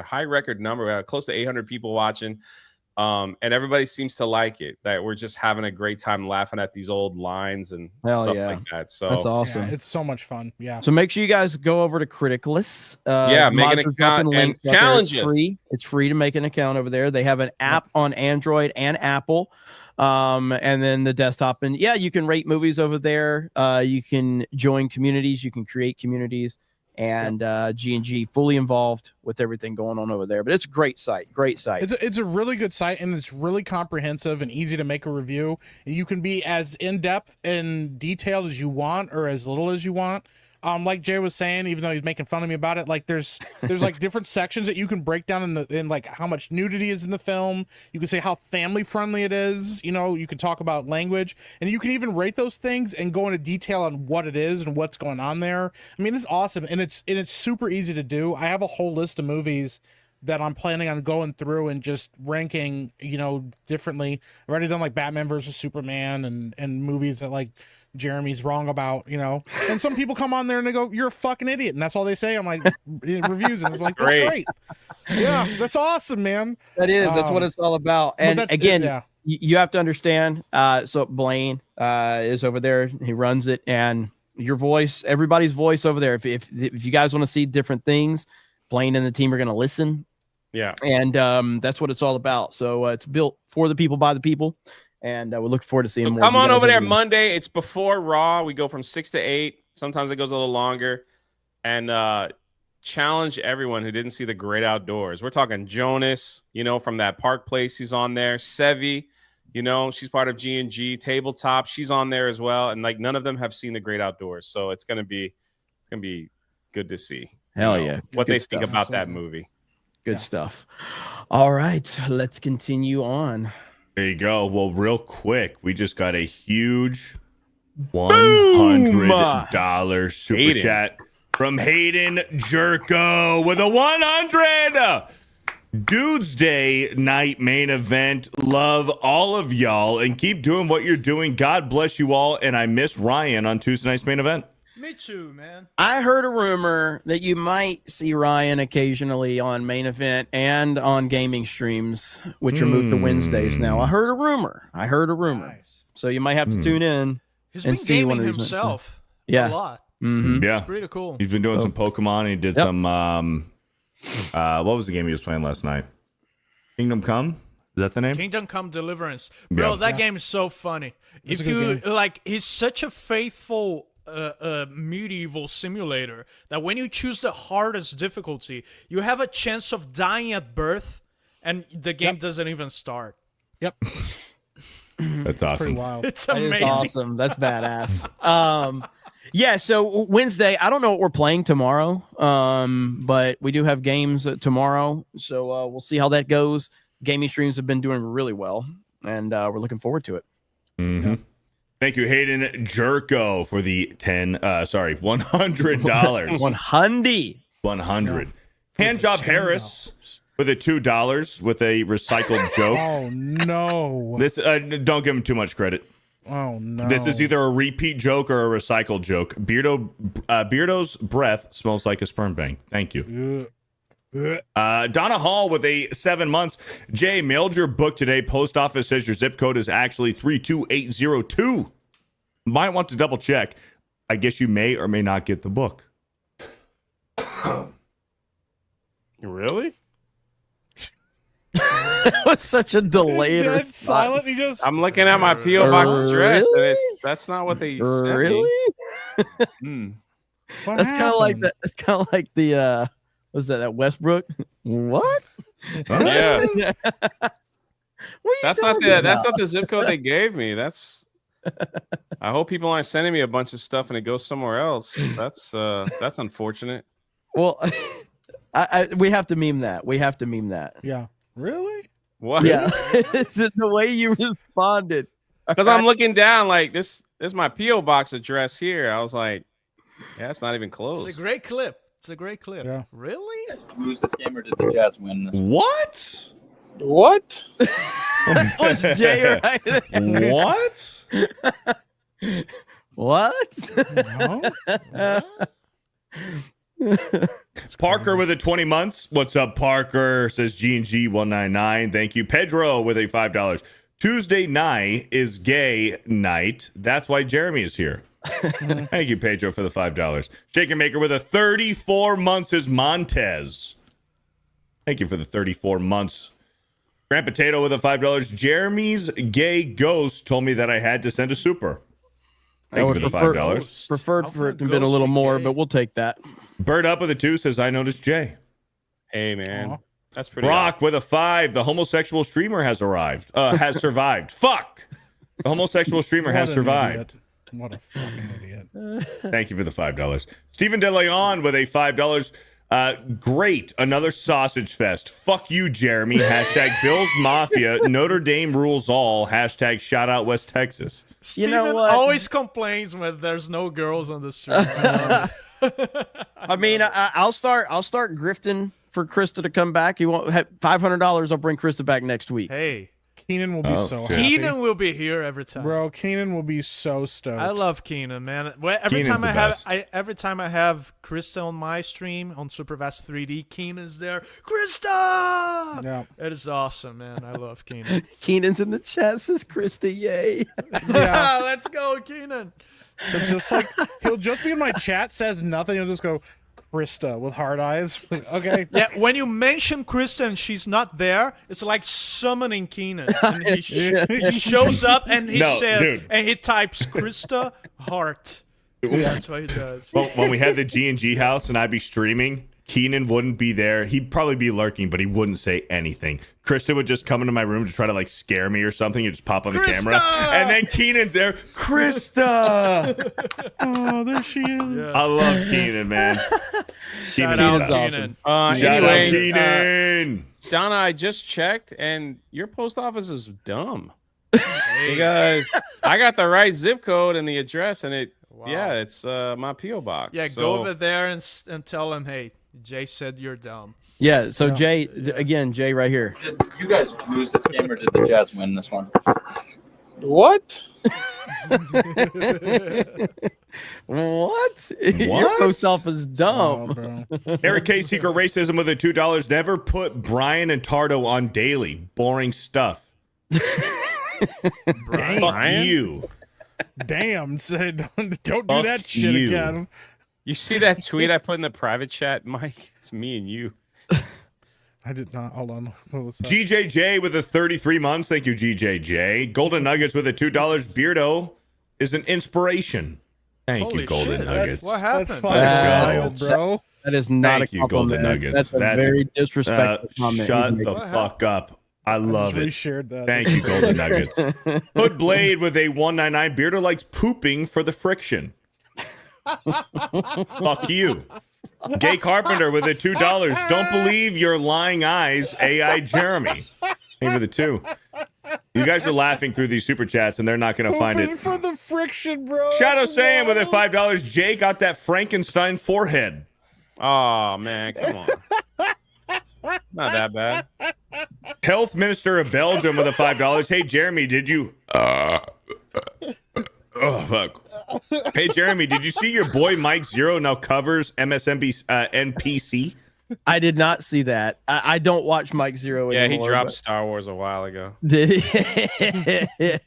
high record number. We had close to 800 people watching. And everybody seems to like it, that we're just having a great time laughing at these old lines and stuff like that. So that's awesome. Yeah, it's so much fun. Yeah. So make sure you guys go over to Criticalist. Make an account and challenge us. It's free to make an account over there. They have an app on Android and Apple. And then the desktop, and you can rate movies over there. You can join communities, you can create communities. And G&G fully involved with everything going on over there. But it's a great site. It's a really good site, and it's really comprehensive and easy to make a review. You can be as in-depth and detailed as you want or as little as you want. Like Jay was saying, even though he's making fun of me about it, like there's like different sections that you can break down in like how much nudity is in the film. You can say how family friendly it is. You can talk about language, and you can even rate those things and go into detail on what it is and what's going on there. I mean, it's awesome, and it's super easy to do. I have a whole list of movies that I'm planning on going through and just ranking, differently. I've already done like Batman versus Superman and movies that like Jeremy's wrong about, and some people come on there and they go, "You're a fucking idiot," and that's all they say on my reviews, and it's like, that's great. Yeah, that's awesome, man. That's what it's all about. And again, you have to understand, so Blaine is over there, he runs it, and your voice, everybody's voice over there, if you guys want to see different things, Blaine and the team are going to listen. And that's what it's all about. So it's built for the people, by the people. And we look forward to seeing more. Come on over there Monday. It's before Raw. We go from 6 to 8. Sometimes it goes a little longer. And challenge everyone who didn't see The Great Outdoors. We're talking Jonas, from that Park Place. He's on there. Sevi, she's part of G&G. Tabletop, she's on there as well. And like none of them have seen The Great Outdoors. So it's gonna be good to see. Hell yeah. What they think about that movie. Good stuff. All right, let's continue on. There you go. Well, real quick, we just got a huge $100 super chat from Hayden Jerko with a 100. Dudes Day night main event. Love all of y'all and keep doing what you're doing. God bless you all. And I miss Ryan on Tuesday night's main event. Me too, man. I heard a rumor that you might see Ryan occasionally on main event and on gaming streams, which are moved to Wednesdays now. I heard a rumor. Nice. So you might have to tune in. He's been gaming himself a lot. Mm-hmm. Yeah. It's pretty cool. He's been doing some Pokemon. And he did some, what was the game he was playing last night? Kingdom Come? Is that the name? Kingdom Come Deliverance. Bro, that game is so funny. If you he's such a faithful medieval simulator that when you choose the hardest difficulty, you have a chance of dying at birth, and the game doesn't even start. That's awesome. Pretty wild. It's amazing. That is awesome. That's badass. So Wednesday, I don't know what we're playing tomorrow, but we do have games tomorrow, so we'll see how that goes. Gaming streams have been doing really well, and we're looking forward to it. Mm-hmm. Thank you, Hayden Jerko, for the $100. 100. Handjob Harris with a $2 with a recycled joke. Oh no! This don't give him too much credit. Oh no! This is either a repeat joke or a recycled joke. Beardo's breath smells like a sperm bank. Thank you. Donna Hall with a 7 months. Jay, mailed your book today. Post office says your zip code is actually 32802. Might want to double check. I guess you may or may not get the book. Really? That was such a delayed silent. I'm looking at my PO box address, and that's not what they sent me. That's kind of like that. It's kind of like the was that Westbrook? What? Yeah. That's not the zip code they gave me. I hope people aren't sending me a bunch of stuff and it goes somewhere else. That's unfortunate. Well, we have to meme that. We have to meme that. Yeah. Really? What? Yeah, it's the way you responded. Because I'm looking down like this is my P.O. box address here. I was like, yeah, it's not even close. It's a great clip. Yeah. Really? Lose this game or did the Jazz win this? What? What? Was Jay right there? What? What? Parker with a 20 months. What's up, Parker? Says G&G 199. Thank you. Pedro with a $5. Tuesday night is gay night. That's why Jeremy is here. Thank you, Pedro, for the $5. Shaker Maker with a 34 months is Montez. Thank you for the 34 months. Grand Potato with a $5. Jeremy's gay ghost told me that I had to send a super. Thank you for the $5. Preferred for it to have been a little more, but we'll take that. Bird Up with a 2 says, I noticed Jay. Hey, man. That's pretty Brock with a 5. The homosexual streamer has arrived. Has survived. Fuck. The homosexual streamer has survived. What a fucking idiot. Thank you for the $5. Stephen De Leon with a $5. Great. Another sausage fest. Fuck you, Jeremy. Hashtag Bills Mafia. Notre Dame rules all. Hashtag shout out West Texas. Steven always complains when there's no girls on the street. I mean, I'll start grifting for Krista to come back. You want $500? I'll bring Krista back next week. Hey, Keenan will be so happy. Keenan will be here every time. Bro, Keenan will be so stoked. I love Keenan, man. Every time I have Krista on my stream on Supervast 3D, Keenan's there. Krista! Yeah. It is awesome, man. I love Keenan. Keenan's in the chat, says Krista, yay. Yeah. Let's go, Keenan. He'll just be in my chat, says nothing. He'll just go, Krista with hard eyes. Okay. Yeah, when you mention Krista and she's not there, it's like summoning Keenan. And he shows up and he says, and he types Krista heart. That's what he does. Well, when we had the G&G house and I'd be streaming, Keenan wouldn't be there. He'd probably be lurking, but he wouldn't say anything. Krista would just come into my room to try to like scare me or something. He'd just pop on the camera. And then Keenan's there. Krista! Oh, there she is. Yes. I love Keenan, man. Shout out Keenan. Shout out Keenan. Donna, I just checked, and your post office is dumb. Because I got the right zip code and the address, and it's my P.O. box. Yeah, go over there and tell him, hey, Jay said you're dumb. Yeah, so Jay, again, Jay right here. Did you guys lose this game or did the Jazz win this one? What? What? Your post office dumb. Eric K. Secret Racism with a $2. Never put Brian and Tardo on daily. Boring stuff. Fuck you. Damn, said don't do that shit again. You see that tweet I put in the private chat, Mike? It's me and you. I did not. Hold on. GJJ with a 33 months. Thank you, GJJ. Golden Nuggets with a $2. Beardo is an inspiration. Thank you, Golden Nuggets. What happened? That's wild, bro. That is not Thank a you, compliment. Golden Nuggets. That's a very disrespectful comment. Shut the fuck up. I love it. Reshared that. Thank you, Golden Nuggets. Hood Blade with a 199. Beardo likes pooping for the friction. Fuck you. Gay Carpenter with a $2. Don't believe your lying eyes, AI Jeremy. Maybe the 2. You guys are laughing through these super chats and they're not going to find it. For the friction, bro. Shadow Sam with a $5. Jay got that Frankenstein forehead. Oh, man, come on. Not that bad. Health Minister of Belgium with a $5. Hey, Jeremy, did you... oh, fuck. Hey, Jeremy, did you see your boy Mike Zero now covers MSNBC NPC? I did not see that. I don't watch Mike Zero anymore. Yeah, he dropped Star Wars a while ago. Did he?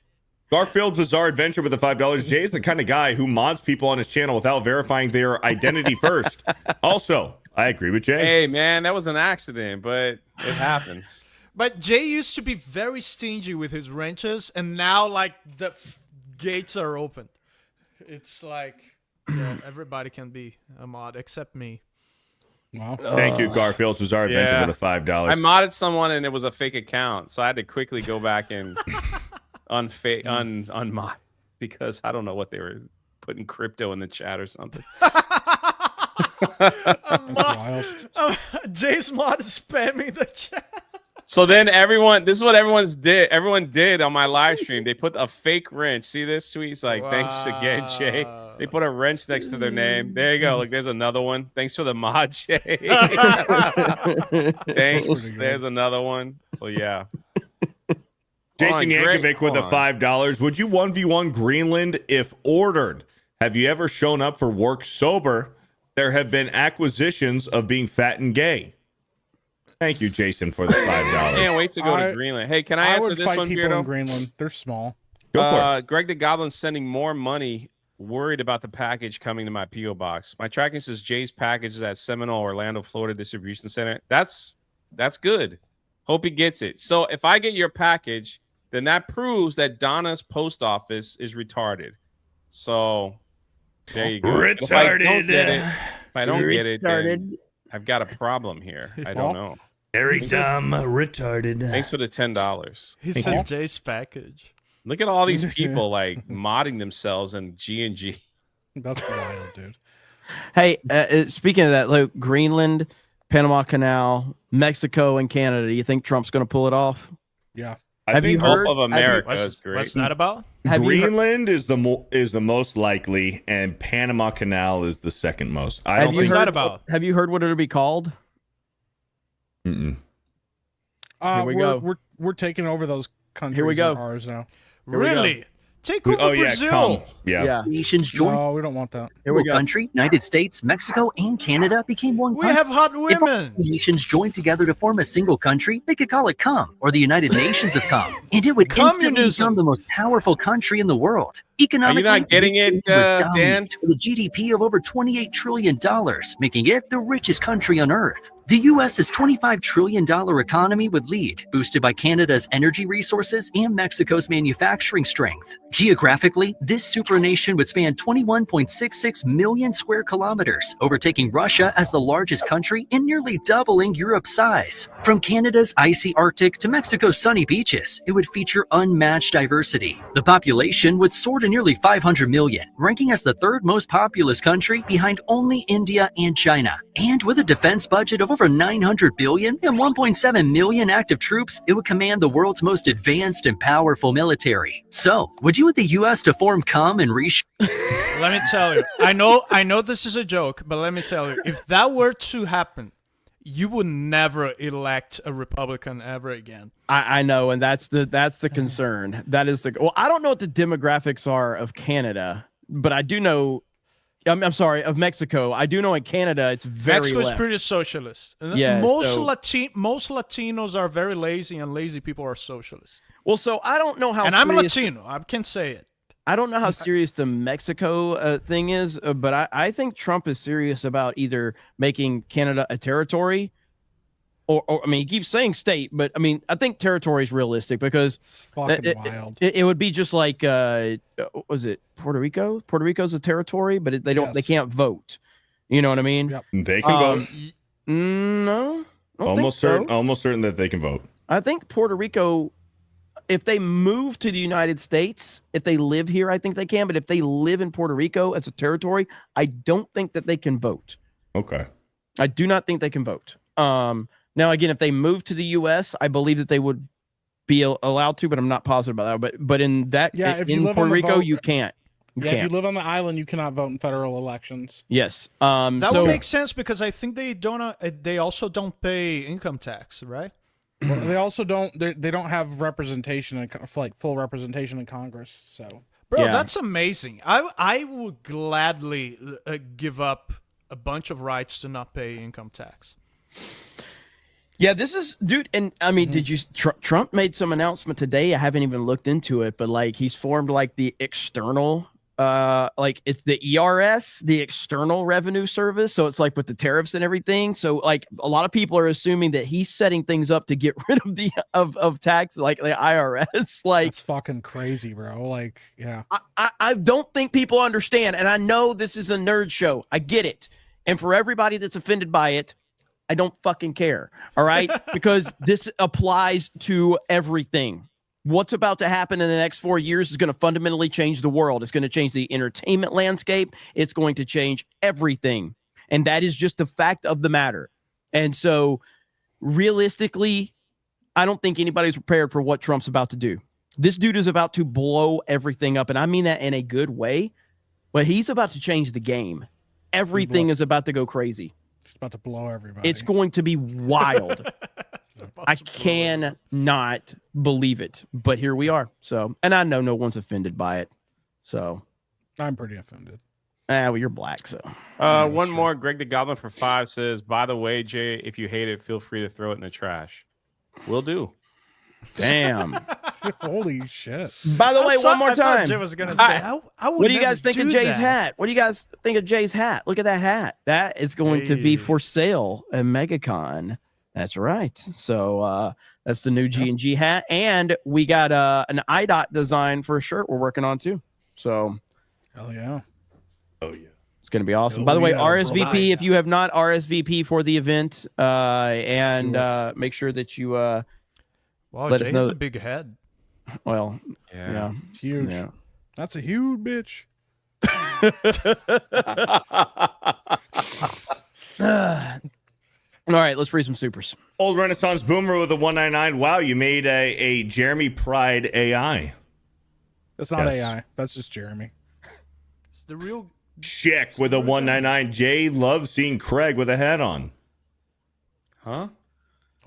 Garfield's Bizarre Adventure with the $5. Jay's the kind of guy who mods people on his channel without verifying their identity first. Also, I agree with Jay. Hey, man, that was an accident, but it happens. But Jay used to be very stingy with his wrenches, and now, like, the gates are open. It's like, everybody can be a mod except me. Wow. Thank you, Garfield's Bizarre Adventure for the $5. I modded someone, and it was a fake account, so I had to quickly go back and unmod because I don't know what they were putting crypto in the chat or something. Jay's mod is spamming the chat. So then this is what everyone did on my live stream. They put a fake wrench. See this tweet? It's like, thanks again, Jay. They put a wrench next to their name. There you go. Look, there's another one. Thanks for the mod, Jay. Thanks. There's another one. So yeah. Jason Yankovic with a $5. Would you 1v1 Greenland if ordered? Have you ever shown up for work sober? There have been accusations of being fat and gay. Thank you, Jason, for the $5. Can't wait to go to Greenland. Hey, can I answer this one, Beardo? In Greenland. They're small. Go for it. Greg the Goblin's sending more money. Worried about the package coming to my PO box. My tracking says Jay's package is at Seminole, Orlando, Florida distribution center. That's good. Hope he gets it. So if I get your package, then that proves that Donna's post office is retarded. So there you go. Retarded. If I don't get it, then I've got a problem here. I don't know. Very dumb, retarded. Thanks for the $10. He said Jay's package. Look at all these people like modding themselves in G&G. That's wild, dude. Hey, speaking of that, look, Greenland, Panama Canal, Mexico, and Canada. Do you think Trump's going to pull it off? Yeah. I think Gulf of America is great. What's that about? Greenland is the most likely, and Panama Canal is the second most. What's that about? Have you heard what it'll be called? Mm-mm. Here we go. We're taking over those countries. Here we go. Ours now. Really? Take over Brazil. Yeah. Nations joined. No, we don't want that. Here we go. Country, United States, Mexico, and Canada became one We country. have hot If all women. nations joined together to form a single country, they could call it CUM, or the United Nations of CUM, and it would instantly Communism. become the most powerful country in the world. Economically, Are you not getting these it, states were dominant, Dan? with a GDP of over $28 trillion, making it the richest country on earth. The U.S.'s $25 trillion economy would lead, boosted by Canada's energy resources and Mexico's manufacturing strength. Geographically, this supranation would span 21.66 million square kilometers, overtaking Russia as the largest country and nearly doubling Europe's size. From Canada's icy Arctic to Mexico's sunny beaches, it would feature unmatched diversity. The population would soar to nearly 500 million, ranking as the third most populous country behind only India and China. And with a defense budget of over 900 billion and 1.7 million active troops, it would command the world's most advanced and powerful military. So, would you want the U.S. to form CUM and Let me tell you. I know this is a joke, but let me tell you. If that were to happen, you would never elect a Republican ever again. I know, and that's the concern. That is the well. I don't know what the demographics are of Canada, but I do know. I'm sorry, of Mexico. I do know in Canada it's very Mexico's left. pretty socialist. Yeah, most so- Latinos are very lazy, and lazy people are socialists. Well, so I don't know how. And I'm a serious- Latino. I can say it. I don't know how serious the Mexico thing is, but I think Trump is serious about either making Canada a territory, or I mean, he keeps saying state, but I mean, I think territory is realistic because It's fucking wild. it would be just like, was it Puerto Rico? Puerto Rico's a territory, but they they can't vote. You know what I mean? Yep. They can vote. No, I don't Almost think so. certain. Almost certain that they can vote. I think Puerto Rico, if they move to the United States, if they live here, I think they can. But if they live in Puerto Rico as a territory, I don't think that they can vote. Okay. I do not think they can vote. Now, again, if they move to the U.S., I believe that they would be allowed to, but I'm not positive about that. But in that, if you in live Puerto on the Rico, vote- you can't. You If can't. you live on the island, you cannot vote in federal elections. Yes. That so, would make sense because I think they don't. They also don't pay income tax, right? Well, they also don't. They don't have representation, like full representation in Congress. So, Bro, Yeah. that's amazing. I would gladly give up a bunch of rights to not pay income tax. Yeah, this is, dude, and I mean, did you? Trump made some announcement today. I haven't even looked into it, but like he's formed like the external, like it's the ERS, the External Revenue Service. So it's like with the tariffs and everything. So like a lot of people are assuming that he's setting things up to get rid of the of tax, like the IRS. Like that's fucking crazy, bro. Like, yeah. I don't think people understand, and I know this is a nerd show. I get it, and for everybody that's offended by it, I don't fucking care. All right. Because this applies to everything. What's about to happen in the next 4 years is going to fundamentally change the world. It's going to change the entertainment landscape. It's going to change everything. And that is just the fact of the matter. And so realistically, I don't think anybody's prepared for what Trump's about to do. This dude is about to blow everything up, and I mean that in a good way, but he's about to change the game. Everything is about to go crazy. It's about to blow everybody. It's going to be wild. I cannot believe it, but here we are. So, and I know no one's offended by it. So, I'm pretty offended. Well, you're black, so. One more. Greg the Goblin for 5 says, by the way, Jay, if you hate it, feel free to throw it in the trash. Will do. Damn. Holy shit. By the way, one more time. Jay was gonna say, what do you guys think of Jay's hat? What do you guys think of Jay's hat? Look at that hat. That is going to be for sale at MegaCon. That's right. So that's the new G&G hat. And we got an IDOT design for a shirt we're working on too. So. Hell yeah. Oh, yeah. It's going to be awesome. By the way, RSVP, if you have not RSVP for the event, and make sure that you let us know. A big head. Well, yeah. It's huge. Yeah. That's a huge bitch. All right, let's read some supers. Old Renaissance Boomer with a 199. Wow, you made a Jeremy Pride AI. That's not AI. That's just Jeremy. It's the real Chick with a 199. Jay loves seeing Craig with a hat on. Huh?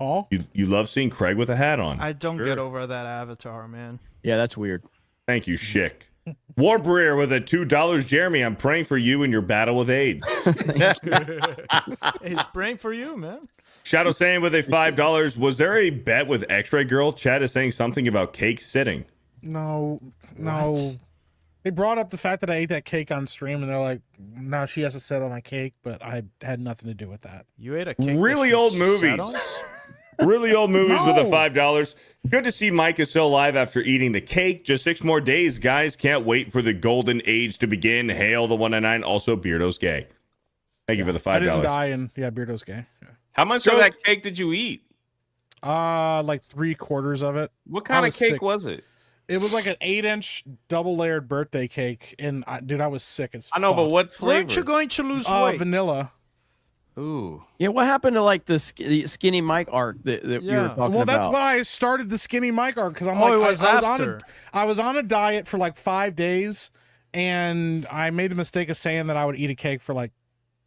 Oh? You love seeing Craig with a hat on. I don't get over that avatar, man. Yeah, that's weird. Thank you, Chick. Warbrier with a $2. Jeremy, I'm praying for you in your battle with AIDS. He's praying for you, man. Shadow saying with a $5. Was there a bet with X-Ray Girl? Chad is saying something about cake sitting. No. They brought up the fact that I ate that cake on stream, and they're like, "Now she has to sit on my cake," but I had nothing to do with that. You ate a cake. Really old movies. Really old movies with a $5. Good to see Mike is still alive after eating the cake. Just 6 more days, guys. Can't wait for the golden age to begin. Hail the 199. Also, Beardo's gay. Thank you for the $5. I didn't die, and Beardo's gay. Yeah. How much of that cake did you eat? Like 3/4 of it. What kind of cake was it? It was like an 8-inch double-layered birthday cake, and I was sick as fuck. I know, but what flavor? Weren't you going to lose weight? Vanilla. Ooh. Yeah, what happened to like the skinny Mike arc that you were talking about? Well, that's why I started the skinny Mike arc, because I'm it was I was on a diet for like 5 days, and I made the mistake of saying that I would eat a cake for like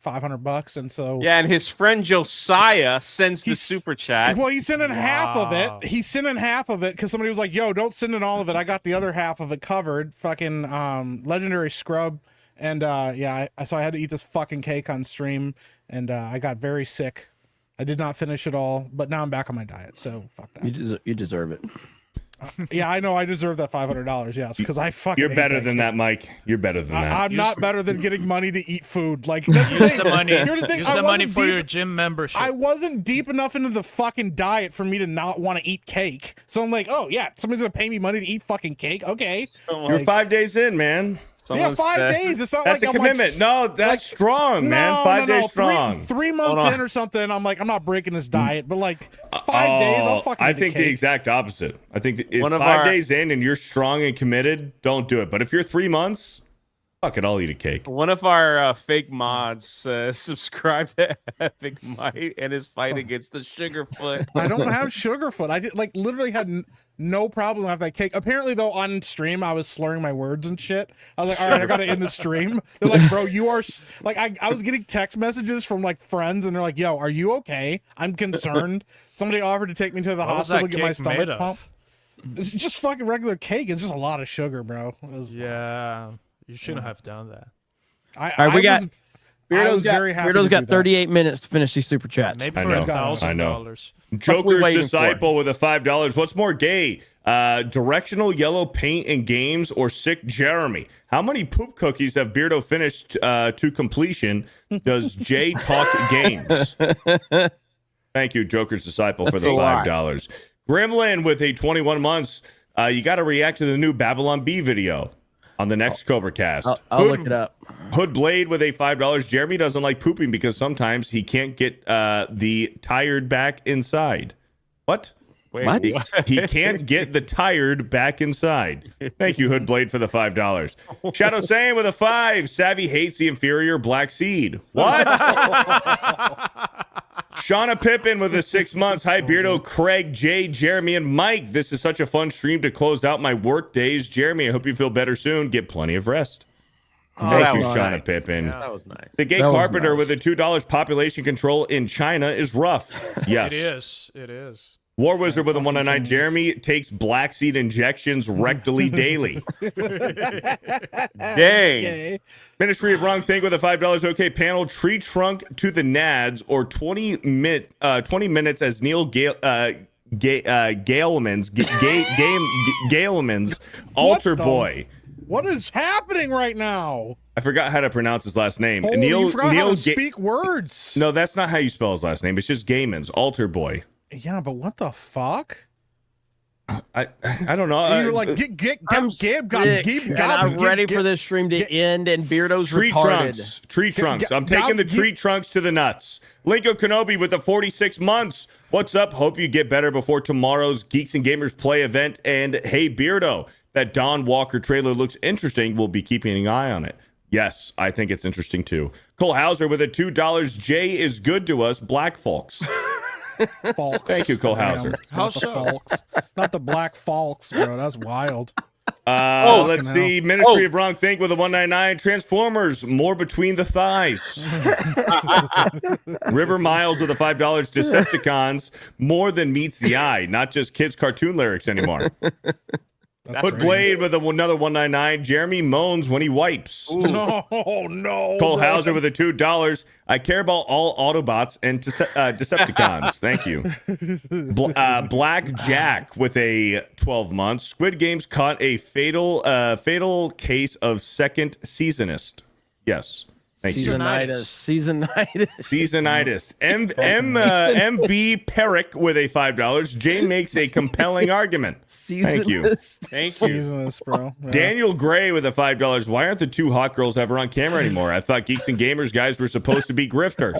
$500, and so and his friend Josiah sends the super chat. Well, he sent in half of it. He sent in half of it because somebody was like, "Yo, don't send in all of it. I got the other half of it covered." Fucking legendary scrub, and so I had to eat this fucking cake on stream, and I got very sick. I did not finish it all, but now I'm back on my diet, so fuck that. You deserve it. Yeah, I know I deserve that $500. Yes, because I fucking. You're better than that, Mike. You're better than that. I'm not better than getting money to eat food. Like, that's use the money. Here's the thing. Use the money for your gym membership. I wasn't deep enough into the fucking diet for me to not want to eat cake. So I'm like, oh yeah, somebody's gonna pay me money to eat fucking cake. Okay. You're 5 days in, man. Yeah, 5 days. It's not that's like a commitment. No, that's strong, man. 5 days strong. 3 months in or something. I'm like, I'm not breaking this diet, but like 5 days, I'll fucking. I think the exact opposite. I think that if 5 days in and you're strong and committed, don't do it. But if you're 3 months, fuck it, I'll eat a cake. One of our fake mods subscribed to Epic Might and is fighting against the Sugarfoot. I don't have Sugarfoot. I did literally had no problem with that cake. Apparently, though, on stream, I was slurring my words and shit. I was like, all right, I got to end the stream. They're like, bro, you are like, I was getting text messages from like friends, and they're like, yo, are you okay? I'm concerned. Somebody offered to take me to the hospital to get my stomach pumped. It's just fucking regular cake. It's just a lot of sugar, bro. You shouldn't have done that. Beardo's got 38 minutes to finish these super chats. Maybe for $1,000. Joker's Disciple with a $5. What's more gay? Directional yellow paint in games or sick Jeremy? How many poop cookies have Beardo finished to completion? Does Jay talk games? Thank you, Joker's Disciple, for the $5. Gremlin with a 21 months. You got to react to the new Babylon Bee video on the next Cobra Cast. I'll look it up. Hood Blade with a $5. Jeremy doesn't like pooping because sometimes he can't get the tired back inside. What? Wait, what? He can't get the tired back inside. Thank you, Hood Blade, for the $5. Shadow Saiyan with a 5. Savvy hates the inferior black seed. What? Shauna Pippin with the 6 months. Hi, Beardo, Craig, Jay, Jeremy, and Mike. This is such a fun stream to close out my work days. Jeremy, I hope you feel better soon. Get plenty of rest. Thank you, Shauna Pippin. Yeah. That was nice. The Gay Carpenter with the $2 population control in China is rough. Yes. It is. It is. War Wizard with a 109. Jeremy takes black seed injections rectally daily. Dang. Ministry of Wrong Thing with a $5. Okay, panel. Tree trunk to the nads or 20 minutes as Neil Gaileman's altar boy. What is happening right now? I forgot how to pronounce his last name. Holy, Neil, you forgot Neil how to speak words. No, that's not how you spell his last name. It's just Gaiman's altar boy. Yeah, but what the fuck? I don't know. You're like, I'm ready for this stream to end, and Beardo's tree retarded. Tree trunks. I'm taking the tree trunks to the nuts. Linko Kenobi with the 46 months. What's up? Hope you get better before tomorrow's Geeks and Gamers Play event. And hey, Beardo, that Don Walker trailer looks interesting. We'll be keeping an eye on it. Yes, I think it's interesting too. Cole Hauser with a $2. Jay is good to us, black folks. Folks. Thank you, Cole Hauser. How so? Folks. Not the black folks, bro. That's wild. Let's see. Ministry of Wrong Think with a 199. Transformers, more between the thighs. River Miles with a $5. Decepticons, more than meets the eye. Not just kids' cartoon lyrics anymore. Put Blade with another 199. Jeremy moans when he wipes. Ooh. No. Cole Hauser with a $2. I care about all Autobots and Decepticons. Thank you. Black Jack with a 12 months. Squid Games caught a fatal case of second seasonist. Yes. Thank you. Seasonitis. MV Perrick with a $5. Jay makes a compelling argument. Thank you. Thank you. Seasonist, bro. Yeah. Daniel Gray with a $5. Why aren't the two hot girls ever on camera anymore? I thought Geeks and Gamers guys were supposed to be grifters.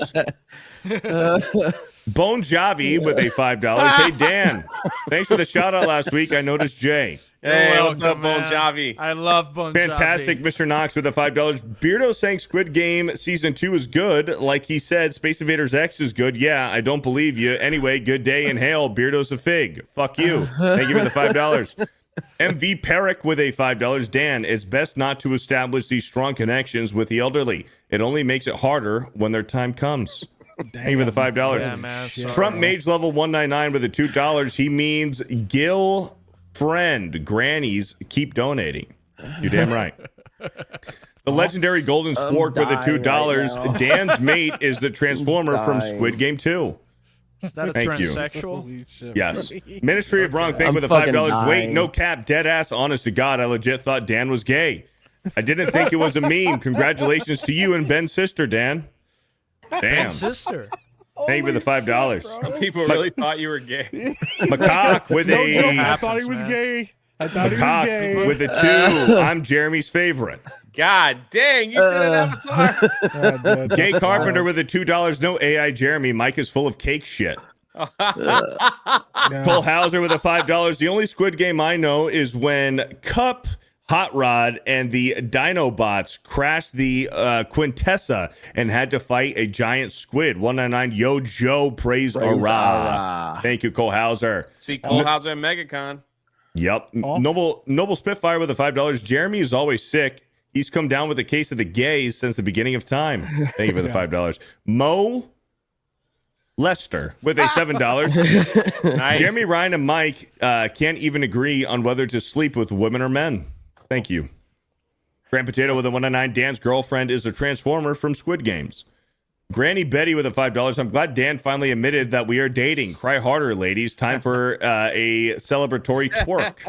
Bone Javi with a $5. Hey, Dan. Thanks for the shout out last week. I noticed Jay. Hey, what's up, Bon Jovi? I love Bon Jovi. Fantastic, Mr. Knox with a $5. Beardo saying Squid Game Season 2 is good. Like he said, Space Invaders X is good. Yeah, I don't believe you. Anyway, good day and hail. Beardo's a fig. Fuck you. Thank you for the $5. MV Perrick with a $5. Dan, it's best not to establish these strong connections with the elderly. It only makes it harder when their time comes. Thank you for the $5. Yeah, man, Trump Mage level 199 with a $2. He means Gil friend grannies keep donating. You're damn right. The legendary Golden Spork with a $2. Right Dan's mate is the Transformer from Squid Game 2. Is that a transsexual? Yes. Ministry of Wrong Thing with a $5. Wait, no cap, dead ass, honest to God, I legit thought Dan was gay. I didn't think it was a meme. Congratulations to you and Ben's sister, Dan. Damn. Ben's sister. Thank you for the $5. Some people really thought you were gay. Macaque with a... joke, I thought he was gay. I thought he was gay. With a 2. I'm Jeremy's favorite. God dang, you said an avatar. Gay Carpenter with a $2. No AI Jeremy. Mike is full of cake shit. Cole Hauser with a $5. The only Squid Game I know is when Cup, Hot Rod, and the Dinobots crashed the Quintessa and had to fight a giant squid. 199. Yo, Joe, praise Ara. Thank you, Cole Hauser. See Cole Hauser and MegaCon. Yep. Noble Spitfire with a $5. Jeremy is always sick. He's come down with a case of the gays since the beginning of time. Thank you for the $5. Mo Lester with a $7. Nice. Jeremy, Ryan, and Mike can't even agree on whether to sleep with women or men. Thank you. Grand Potato with a 199. Dan's girlfriend is a Transformer from Squid Games. Granny Betty with a $5. I'm glad Dan finally admitted that we are dating. Cry harder, ladies. Time for a celebratory twerk.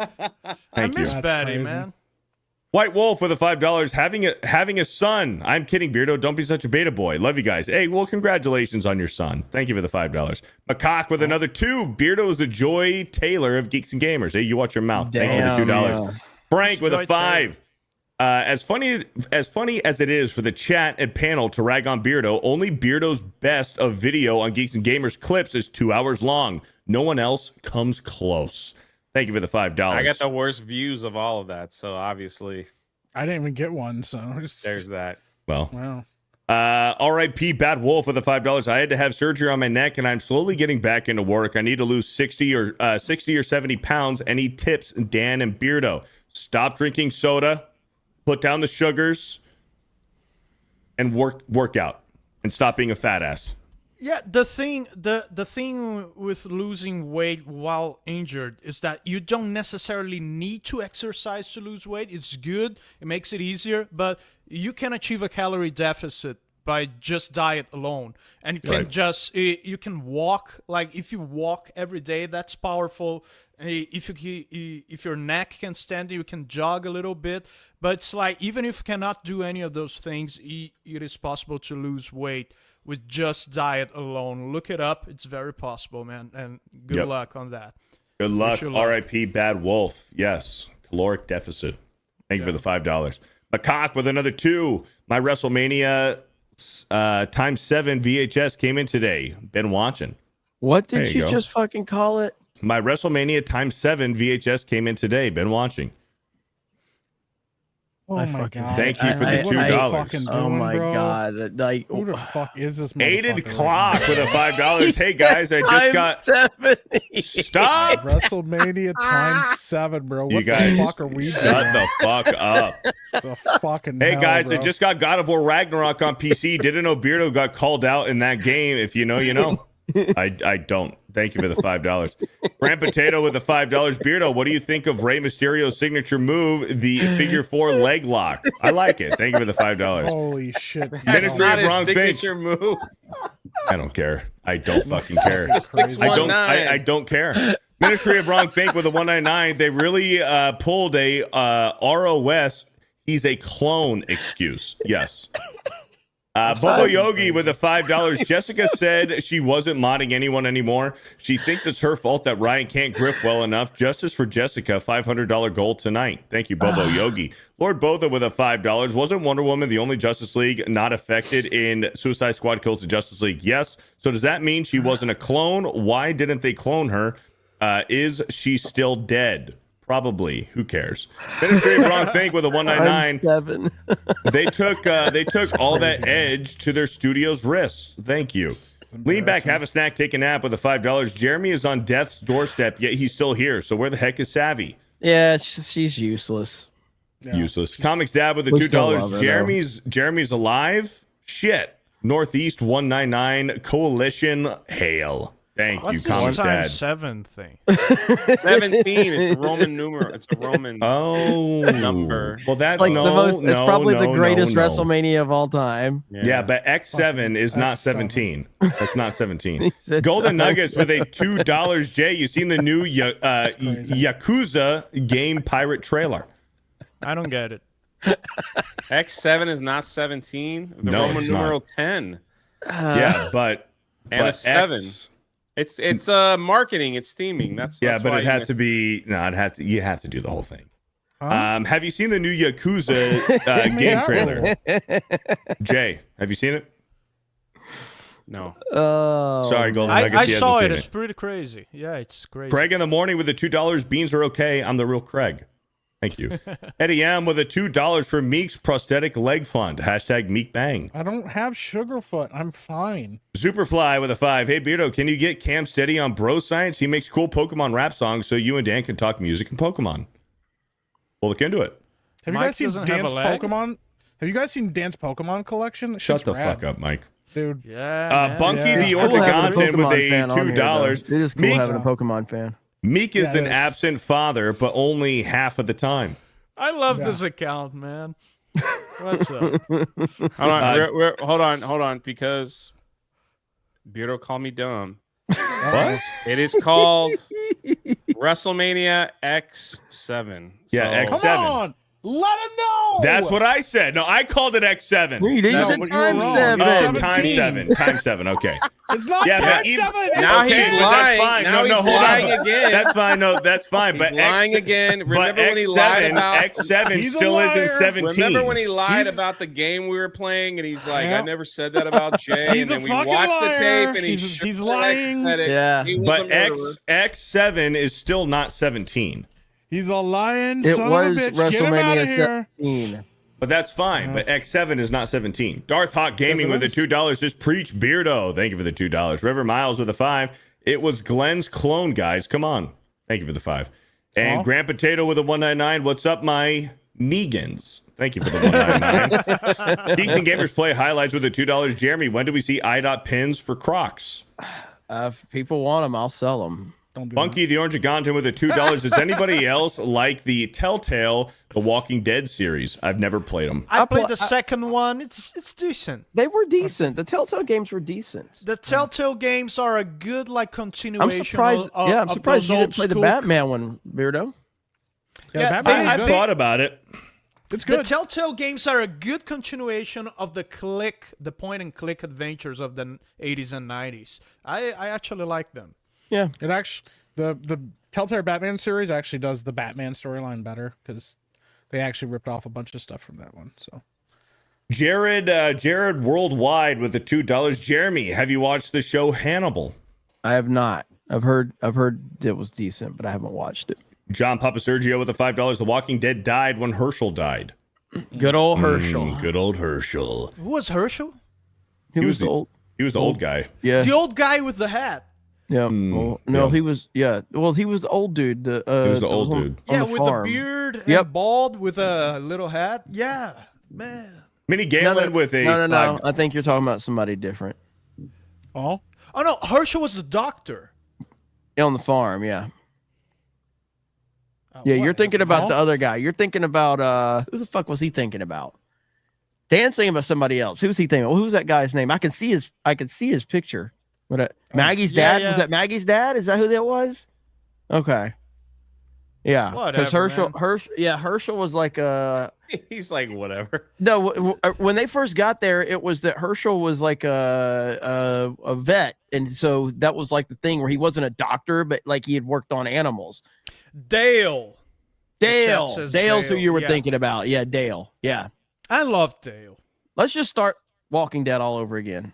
Thank you. I miss Betty, man. White Wolf with a $5. Having a son. I'm kidding, Beardo. Don't be such a beta boy. Love you guys. Hey, well, congratulations on your son. Thank you for the $5. Macaque with another 2. Beardo is the Joy Taylor of Geeks and Gamers. Hey, you watch your mouth. Thank you for the $2. Yeah. Frank with a 5. As funny as it is for the chat and panel to rag on Beardo, only Beardo's best of video on Geeks and Gamers clips is 2 hours long. No one else comes close. Thank you for the $5. I got the worst views of all of that, so obviously I didn't even get one. So there's that. Well, wow. R.I.P. Bad Wolf with the $5. I had to have surgery on my neck, and I'm slowly getting back into work. I need to lose 60 or 70 pounds. Any tips, Dan and Beardo? Stop drinking soda, put down the sugars, and work out, and stop being a fat ass. Yeah, the thing with losing weight while injured is that you don't necessarily need to exercise to lose weight. It's good, it makes it easier, but you can achieve a calorie deficit by just diet alone. And you can you can walk, like if you walk every day, that's powerful. If your neck can stand it, you can jog a little bit. But it's like, even if you cannot do any of those things, it is possible to lose weight with just diet alone. Look it up. It's very possible, man. And good luck on that. Good luck. R.I.P. Bad Wolf. Yes. Caloric deficit. Thank you for the $5. Macaque with another 2. My WrestleMania ×7 VHS came in today. Been watching. What did you just fucking call it? My WrestleMania ×7 VHS came in today. Been watching. Oh my god! Thank you for the $2. Oh my god! Like, who the fuck is this? Aided Clock with a $5. Hey guys, I just got 70. Stop! WrestleMania ×7, bro. What you guys, the fuck are we doing? Shut the fuck up. The fucking hey hell, guys, bro. I just got God of War Ragnarok on PC. Didn't know Beardo got called out in that game. If you know, you know. I don't. Thank you for the $5. Grand Potato with the $5. Beardo, what do you think of Rey Mysterio's signature move, the figure 4 leg lock? I like it. Thank you for the $5. Holy shit. That's not his signature move. I don't care. I don't fucking care. It's a 619. I don't care. Ministry of Wrong Think with a 199. They really pulled a ROS. He's a clone excuse. Yes. Bobo Yogi with a $5. Jessica said she wasn't modding anyone anymore. She thinks it's her fault that Ryan can't grip well enough. Justice for Jessica, $500 goal tonight. Thank you, Bobo Yogi. Lord Botha with a $5. Wasn't Wonder Woman the only Justice League not affected in Suicide Squad Kills the Justice League? Yes. So does that mean she wasn't a clone? Why didn't they clone her? Is she still dead? Probably. Who cares? Ministry of Wrong Think with a 199. They took all that edge to their studio's wrists. Thank you. Lean back, have a snack, take a nap with a $5. Jeremy is on death's doorstep, yet he's still here. So where the heck is Savvy? Yeah, she's useless. Yeah. Useless. Comics Dad with the $2. Jeremy's alive. Shit. Northeast 199 Coalition Hail. Thank you, Comics Dad. 7 thing? 17 is a Roman numeral. It's a Roman number. Well, that's like it's probably the greatest WrestleMania of all time. Yeah, but X7 is not 17. That's not 17. Golden Nuggets with a $2. Jay, you seen the new Yakuza game pirate trailer? I don't get it. X7 is not 17. The Roman numeral 10. Yeah, but a 7. It's marketing. It's theming. That's but it had to be. No, you have to do the whole thing. Huh? Have you seen the new Yakuza game trailer? Jay, have you seen it? No. Sorry, Golden Nuggets. I saw it. It's pretty crazy. Yeah, it's crazy. Craig in the morning with the $2. Beans are okay. I'm the real Craig. Thank you. Eddie M with a $2 for Meek's prosthetic leg fund. # Meek Bang. I don't have Sugarfoot. I'm fine. Superfly with a 5. Hey, Beardo, can you get Cam Steady on Bro Science? He makes cool Pokemon rap songs so you and Dan can talk music and Pokemon. We'll look into it. Have you guys seen Dan's Pokemon? Have you guys seen Dan's Pokemon collection? Shut the fuck up, Mike. Dude. Yeah. Bunky the Ortegonton with a $2. It is cool having a Pokemon fan. Meek is an absent father, but only half of the time. I love this account, man. What's up? Hold on, because Beardo called me dumb. What? It is called WrestleMania X7. Yeah, X7. Come on! Let him know! That's what I said. No, I called it X7. You said ×7. Oh, ×7. Okay. It's not ×7. Now he's lying. Now he's lying again. That's fine. No, that's fine. He's lying again. Remember when he lied about X7 still isn't 17. Remember when he lied about the game we were playing, and he's like, "I never said that about Jay." And then we watched the tape, and he's lying. Yeah, but X7 is still not 17. He's a lion it son was of a bitch. Get him out of WrestleMania here. 17. But that's fine. But X7 is not 17. Darth Hawk Gaming with the $2 just preach Beardo. Thank you for the $2. River Miles with the 5. It was Glenn's clone, guys. Come on. Thank you for the 5. And Grand Potato with a 199. What's up, my Negans? Thank you for the 199. Geeks and Gamers Play highlights with the $2. Jeremy, when do we see IDOT pins for Crocs? If people want them, I'll sell them. Funky the Orange Gonton with the $2. Does anybody else like the Telltale The Walking Dead series? I've never played them. I played the second one. It's decent. They were decent. The Telltale games were decent. The Telltale games are a good continuation. I'm surprised. I'm surprised you didn't play the Batman one, Beardo. Yeah, I thought about it. It's good. The Telltale games are a good continuation of the point-and-click adventures of the 80s and 90s. I actually like them. Yeah, it actually the Telltale Batman series actually does the Batman storyline better because they actually ripped off a bunch of stuff from that one. So, Jared Worldwide with the $2. Jeremy, have you watched the show Hannibal? I have not. I've heard it was decent, but I haven't watched it. John Papa Sergio with the $5. The Walking Dead died when Herschel died. Good old Herschel. Good old Herschel. Who was Herschel? He was the old. He was the old guy. Yeah, the old guy with the hat. Yeah. No, he was. Yeah. Well, he was the old dude. He was the old dude. Yeah, with the beard and bald with a little hat. Yeah, man. Minnie Galen with a. No. I think you're talking about somebody different. Oh no. Herschel was the doctor. On the farm. Yeah. Yeah, you're thinking about the other guy. You're thinking about who the fuck was he thinking about? Dan's thinking about somebody else. Who's he thinking? Well, who's that guy's name? I can see his picture. What? Maggie's dad? Was that Maggie's dad? Is that who that was? Okay. Yeah, because Herschel was like he's like whatever. No, when they first got there, it was that Herschel was like a vet, and so that was like the thing where he wasn't a doctor, but like he had worked on animals. Dale's who you were thinking about. Yeah, Dale. Yeah, I love Dale. Let's just start Walking Dead all over again.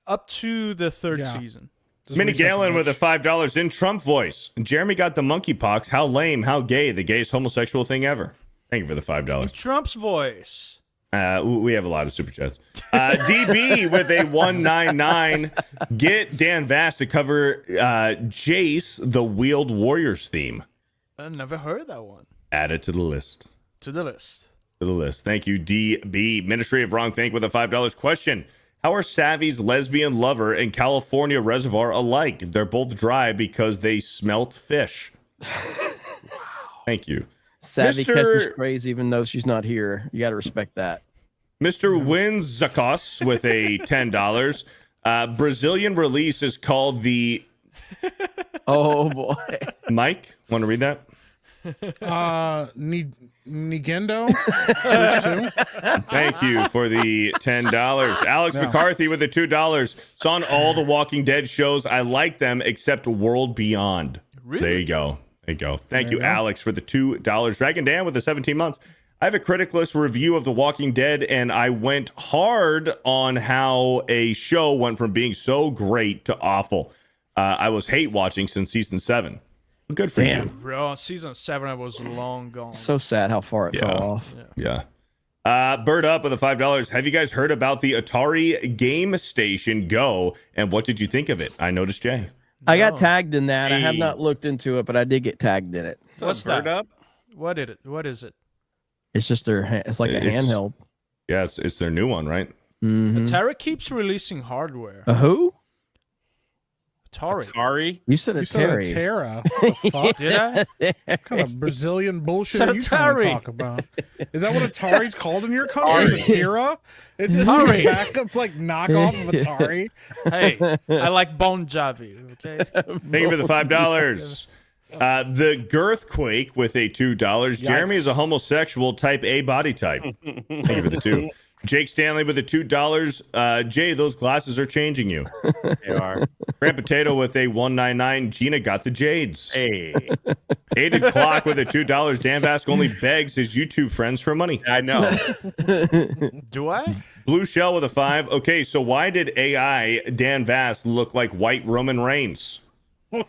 Up to the third season. Minnie Galen with a $5 in Trump voice. Jeremy got the monkeypox. How lame, how gay, the gayest homosexual thing ever. Thank you for the $5. In Trump's voice. We have a lot of super chats. DB with a 199. Get Dan Vass to cover Jace, the Wheeled Warriors theme. I never heard that one. Add it to the list. To the list. Thank you, DB. Ministry of Wrong Think with a $5 question. How are Savvy's lesbian lover and California Reservoir alike? They're both dry because they smelt fish. Thank you. Savvy catches craze even though she's not here. You got to respect that. Mr. Winzakos with a $10. Brazilian release is called the... Oh, boy. Mike, want to read that? Nigendo. Thank you for the $10. Alex McCarthy with the $2. Saw on all the Walking Dead shows. I like them except World Beyond. Really? There you go. Thank you, Alex, for the $2. Dragon Dan with the 17 months. I have a criticless review of The Walking Dead, and I went hard on how a show went from being so great to awful. I was hate watching since season 7. Good for you. Bro, season 7 I was long gone. So sad how far it fell off. Yeah. Bird Up with the $5. Have you guys heard about the Atari Game Station Go, and what did you think of it? I noticed Jay. I got tagged in that. I have not looked into it, but I did get tagged in it. So what's that? Up? What is it? It's just it's like a handheld. Yeah, it's their new one, right? Mm-hmm. Atari keeps releasing hardware. Who? Atari? You said Atari. What the fuck? Did I? What kind of Brazilian bullshit are you trying to talk about? Is that what Atari's called in your country? Atari? It's Atari. Backup, like knockoff of Atari. Hey, I like Bon Jovi. Okay. Thank you for the $5. The Girthquake with a $2. Yikes. Jeremy is a homosexual type A body type. Thank you for the 2. Jake Stanley with the $2. Jay, those glasses are changing you. They are. Grand Potato with a 199. Gina got the Jades. Hey. Aided Clock with a $2. Dan Vask only begs his YouTube friends for money. I know. Do I? Blue Shell with a 5. Okay, so why did AI Dan Vask look like white Roman Reigns?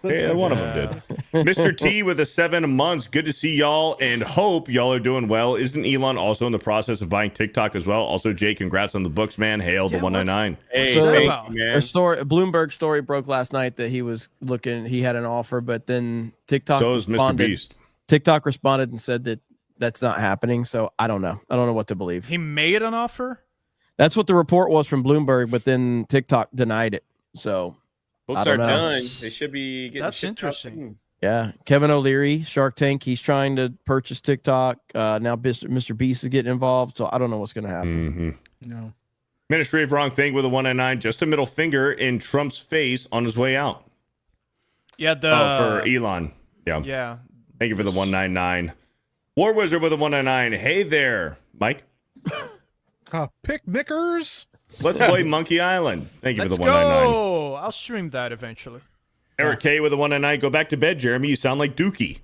Yeah, one of them did. Mr. T with a 7 months. Good to see y'all and hope y'all are doing well. Isn't Elon also in the process of buying TikTok as well? Also, Jay, congrats on the books, man. Hail the 199. Hey, So, man. A Bloomberg story broke last night that he had an offer, but then TikTok So is Mr. Beast. TikTok responded and said that that's not happening. So I don't know. I don't know what to believe. He made an offer? That's what the report was from Bloomberg, but then TikTok denied it. So Books are done. They should be getting. That's interesting. Yeah, Kevin O'Leary, Shark Tank. He's trying to purchase TikTok. Now Mr. Beast is getting involved. So I don't know what's going to happen. No. Ministry of Wrong Thing with a 199. Just a middle finger in Trump's face on his way out. Yeah, for Elon. Yeah. Yeah. Thank you for the 199. War Wizard with a 199. Hey there, Mike. Picnickers. Let's play Monkey Island. Thank you Let's for the 199. go. I'll stream that eventually. Eric K with a 199. Go back to bed, Jeremy. You sound like Dookie.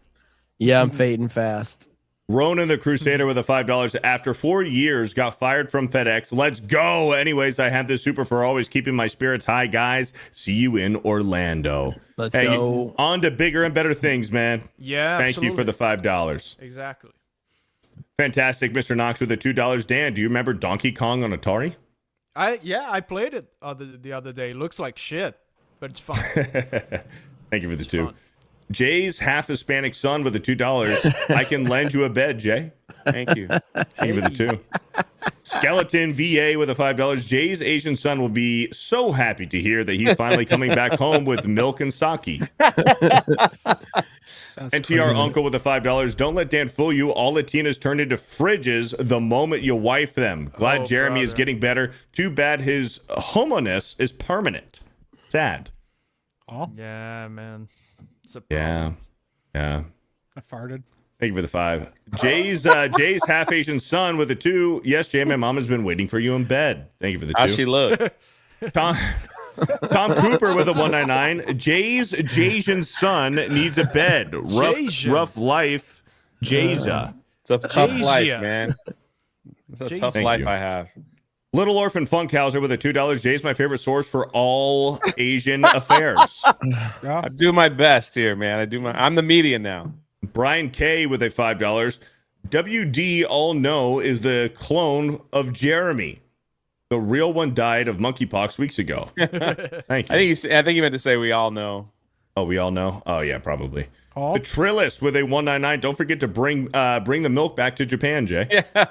Yeah, I'm fading fast. Ronan the Crusader with a $5. After 4 years, got fired from FedEx. Let's go. Anyways, I have this super for always keeping my spirits high, guys. See you in Orlando. Let's go. On to bigger and better things, man. Yeah, Thank you for the $5. Exactly. Fantastic, Mr. Knox with the $2. Dan, do you remember Donkey Kong on Atari? I played it the other day. It looks like shit, but it's fun. Thank you for the $2. Jay's half Hispanic son with the $2. I can lend you a bed, Jay. Thank you. Thank you for the $2. Skeleton VA with a $5. Jay's Asian son will be so happy to hear that he's finally coming back home with milk and sake. NTR Uncle with a $5. Don't let Dan fool you. All Latinas turn into fridges the moment you wife them. Glad Jeremy is getting better. Too bad his homoness is permanent. Sad. Oh. Yeah, man. Yeah. I farted. Thank you for the $5. Jay's half Asian son with a $2. Yes, Jay, my mom has been waiting for you in bed. Thank you for the $2. How's she look? Tom Cooper with a 199. Jay's Jasian son needs a bed. Rough life. Jayza. It's a tough life, man. It's a tough life I have. Little Orphan Funkhauser with a $2. Jay's my favorite source for all Asian affairs. I do my best here, man. I'm the media now. Brian K with a $5. WD all know is the clone of Jeremy. The real one died of monkeypox weeks ago. Thank you. I think he meant to say we all know. Oh, we all know? Oh, yeah, probably. The Trillist with a 199. Don't forget to bring the milk back to Japan, Jay. Yeah.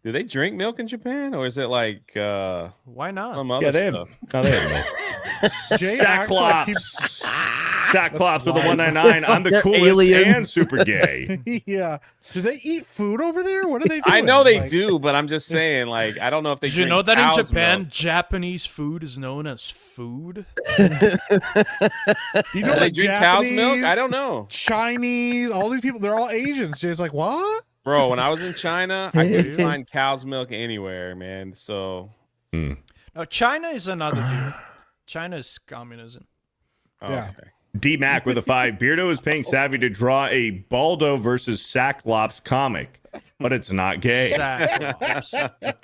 Do they drink milk in Japan, or is it like why not? Some other stuff? They have milk. Sackclops with a 199. I'm the coolest and super gay. Yeah. Do they eat food over there? What do they do? I know they do, but I'm just saying, like, I don't know if they. Did you know that in Japan, Japanese food is known as food? You know, they drink cow's milk? I don't know. Chinese, all these people, they're all Asians. It's like, what? Bro, when I was in China, I couldn't find cow's milk anywhere, man. So, no, China is another view. China is communism. Oh, yeah. Okay. D-Mac with a 5. Beardo is paying Savvy to draw a Baldo versus Sacklops comic, but it's not gay.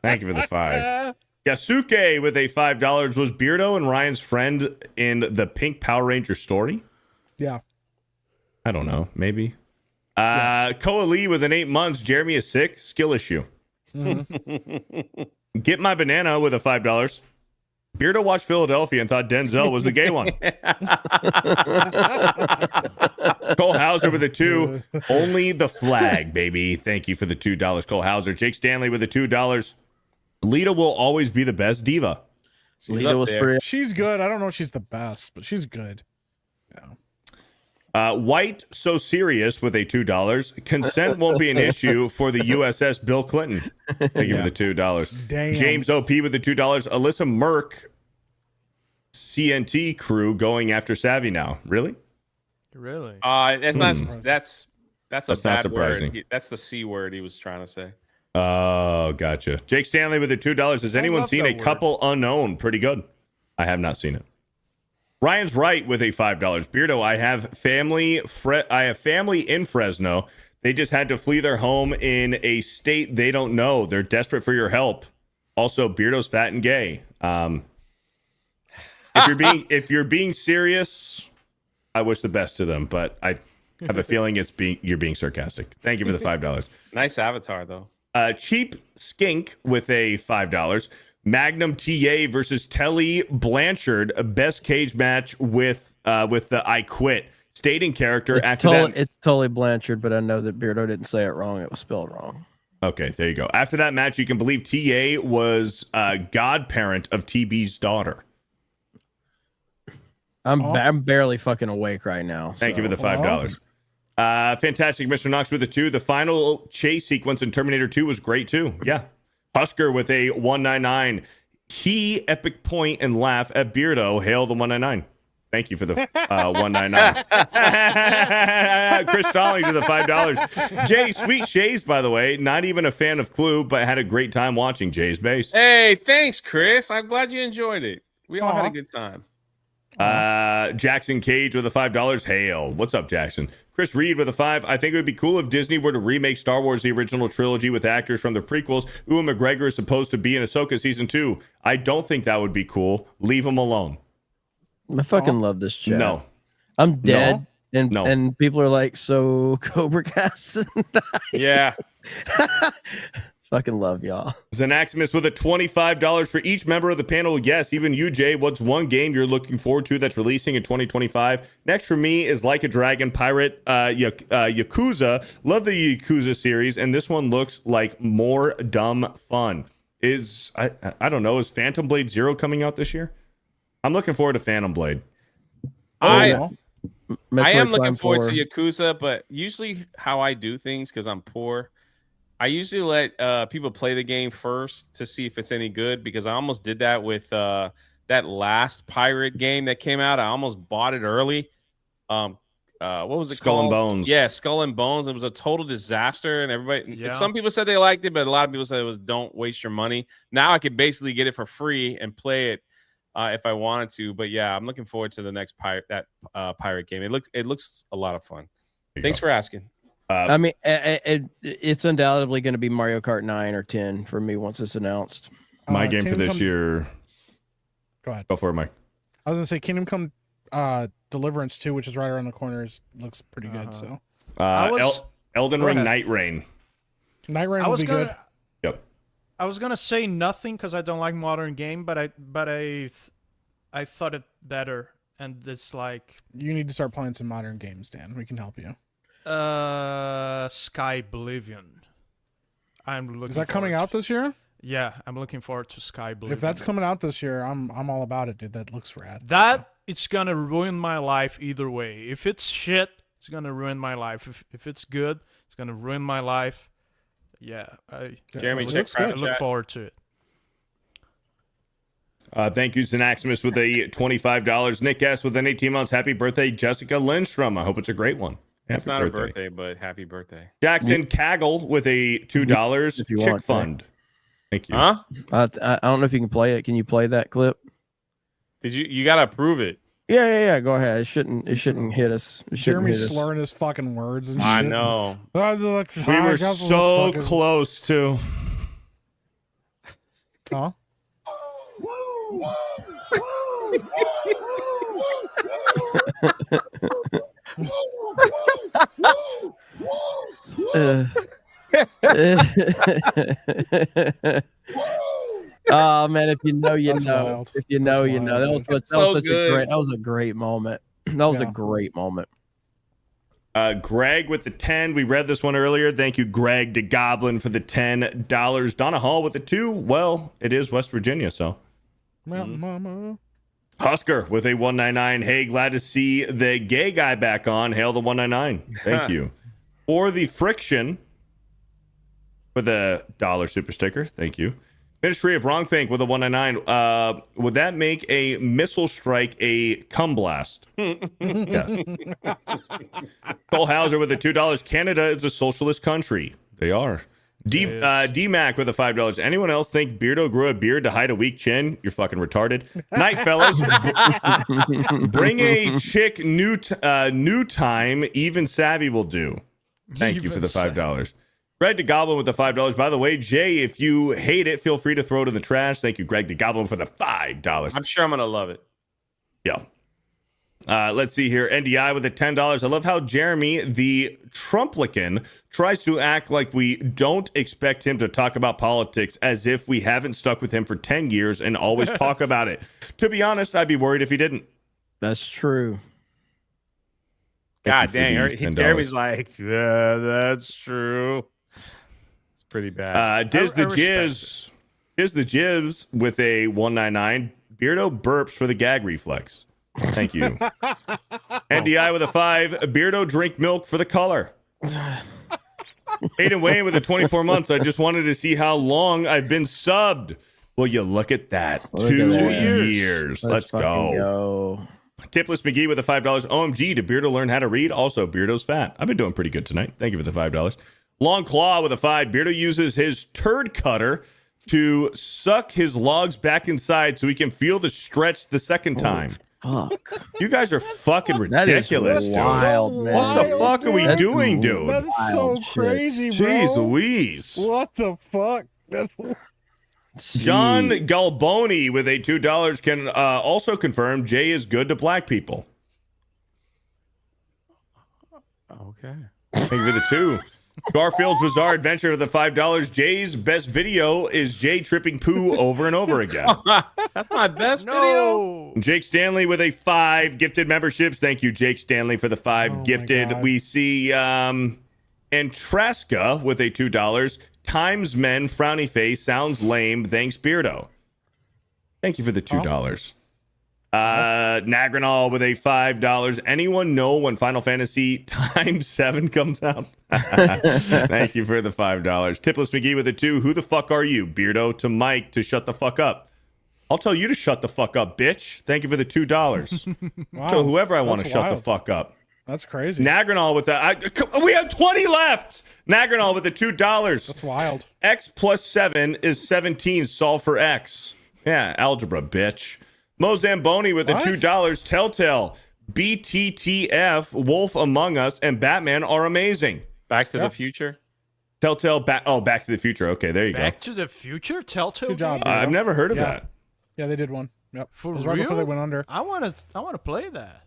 Thank you for the 5. Yasuke with a $5. Was Beardo and Ryan's friend in the Pink Power Ranger story? Yeah. I don't know. Maybe. Koa Lee with an 8 months. Jeremy is sick. Skill issue. Get my banana with a $5. Beardo watched Philadelphia and thought Denzel was the gay one. Cole Hauser with a 2. Only the flag, baby. Thank you for the $2, Cole Hauser. Jake Stanley with a $2. Lita will always be the best diva. She's good. I don't know if she's the best, but she's good. Yeah. White So Serious with a $2. Consent won't be an issue for the USS Bill Clinton. Thank you for the $2. Damn. James OP with the $2. Alyssa Merck, CNT crew going after Savvy now. Really? Really? It's not. That's a not bad surprising. word. That's the C word he was trying to say. Oh, gotcha. Jake Stanley with the $2. Has anyone seen A Couple Unknown? Pretty good. I have not seen it. Ryan's right with a $5. Beardo, I have family in Fresno. They just had to flee their home in a state they don't know. They're desperate for your help. Also, Beardo's fat and gay. If you're being serious, I wish the best to them, but I have a feeling you're being sarcastic. Thank you for the $5. Nice avatar though. Cheap Skink with a $5. Magnum TA versus Telly Blanchard, a best cage match with the I Quit. Stayed in character It's Tully Blanchard, but I know that Beardo didn't say it wrong. It was spelled wrong. Okay, there you go. After that match, you can believe TA was godparent of TB's daughter. I'm barely fucking awake right now. Thank you for the $5. Fantastic, Mr. Knox with the 2. The final chase sequence in Terminator 2 was great too. Yeah. Husker with a 199. He epic point and laugh at Beardo. Hail the 199. Thank you for the 199. Chris Stallings with the $5. Jay, Sweet Shays, by the way, not even a fan of Clue, but had a great time watching Jay's Base. Hey, thanks, Chris. I'm glad you enjoyed it. We all had a good time. Jackson Cage with a $5. Hail. What's up, Jackson? Chris Reed with a 5. I think it would be cool if Disney were to remake Star Wars the original trilogy with actors from the prequels. Ewan McGregor is supposed to be in Ahsoka season 2. I don't think that would be cool. Leave him alone. I fucking love this chat. No. I'm dead. And people are like, so Cobra Cast. Yeah. Fucking love y'all. Xanaximus with a $25 for each member of the panel. Yes, even you, Jay. What's one game you're looking forward to that's releasing in 2025? Next for me is Like a Dragon Pirate Yakuza. Love the Yakuza series, and this one looks like more dumb fun. I don't know, is Phantom Blade Zero coming out this year? I'm looking forward to Phantom Blade. I am looking forward to Yakuza, but usually how I do things, because I'm poor, I usually let people play the game first to see if it's any good, because I almost did that with that last pirate game that came out. I almost bought it early. What was it Skull called? and Bones. Yeah, Skull and Bones. It was a total disaster, and everybody. Some people said they liked it, but a lot of people said it was don't waste your money. Now I could basically get it for free and play it if I wanted to. But yeah, I'm looking forward to the next pirate game. It looks a lot of fun. Thanks for asking. I mean, it's undoubtedly going to be Mario Kart 9 or 10 for me once it's announced. My game for this year. Go ahead. Go for it, Mike. I was going to say Kingdom Come Deliverance 2, which is right around the corner, looks pretty good. So, Elden Ring, Night Rain. Night Rain will be good. Yep. I was gonna say nothing because I don't like modern game, but I thought it better, and it's like you need to start playing some modern games, Dan. We can help you. Sky Oblivion. Is that coming out this year? Yeah, I'm looking forward to Sky Oblivion. If that's coming out this year, I'm all about it, dude. That looks rad. That it's gonna ruin my life either way. If it's shit, it's gonna ruin my life. If it's good, it's gonna ruin my life. Yeah, Jeremy, I look forward to it. Thank you, Xanaximus, with a $25. Nick S. with an 18 months. Happy birthday, Jessica Lindstrom. I hope it's a great one. It's not a birthday, but happy birthday. Jackson Kaggle with a $2 Chick Fund. Thank you. Huh? I don't know if you can play it. Can you play that clip? Did you got to approve it? Yeah. Go ahead. It shouldn't hit us. Jeremy's slurring his fucking words and shit. I know. We were so close to. Huh? Oh man, if you know, you That's know. wild. If you know, you know. That was a great moment. That was a Yeah. great moment. Greg with the 10. We read this one earlier. Thank you, Greg de Goblin, for the $10. Donna Hall with the 2. Well, it is West Virginia, so. Mama. Husker with a 199. Hey, glad to see the gay guy back on. Hail the 199. Thank you. For the friction with a $1 super sticker. Thank you. Ministry of Wrongthink with a 199. Would that make a missile strike a cum blast? Yes. Cole Hauser with a $2. Canada is a socialist country. They are. D-Mac with a $5. Anyone else think Beardo grew a beard to hide a weak chin? You're fucking retarded. Night, fellas. Bring a chick new time. Even Savvy will do. Thank you for the $5. Greg the Goblin with the $5. By the way, Jay, if you hate it, feel free to throw it in the trash. Thank you, Greg the Goblin, for the $5. I'm sure I'm going to love it. Yeah. Let's see here. NDI with a $10. I love how Jeremy, the Trumplican, tries to act like we don't expect him to talk about politics as if we haven't stuck with him for 10 years and always talk about it. To be honest, I'd be worried if he didn't. That's true. God dang. Jeremy's like, yeah, that's true. It's pretty bad. Diz the Jizz with a 199. Beardo burps for the gag reflex. Thank you. NDI with a 5. Beardo drink milk for the color. Aiden Wayne with a 24 months. I just wanted to see how long I've been subbed. Well, you look at that. 2 years. Let's go. Tipless McGee with a $5. OMG, did Beardo learn how to read? Also, Beardo's fat. I've been doing pretty good tonight. Thank you for the $5. Long Claw with a 5. Beardo uses his turd cutter to suck his logs back inside so he can feel the stretch the second time. Fuck. You guys are fucking ridiculous. That is wild, man. What the fuck are we doing, dude? That is so crazy, bro. Jeez Louise. What the fuck? John Galboni with a $2 can also confirm Jay is good to black people. Okay. Thank you for the 2. Garfield's Bizarre Adventure with the $5. Jay's best video is Jay tripping poo over and over again. That's my best video. Jake Stanley with a 5 gifted memberships. Thank you, Jake Stanley, for the 5 gifted. We see Antraska with a $2. Times Men frowny face sounds lame. Thanks, Beardo. Thank you for the $2. Nagranol with a $5. Anyone know when Final Fantasy Times 7 comes out? Thank you for the $5. Tipless McGee with a 2. Who the fuck are you? Beardo to Mike to shut the fuck up. I'll tell you to shut the fuck up, bitch. Thank you for the $2. Wow. So whoever I want to That's shut wild. the fuck up. That's crazy. Nagranol with that. We have 20 left. Nagranol with the $2. That's wild. X plus 7 is 17. Solve for X. Yeah, algebra, bitch. Mo Zamboni with the $2. Telltale, BTTF, Wolf Among Us, and Batman are amazing. Back to the Future. Telltale, Back to the Future. Okay, there you Back to the Future? Telltale? Good job. go. I've never heard of that. Yeah, they did one. Yep. For it was real? right before they went under. I want to play that.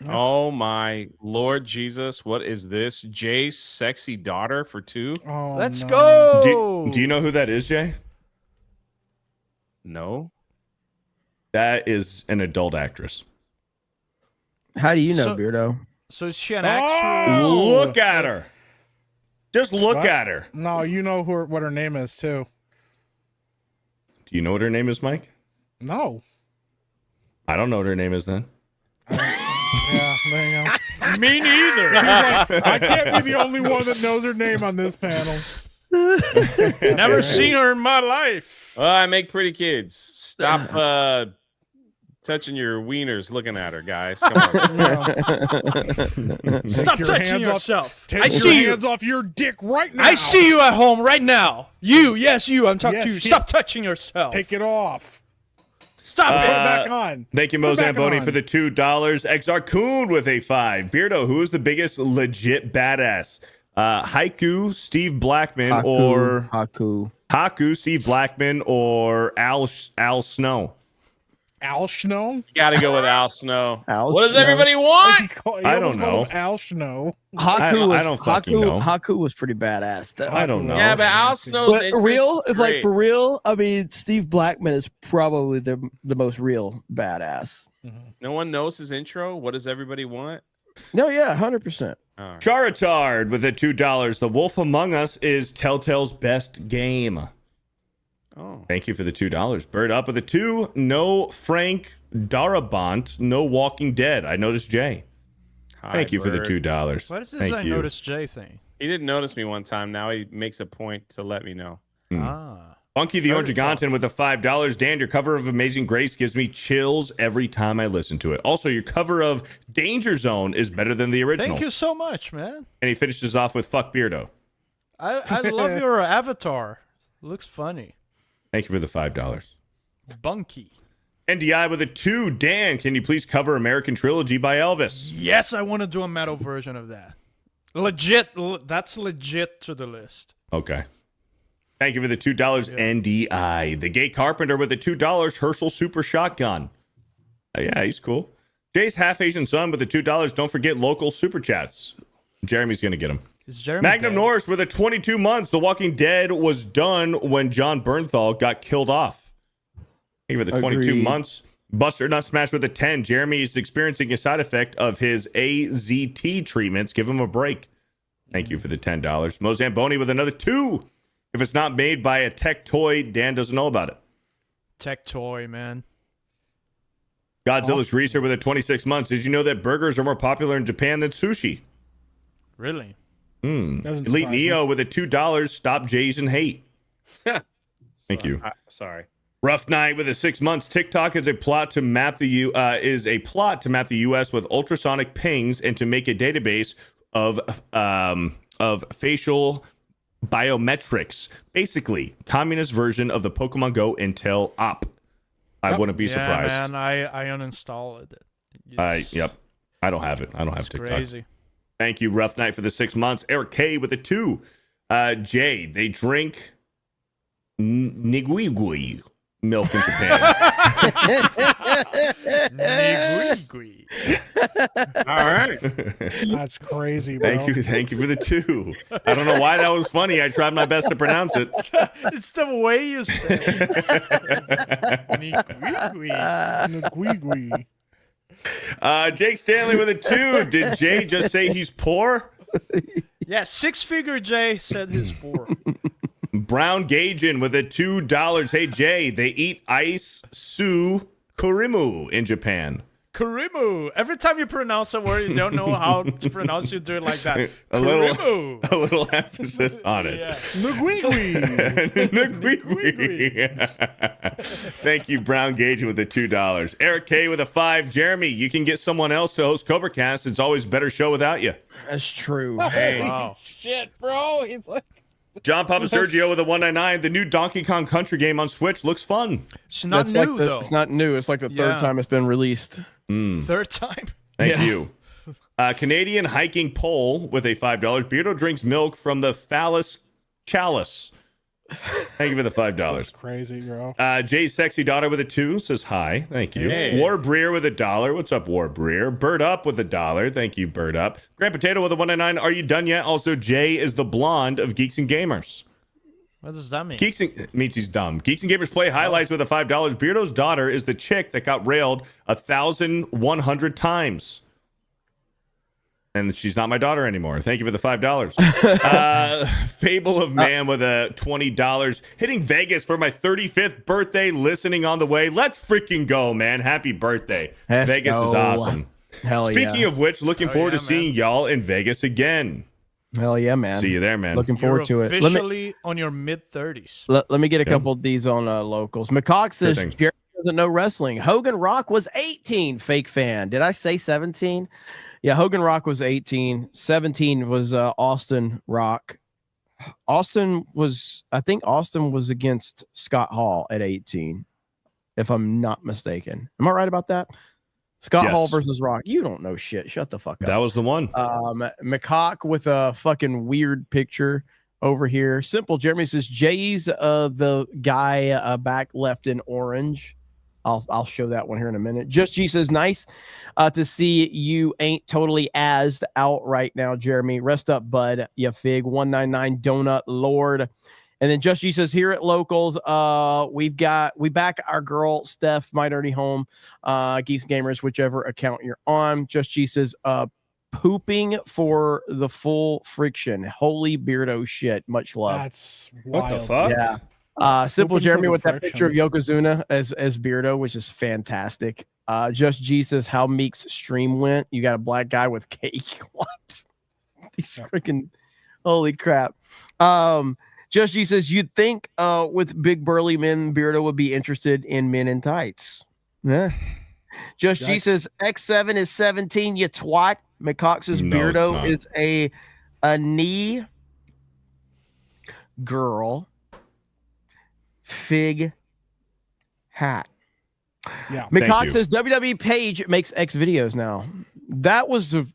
Oh my Lord Jesus! What is this? Jay's sexy daughter for 2. Oh, Let's go. Do you know who that is, Jay? No. That is an adult actress. How do you know, Beardo? So is she an actual? Look at her. Just look at her. No, you know what her name is too. Do you know what her name is, Mike? No. I don't know what her name is then. Yeah, there you go. Me neither. I can't be the only one that knows her name on this panel. Never seen her in my life. Well, I make pretty kids. Stop touching your wieners looking at her, guys. Come on. Stop touching yourself. Take your hands off your dick right now. I see you at home right now. You. I'm talking to you. Stop touching yourself. Take it off. Stop it. Put it back on. Thank you, Put it back Mozamboni, on. for the $2. Exarcoon with a 5. Beardo, who is the biggest legit badass? Haiku, Steve Blackman, or Haku, Steve Blackman, or Al Snow. Al Snow? You got to go with Al Snow. Al what does Snow. everybody want? I don't know. Al Snow. Haku I don't fucking know. Haku was pretty badass. I don't know. Yeah, but Al Snow's But real, like for real. I mean, Steve Blackman is probably the most real badass. No one knows his intro. What does everybody want? No, yeah, 100%. Right. Charizard with the $2. The Wolf Among Us is Telltale's best game. Oh. Thank you for the $2. Bird up with a 2. No Frank Darabont. No Walking Dead. I noticed Jay. Hi, Thank you for the Bird. $2. What is this Thank I you. noticed Jay thing? He didn't notice me one time. Now he makes a point to let me know. Funky the Orangagontan with a $5. Dan, your cover of Amazing Grace gives me chills every time I listen to it. Also, your cover of Danger Zone is better than the original. Thank you so much, man. And he finishes off with Fuck Beardo. I love your avatar. Looks funny. Thank you for the $5. Bunky. NDI with a 2. Dan, can you please cover American Trilogy by Elvis? Yes, I want to do a metal version of that. Legit. That's legit to the list. Okay. Thank you for the $2. NDI. The Gay Carpenter with the $2. Herschel Super Shotgun. Yeah, he's cool. Jay's half Asian son with the $2. Don't forget local super chats. Jeremy's gonna get them. Is Jeremy Magnum dead? Norris with the 22 months. The Walking Dead was done when John Bernthal got killed off. Thank you for the 22 Agreed. months. Buster Not Smash with a 10. Jeremy is experiencing a side effect of his AZT treatments. Give him a break. Thank you for the $10. Mozamboni with another 2. If it's not made by a tech toy, Dan doesn't know about it. Tech toy, man. Godzilla's Greaser with a 26 months. Did you know that burgers are more popular in Japan than sushi? Really? Doesn't Elite surprise me. Neo with a $2. Stop Jays and hate. Thank you. Sorry. Rough Night with a 6 months. TikTok is a plot to map the U.S. with ultrasonic pings and to make a database of facial biometrics. Basically, communist version of the Pokemon Go Intel op. I wouldn't be surprised. Man, I uninstalled it. Yep. I don't have it. I don't have TikTok. Crazy. Thank you, Rough Night, for the 6 months. Eric K with a 2. Jay, they drink niguigui milk in Japan. Niguigui. All right. That's crazy, bro. Thank you for the 2. I don't know why that was funny. I tried my best to pronounce it. It's the way you say it. Niguigui. Niguigui. Jake Stanley with a 2. Did Jay just say he's poor? Yeah, 6-figure Jay said he's poor. Brown Gaijin with a $2. Hey, Jay, they eat ice su kurimu in Japan. Kurimu. Every time you pronounce a word you don't know how to pronounce, you do it like that. A little emphasis on it. Yeah. Thank you, Brown Gaijin with the $2. Eric K with a 5. Jeremy, you can get someone else to host CobraCast. It's always a better show without you. That's true. Hey. Wow. Shit, bro. It's like John Papa Sergio with a 199. The new Donkey Kong Country game on Switch looks fun. It's not That's new, like though. It's not new. It's like the third time it's been released. Third time? Thank you. Canadian hiking pole with a $5. Beardo drinks milk from the phallus chalice. Thank you for the $5. That's crazy, bro. Jay's sexy daughter with a 2 says hi. Thank you. Hey. War Breer with a $1. What's up, War Breer? Bird Up with a $1. Thank you, Bird Up. Grand Potato with a 199. Are you done yet? Also, Jay is the blonde of Geeks and Gamers. What does that mean? Geeks and, means he's dumb. Geeks and Gamers play highlights with a $5. Beardo's daughter is the chick that got railed 1,100 times. And she's not my daughter anymore. Thank you for the $5. Fable of Man with a $20. Hitting Vegas for my 35th birthday, listening on the way. Let's freaking go, man. Happy birthday. Let's Vegas go. is awesome. Hell Speaking yeah. of which, looking forward to seeing y'all in Vegas again. Hell yeah, man. See you there, man. Looking forward to it. Officially on your mid-30s. Let me get a couple of these on locals. McCock says Sure thing. Jerry doesn't know wrestling. Hogan Rock was 18. Fake fan. Did I say 17? Yeah, Hogan Rock was 18. 17 was Austin Rock. I think Austin was against Scott Hall at 18, if I'm not mistaken. Am I right about that? Scott Yes. Hall versus Rock. You don't know shit. Shut the fuck up. That was the one. McCock with a fucking weird picture over here. Simple Jeremy says Jay's the guy back left in orange. I'll show that one here in a minute. Just G says nice to see you ain't totally assed out right now, Jeremy. Rest up, bud. You fig 199 donut lord. And then Just G says here at locals, we back our girl Steph, my dirty home, Geeks Gamers, whichever account you're on. Just G says pooping for the full friction. Holy beardo shit. Much love. That's What the wild. fuck? Yeah. Simple Pooping for Jeremy the with that friction. picture of Yokozuna as Beardo, which is fantastic. Just G says how Meek's stream went. You got a black guy with cake. What? These freaking holy crap. Just G says you'd think with big burly men, Beardo would be interested in men in tights. Yeah. Just G Yikes. says X7 is 17, you twat. McCox says No, it's Beardo not. is a knee girl. Fig hat. Yeah. Thank McCox you. says WWE Page makes X videos now. That was a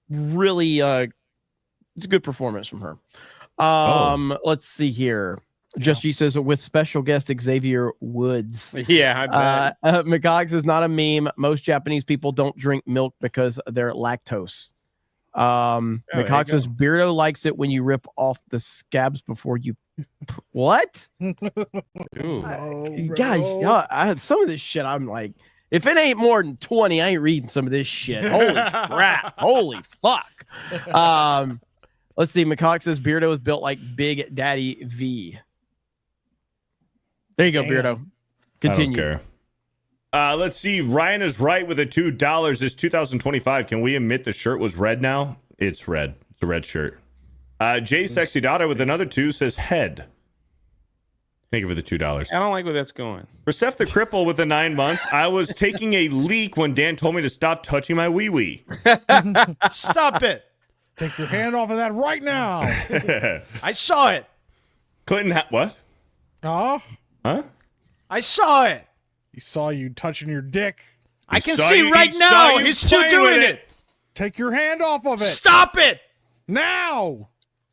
really it's a good performance from her. Let's see here. Just G says with special guest Xavier Woods. Yeah, I bet. McCox is not a meme. Most Japanese people don't drink milk because they're lactose. McCox says Beardo likes it when you rip off the scabs before you. What? Guys, y'all, I had some of this shit. I'm like, if it ain't more than 20, I ain't reading some of this shit. Holy crap! Holy fuck! Let's see. McCox says Beardo is built like Big Daddy V. There you go, Beardo. Continue. I don't care. Let's see. Ryan is right with the $2. It's 2025. Can we admit the shirt was red now? It's red. It's a red shirt. Jay Sexy Daughter with another 2 says head. Thank you for the $2. I don't like where that's going. Rasef the Cripple with the 9 months. I was taking a leak when Dan told me to stop touching my wee-wee. Stop it. Take your hand off of that right now. I saw it. Clinton, what? Huh? I saw it. He saw you touching your dick. I can see right now. He's still doing it. Take your hand off of it. Stop it. Now.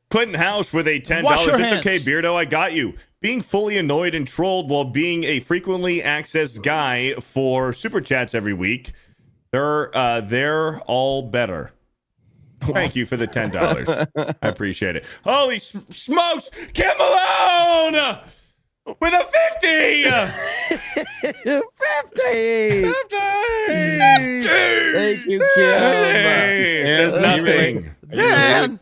Clinton House with a $10. Wash your It's hands. okay, Beardo. I got you. Being fully annoyed and trolled while being a frequently accessed guy for super chats every week. They're all better. Thank you for the $10. I appreciate it. Holy smokes! Kim Malone with a 50. 50. Thank you, Kim. Hey, says nothing. Dan.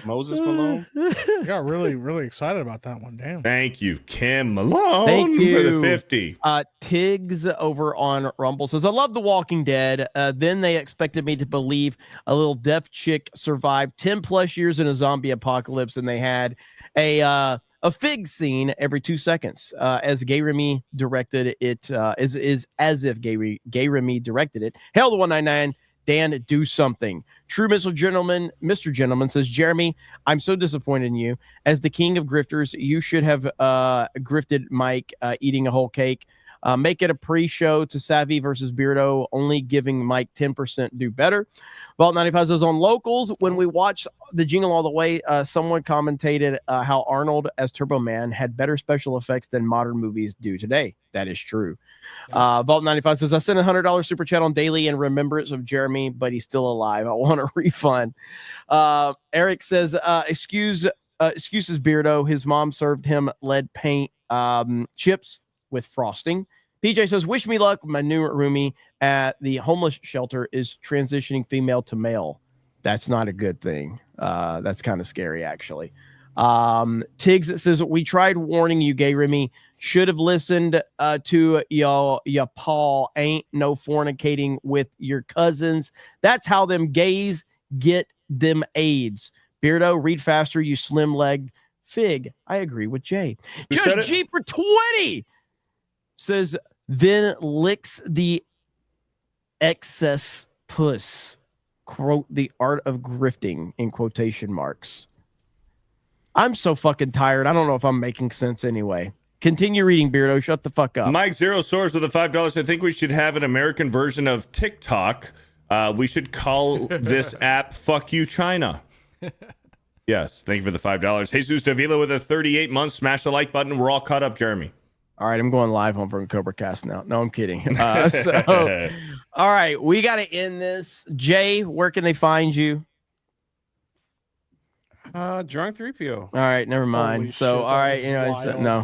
Moses Malone. I got really, really excited about that one. Damn. Thank you, Kim Malone, Thank you for the 50. Tiggs over on Rumble says, I love The Walking Dead. Then they expected me to believe a little deaf chick survived 10 plus years in a zombie apocalypse, and they had a fig scene every 2 seconds. As Gay Remy directed it, is as if Gay Remy directed it. Hell to 199. Dan, do something. True Mr. Gentleman says, Jeremy, I'm so disappointed in you. As the king of grifters, you should have grifted Mike eating a whole cake. Make it a pre-show to Savvy versus Beardo, only giving Mike 10% do better. Vault 95 says on locals, when we watched the Jingle All the Way, someone commentated how Arnold as Turbo Man had better special effects than modern movies do today. That is true. Vault 95 says, I sent $100 super chat on daily in remembrance of Jeremy, but he's still alive. I want a refund. Eric says, excuses Beardo. His mom served him lead paint chips with frosting. PJ says, wish me luck. My new roomie at the homeless shelter is transitioning female to male. That's not a good thing. That's kind of scary, actually. Tiggs says, we tried warning you, Gay Remy. Should have listened to y'all. Paul ain't no fornicating with your cousins. That's how them gays get them AIDS. Beardo, read faster, you slim-legged fig. I agree with Jay. Just G for 20 says, then licks the excess puss. Quote, the art of grifting in quotation marks. I'm so fucking tired. I don't know if I'm making sense anyway. Continue reading, Beardo. Shut the fuck up. Mike Zero Source with the $5. I think we should have an American version of TikTok. We should call this app Fuck You China. Yes, thank you for the $5. Jesus Davila with a 38 months. Smash the like button. We're all caught up, Jeremy. All right, I'm going live on from Cobra Cast now. No, I'm kidding. All right, we got to end this. Jay, where can they find you? Drunk 3PO. All right, never mind. Holy so, shit, all right, no.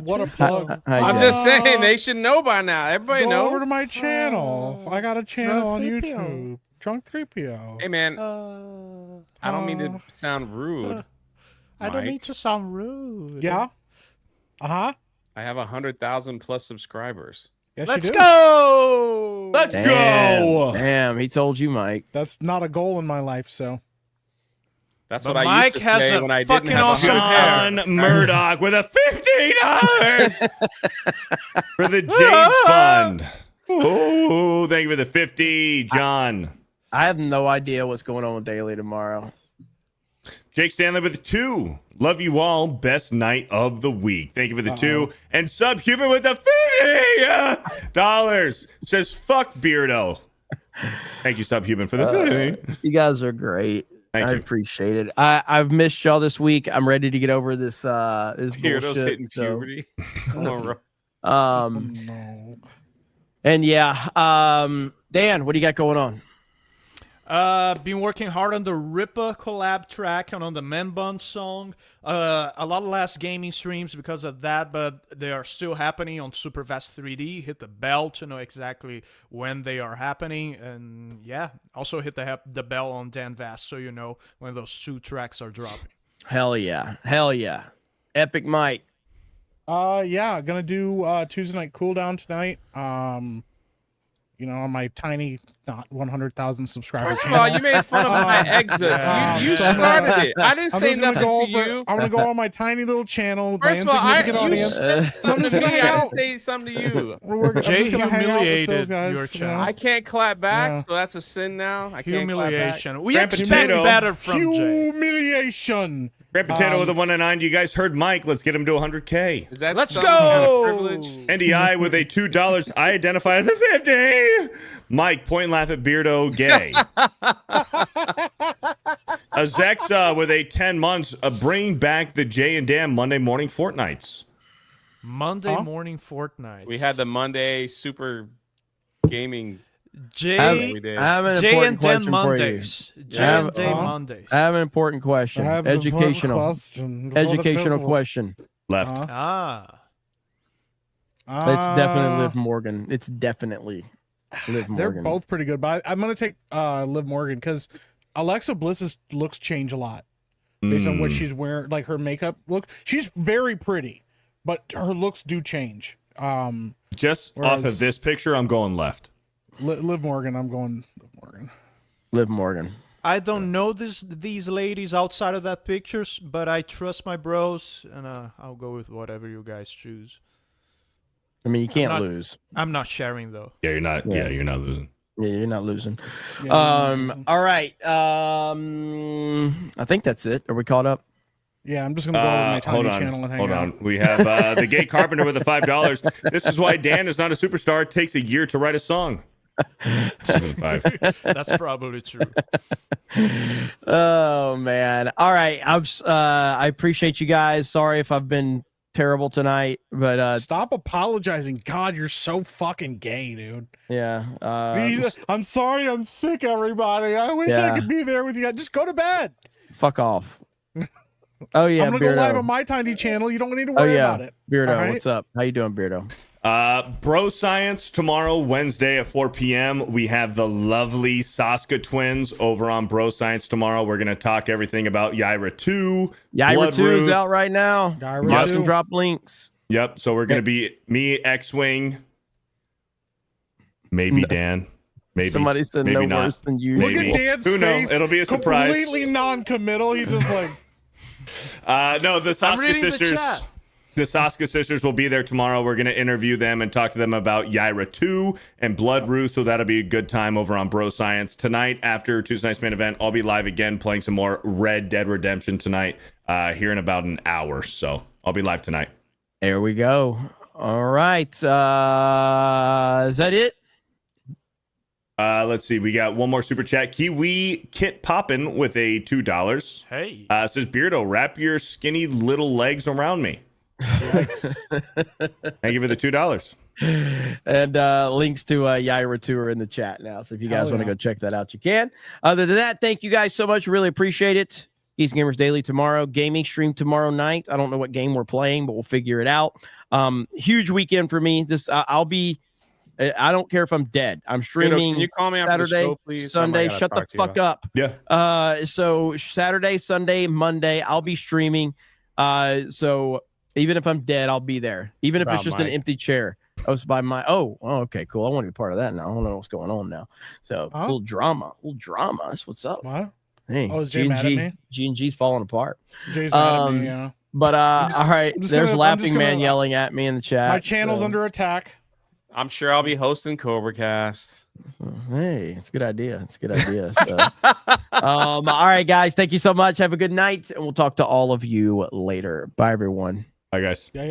What a plug. I'm just saying they should know by now. Everybody knows. Go over to my channel. I got a channel on YouTube. Drunk 3PO. Hey, man. I don't mean to sound rude. I don't mean to sound rude. Yeah. Uh-huh. I have 100,000 plus subscribers. Yes, Let's you do. go. Let's go. Damn, he told you, Mike. That's not a goal in my life, so. That's But what I Mike used to has say a when I didn't fucking have awesome John Murdoch with a $50 for the James Fund. Oh, thank you for the 50, John. I have no idea what's going on with Daily tomorrow. Jake Stanley with the 2. Love you all. Best night of the week. Thank you for the 2. And Subhuman with the $50. Says, fuck Beardo. Thank you, Subhuman, for the 50. You guys are great. Thank you. appreciate it. I've missed y'all this week. I'm ready to get over this this Beardo's bullshit. hitting puberty. Come on, bro. No. And yeah, Dan, what do you got going on? Been working hard on the Rippa collab track and on the Man Bun song. A lot less gaming streams because of that, but they are still happening on Supervast 3D. Hit the bell to know exactly when they are happening, and yeah, also hit the bell on Dan Vast so you know when those 2 tracks are dropping. Hell yeah, Epic Mike. Yeah, gonna do Tuesday night cooldown tonight. On my tiny, not 100,000 subscribers. First of all, you made fun of my exit. You started it. I didn't say nothing to you. I'm gonna go on my tiny little channel. First of all, audience. you said something to me. I didn't say something to you. Jay humiliated your channel. I can't clap back, so that's a sin now. I can't Humiliation. clap back. We expect better from Jay. Humiliation. Grand Potato with a 1 and 9. You guys heard Mike. Let's get him to 100K. Is that Let's some go! kind of privilege? NDI with a $2. I identify as a 50. Mike, point and laugh at Beardo, gay. Azexa with a 10 months. Bring back the Jay and Dan Monday morning fortnights. Monday morning Fortnite. We had the Monday super gaming. Jay, I have an Jay important and Dan question for you. Mondays. Jay and Dan Mondays. I have an important question. Educational question. Left. It's definitely Liv Morgan. It's definitely Liv Morgan. They're both pretty good, but I'm gonna take Liv Morgan because Alexa Bliss's looks change a lot based on what she's wearing, like her makeup look. She's very pretty, but her looks do change. Just off of this picture, I'm going left. Liv Morgan, I'm going Liv Morgan. Liv Morgan. I don't know these ladies outside of that pictures, but I trust my bros, and I'll go with whatever you guys choose. I mean, you can't lose. I'm not sharing though. Yeah, you're not. Yeah, you're not losing. Yeah, you're not losing. Yeah, all right. I think that's it. Are we caught up? Yeah, I'm just gonna go over my tiny channel and hang out. Hold on. We have the Gay Carpenter with a $5. This is why Dan is not a superstar. It takes a year to write a song. 5. That's probably true. Oh man. All right. I appreciate you guys. Sorry if I've been terrible tonight, but stop apologizing. God, you're so fucking gay, dude. Yeah. I'm sorry, I'm sick, everybody. I wish I could be there with you guys. Just go to bed. Fuck off. Oh yeah. I'm gonna go live on my tiny channel. You don't need to worry about it. Beardo, right? what's up? How you doing, Beardo? Bro Science tomorrow, Wednesday at 4 p.m. We have the lovely Saska twins over on Bro Science tomorrow. We're going to talk everything about Yaira 2. Yaira 2 is out right now. Yaira 2. Drop links. Yep. So we're going to be me, X-Wing, maybe Dan. Maybe. Somebody said maybe no not. worse than you. Look at Dan's Who knows? face. It'll be a surprise. Completely non-committal. He's just like... No, the Saska sisters... The Saska sisters will be there tomorrow. We're going to interview them and talk to them about Yaira 2 and Blood Roost, so that'll be a good time over on Bro Science. Tonight, after Tuesday night's main event, I'll be live again playing some more Red Dead Redemption tonight here in about an hour. So I'll be live tonight. There we go. All right. Is that it? Let's see. We got one more super chat. Kiwi Kit Poppin with a $2. Hey. Says, Beardo, wrap your skinny little legs around me. Thank you for the $2. And links to Yaira 2 are in the chat now. So if you guys want to go check that out, you can. Other than that, thank you guys so much. Really appreciate it. Geeks Gamers Daily tomorrow. Gaming stream tomorrow night. I don't know what game we're playing, but we'll figure it out. Huge weekend for me. I'll be... I don't care if I'm dead. I'm streaming Can you call me Saturday, after the show, please? Sunday. Shut the fuck up. Yeah. So Saturday, Sunday, Monday, I'll be streaming. So even if I'm dead, I'll be there. Even if it's just an empty chair. I was by my. Oh, okay, cool. I want to be part of that now. I don't know what's going on now. So a little drama. That's what's up. What? Hey, is Jay mad at me? G&G's falling apart. Jay's mad at me, yeah. But all right. There's Laughing Man yelling at me in the chat. My channel's under attack. I'm sure I'll be hosting CobraCast. Hey, it's a good idea. It's a good idea. So, all right, guys. Thank you so much. Have a good night, and we'll talk to all of you later. Bye, everyone. Bye, guys. Yeah.